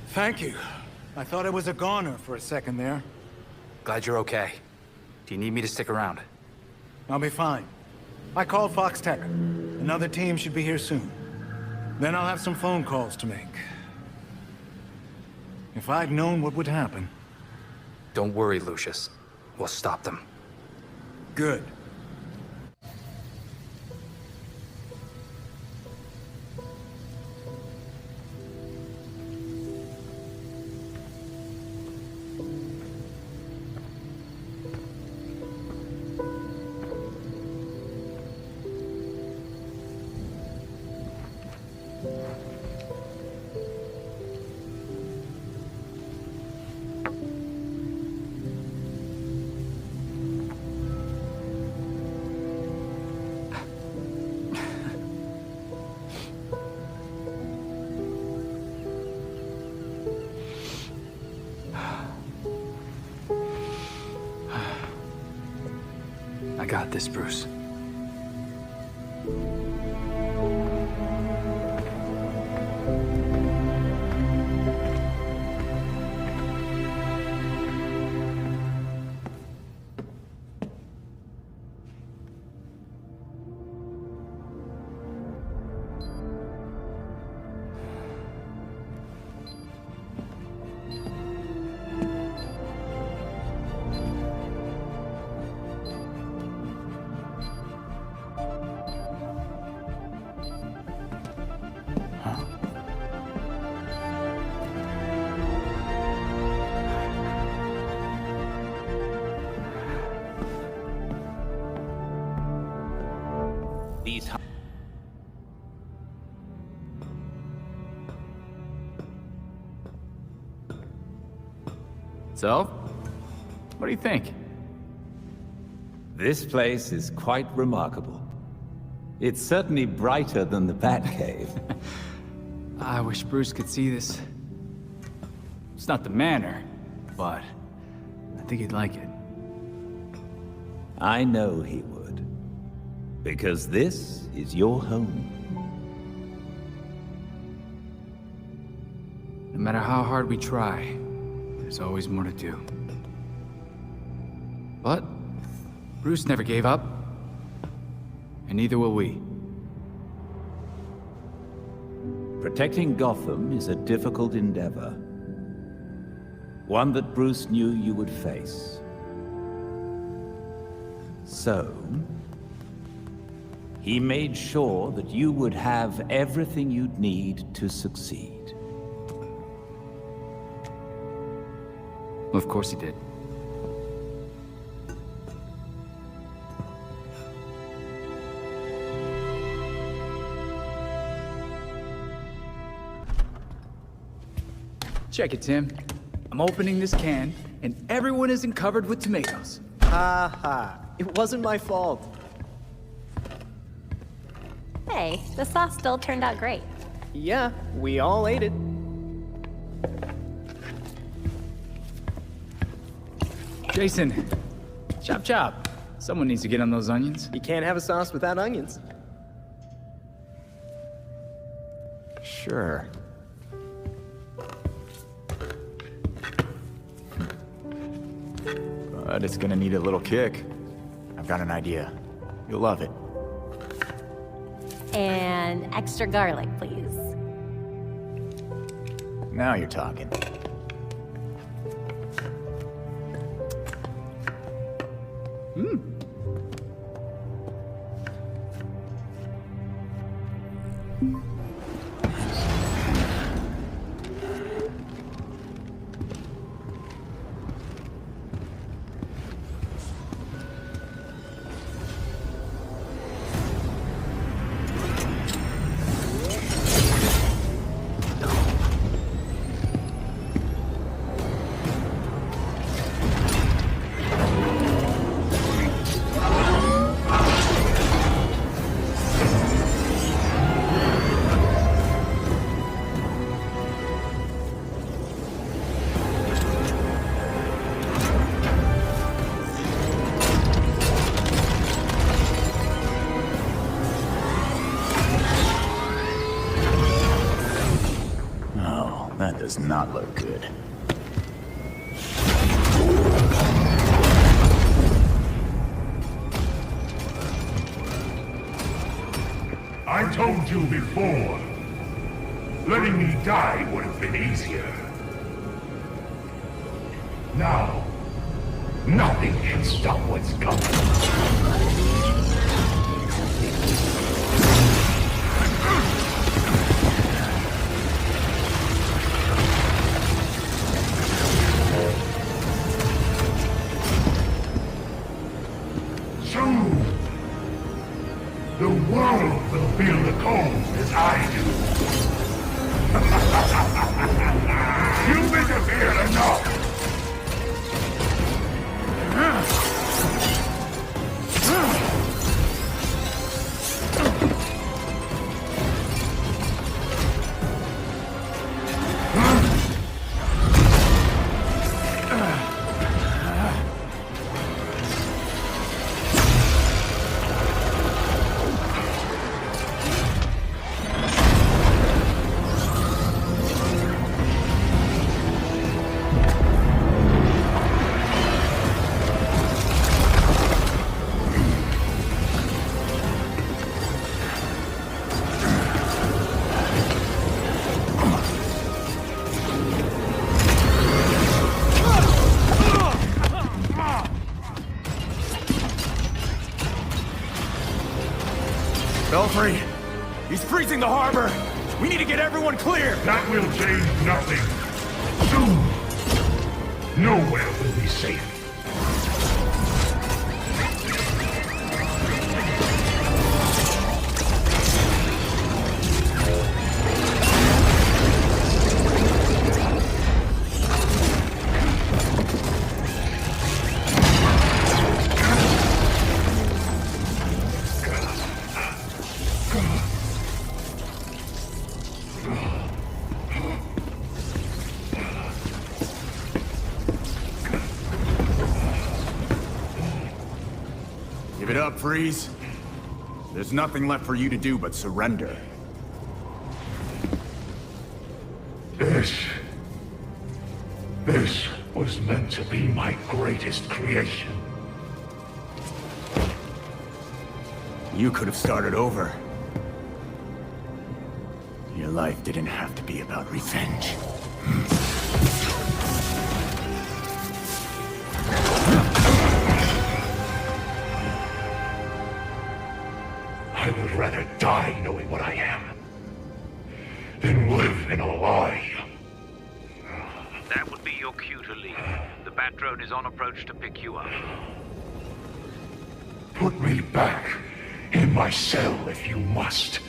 Thank you. I thought I was a goner for a second there. Glad you're okay. Do you need me to stick around? I'll be fine. I called Fox Tech. Another team should be here soon. Then I'll have some phone calls to make. If I'd known what would happen... Don't worry, Lucius. We'll stop them. Good. I got this, Bruce. So? What do you think? This place is quite remarkable. It's certainly brighter than the Batcave. I wish Bruce could see this. It's not the manor, but I think he'd like it. I know he would. Because this is your home. No matter how hard we try, there's always more to do. But Bruce never gave up, and neither will we. Protecting Gotham is a difficult endeavor. One that Bruce knew you would face. So, he made sure that you would have everything you'd need to succeed. Of course he did. Check it, Tim. I'm opening this can, and everyone isn't covered with tomatoes. Ha ha. It wasn't my fault. Hey, the sauce still turned out great. Yeah, we all ate it. Jason, chop chop. Someone needs to get on those onions. You can't have a sauce without onions. Sure. But it's gonna need a little kick. I've got an idea. You'll love it. And extra garlic, please. Now you're talking. That does not look good. I told you before, letting me die would have been easier. Now, nothing can stop what's coming. Soon, the world will feel the cold as I do. You've interfered enough! Belfry, he's freezing the harbor. We need to get everyone clear. That will change nothing. Soon, nowhere will be safe. Give it up, Freeze. There's nothing left for you to do but surrender. This was meant to be my greatest creation. You could have started over. Your life didn't have to be about revenge. I would rather die knowing what I am than live in a lie. That would be your cue to leave. The Bat drone is on approach to pick you up. Put me back in my cell if you must.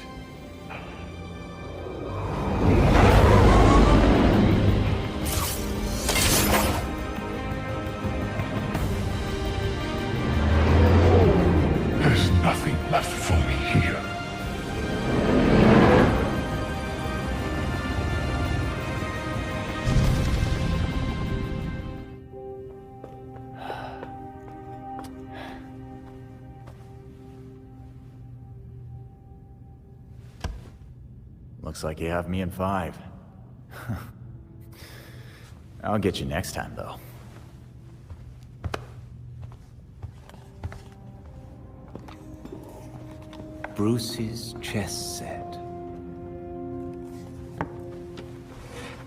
There's nothing left for me here. Looks like you have me in 5. I'll get you next time, though. Bruce's chess set.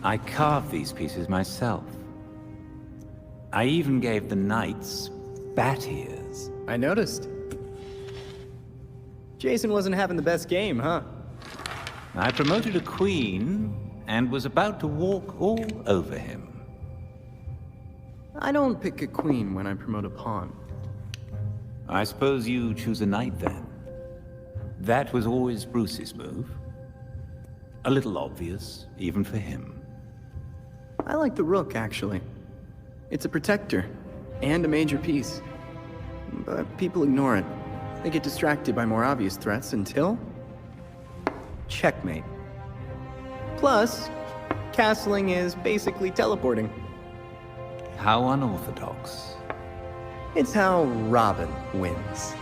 I carved these pieces myself. I even gave the knights bat ears. I noticed. Jason wasn't having the best game, huh? I promoted a queen and was about to walk all over him. I don't pick a queen when I promote a pawn. I suppose you choose a knight then. That was always Bruce's move. A little obvious, even for him. I like the rook, actually. It's a protector, and a major piece. But people ignore it. They get distracted by more obvious threats until... checkmate. Plus, castling is basically teleporting. How unorthodox. It's how Robin wins.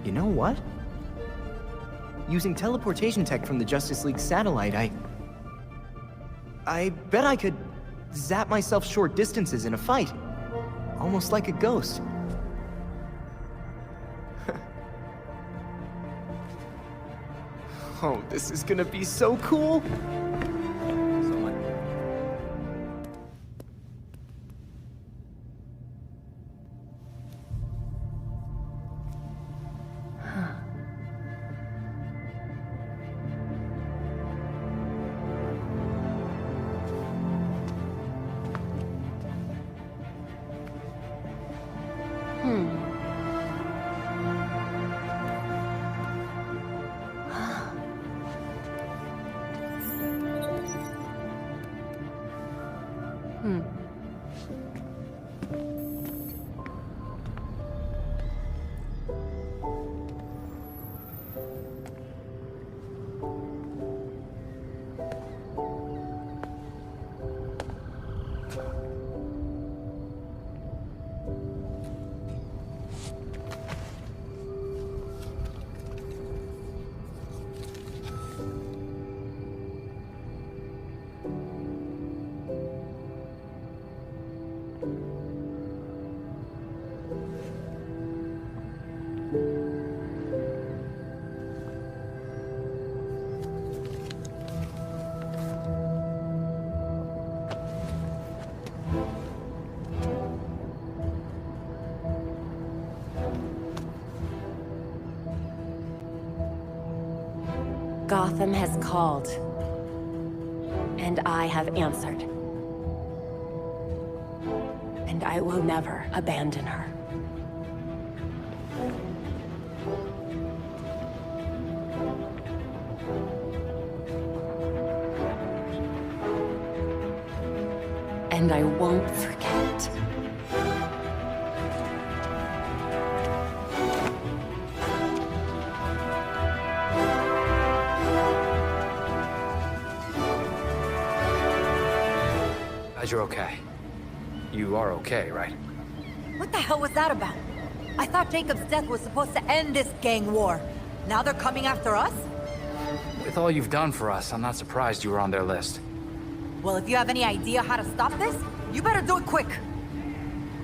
You know what? Using teleportation tech from the Justice League satellite, I bet I could zap myself short distances in a fight. Almost like a ghost. Oh, this is gonna be so cool! Gotham has called, and I have answered. And I will never abandon her. And I won't forget. Glad you're okay. You are okay, right? What the hell was that about? I thought Jacob's death was supposed to end this gang war. Now they're coming after us? With all you've done for us, I'm not surprised you were on their list. Well, if you have any idea how to stop this, you better do it quick.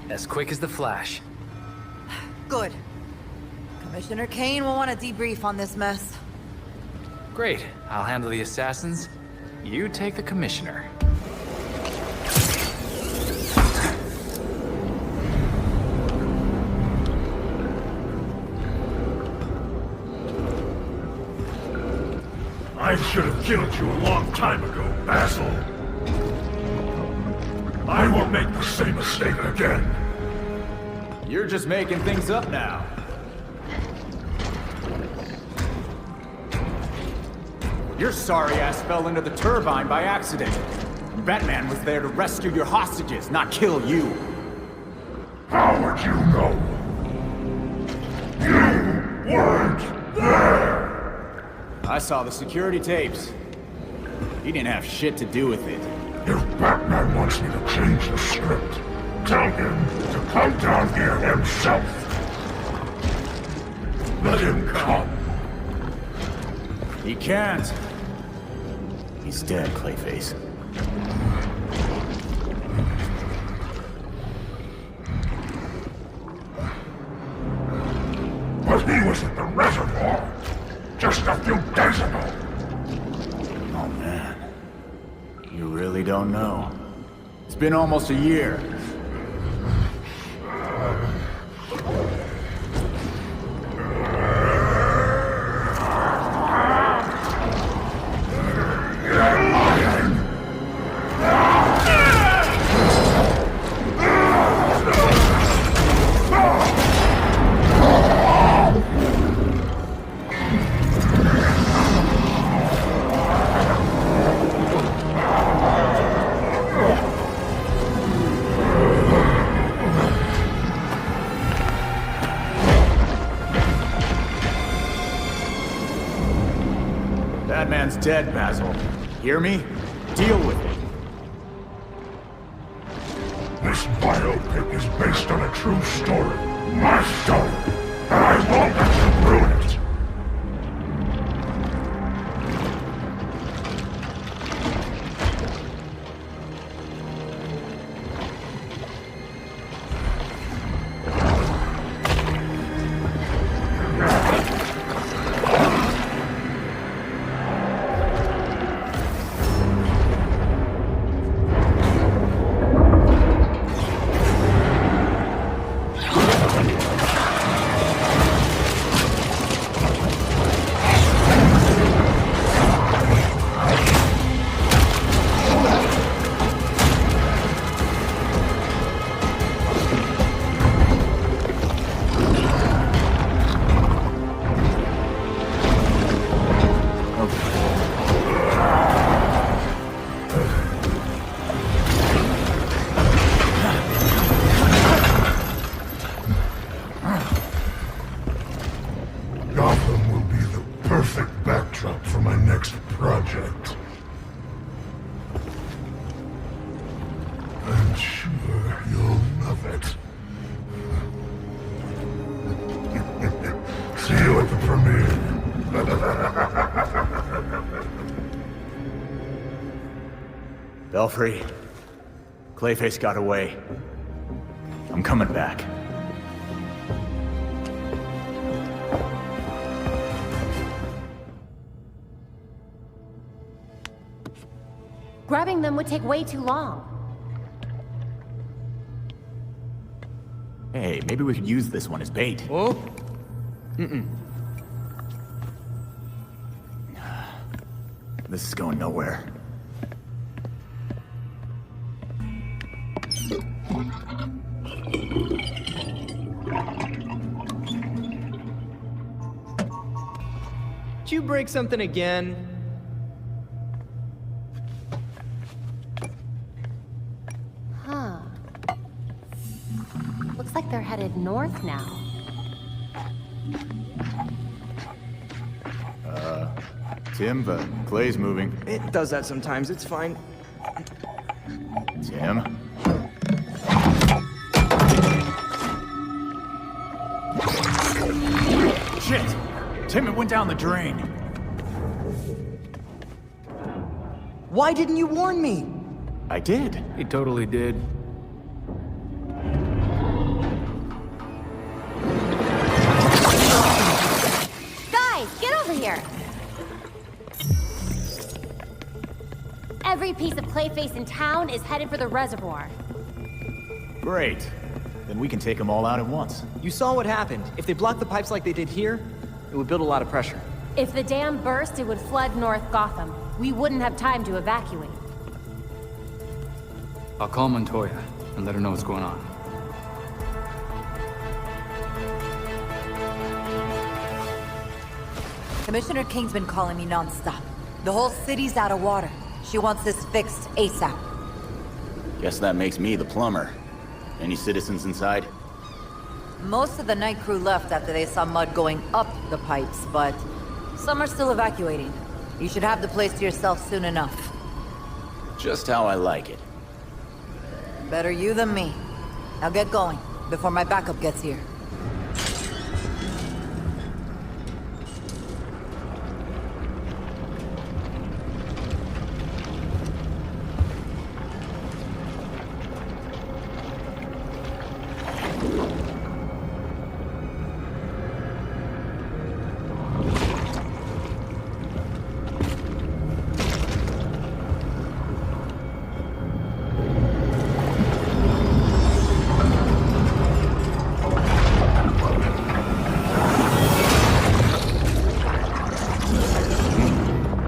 As quick as the Flash. Good. Commissioner Kane will want to debrief on this mess. Great. I'll handle the assassins. You take the Commissioner. I should have killed you a long time ago, Basil. I won't make the same mistake again. You're just making things up now. Your sorry ass fell into the turbine by accident. Batman was there to rescue your hostages, not kill you. How would you know? You weren't there! I saw the security tapes. He didn't have shit to do with it. If Batman wants me to change the script, tell him to come down here himself. Let him come. He can't. He's dead, Clayface. But he was at the reservoir just a few days ago. Oh man. You really don't know. It's been almost a year. Batman's dead, Basil. Hear me? Deal with it. This biopic is based on a true story. My story. And I won't let you ruin project. I'm sure you'll love it. See you at the premiere. Belfry, Clayface got away. I'm coming back. Grabbing them would take way too long. Hey, maybe we could use this one as bait. Oh? Mm-mm. This is going nowhere. Did you break something again? Huh. Looks like they're headed north now. Tim, the clay's moving. It does that sometimes, it's fine. Tim? Shit! Tim, it went down the drain. Why didn't you warn me? I did. He totally did. Guys, get over here! Every piece of Clayface in town is headed for the reservoir. Great. Then we can take them all out at once. You saw what happened. If they blocked the pipes like they did here, it would build a lot of pressure. If the dam burst, it would flood North Gotham. We wouldn't have time to evacuate. I'll call Montoya and let her know what's going on. Commissioner King's been calling me non-stop. The whole city's out of water. She wants this fixed ASAP. Guess that makes me the plumber. Any citizens inside? Most of the night crew left after they saw mud going up the pipes, but some are still evacuating. You should have the place to yourself soon enough. Just how I like it. Better you than me. Now get going, before my backup gets here.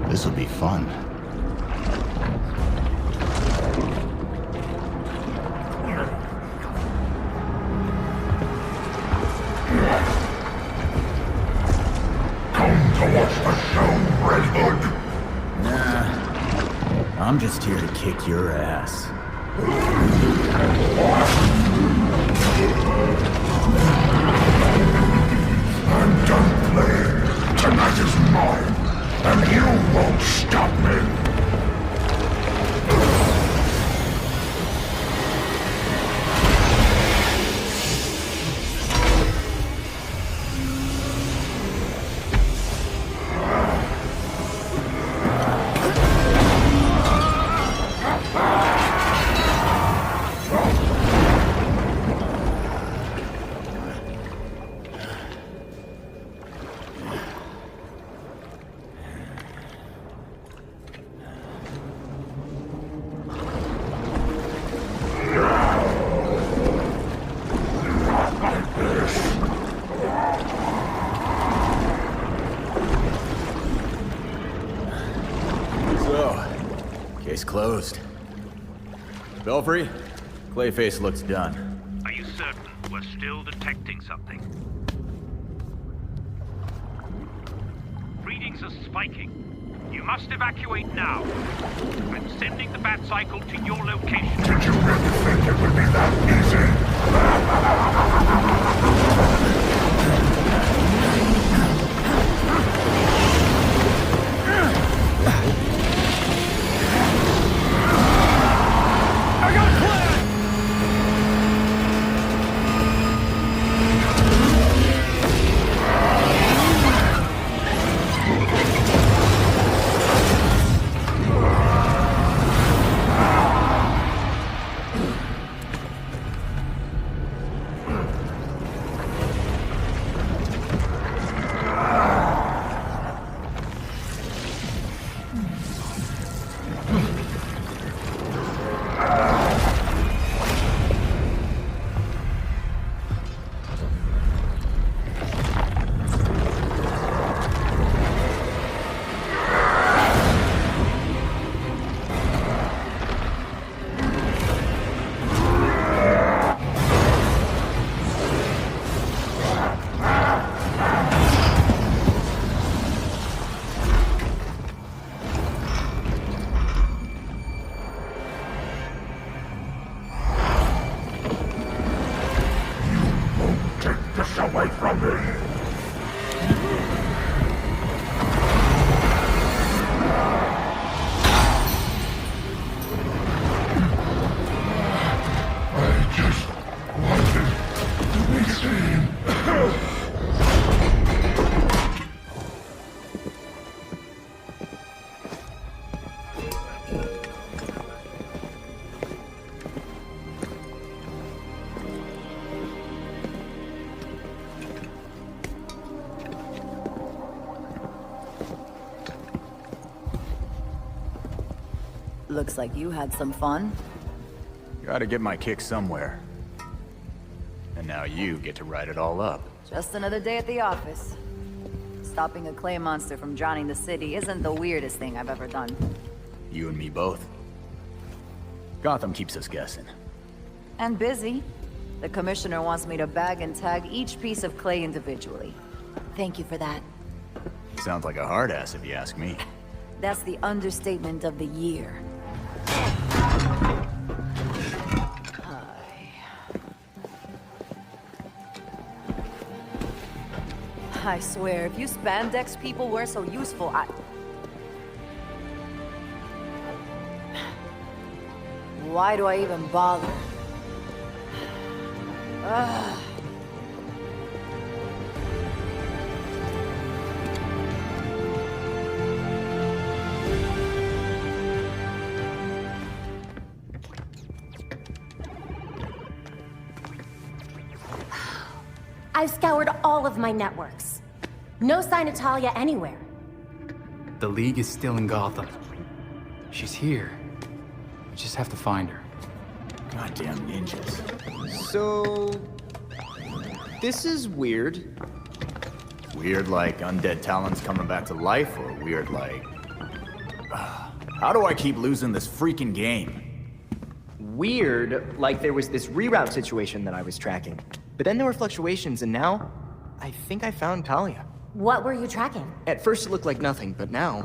This will be fun. Come to watch the show, Red Hood. Nah. I'm just here to kick your ass. I'm done playing. Tonight is mine, and you won't stop me. Case closed. Belfry, Clayface looks done. Are you certain we're still detecting something? Readings are spiking. You must evacuate now. I'm sending the bat cycle to your location. Did you really think it would be that easy? Looks like you had some fun. Gotta get my kick somewhere. And now you get to write it all up. Just another day at the office. Stopping a clay monster from drowning the city isn't the weirdest thing I've ever done. You and me both. Gotham keeps us guessing. And busy. The commissioner wants me to bag and tag each piece of clay individually. Thank you for that. Sounds like a hard ass if you ask me. That's the understatement of the year. I swear, if you spandex people were so useful, why do I even bother? Ugh. I've scoured all of my networks. No sign of Talia anywhere. The League is still in Gotham. She's here. We just have to find her. Goddamn ninjas. So... this is weird. Weird like undead talents coming back to life, or weird like... how do I keep losing this freaking game? Weird, like there was this reroute situation that I was tracking. But then there were fluctuations, and now... I think I found Talia. What were you tracking? At first it looked like nothing, but now...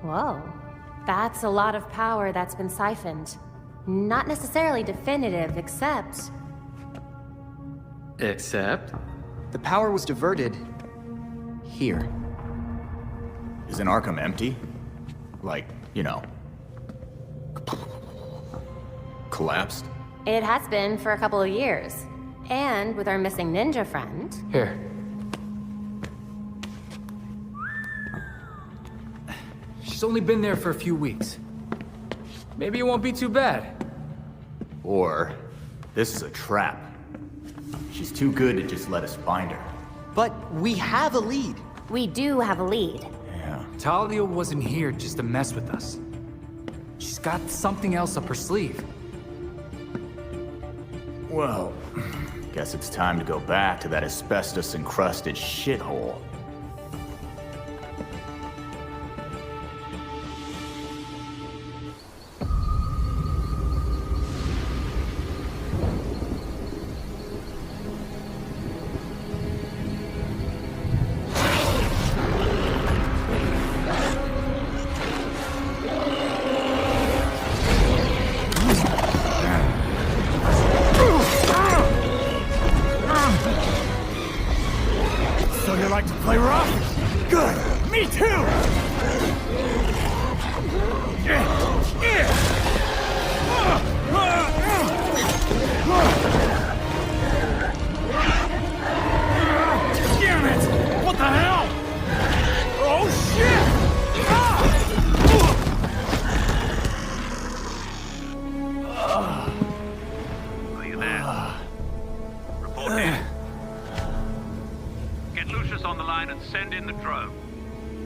Whoa. That's a lot of power that's been siphoned. Not necessarily definitive, except... Except? The power was diverted... here. Isn't Arkham empty? Like, you know... collapsed? It has been for a couple of years. And with our missing ninja friend... Here. She's only been there for a few weeks. Maybe it won't be too bad. Or, this is a trap. She's too good to just let us find her. But we have a lead. We do have a lead. Yeah. Talia wasn't here just to mess with us. She's got something else up her sleeve. Well, guess it's time to go back to that asbestos-encrusted shithole.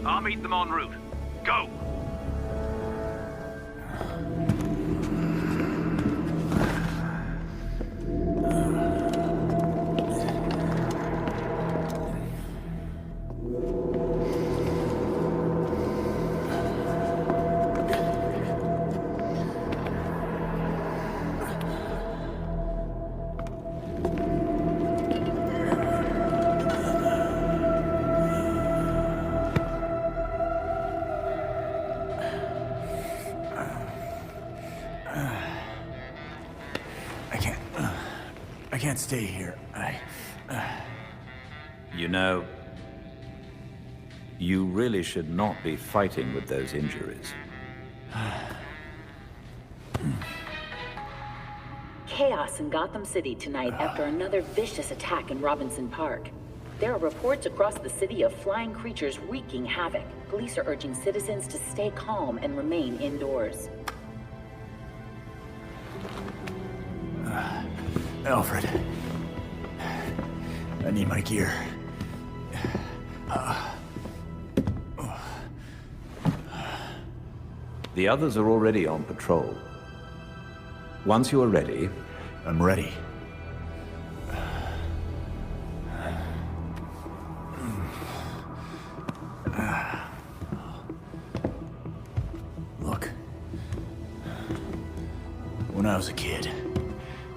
I'll meet them en route. Go! I can't stay here. You know, you really should not be fighting with those injuries. Chaos in Gotham City tonight after another vicious attack in Robinson Park. There are reports across the city of flying creatures wreaking havoc. Police are urging citizens to stay calm and remain indoors. Alfred. I need my gear. The others are already on patrol. Once you are ready... I'm ready. Look. When I was a kid,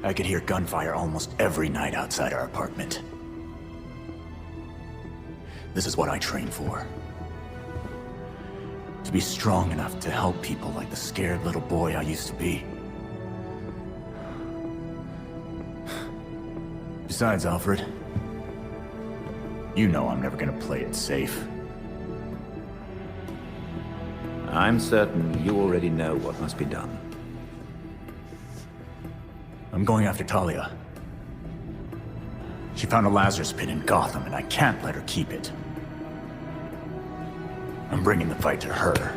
I could hear gunfire almost every night outside our apartment. This is what I trained for. To be strong enough to help people like the scared little boy I used to be. Besides, Alfred, you know I'm never gonna play it safe. I'm certain you already know what must be done. I'm going after Talia. She found a Lazarus pit in Gotham, and I can't let her keep it. I'm bringing the fight to her.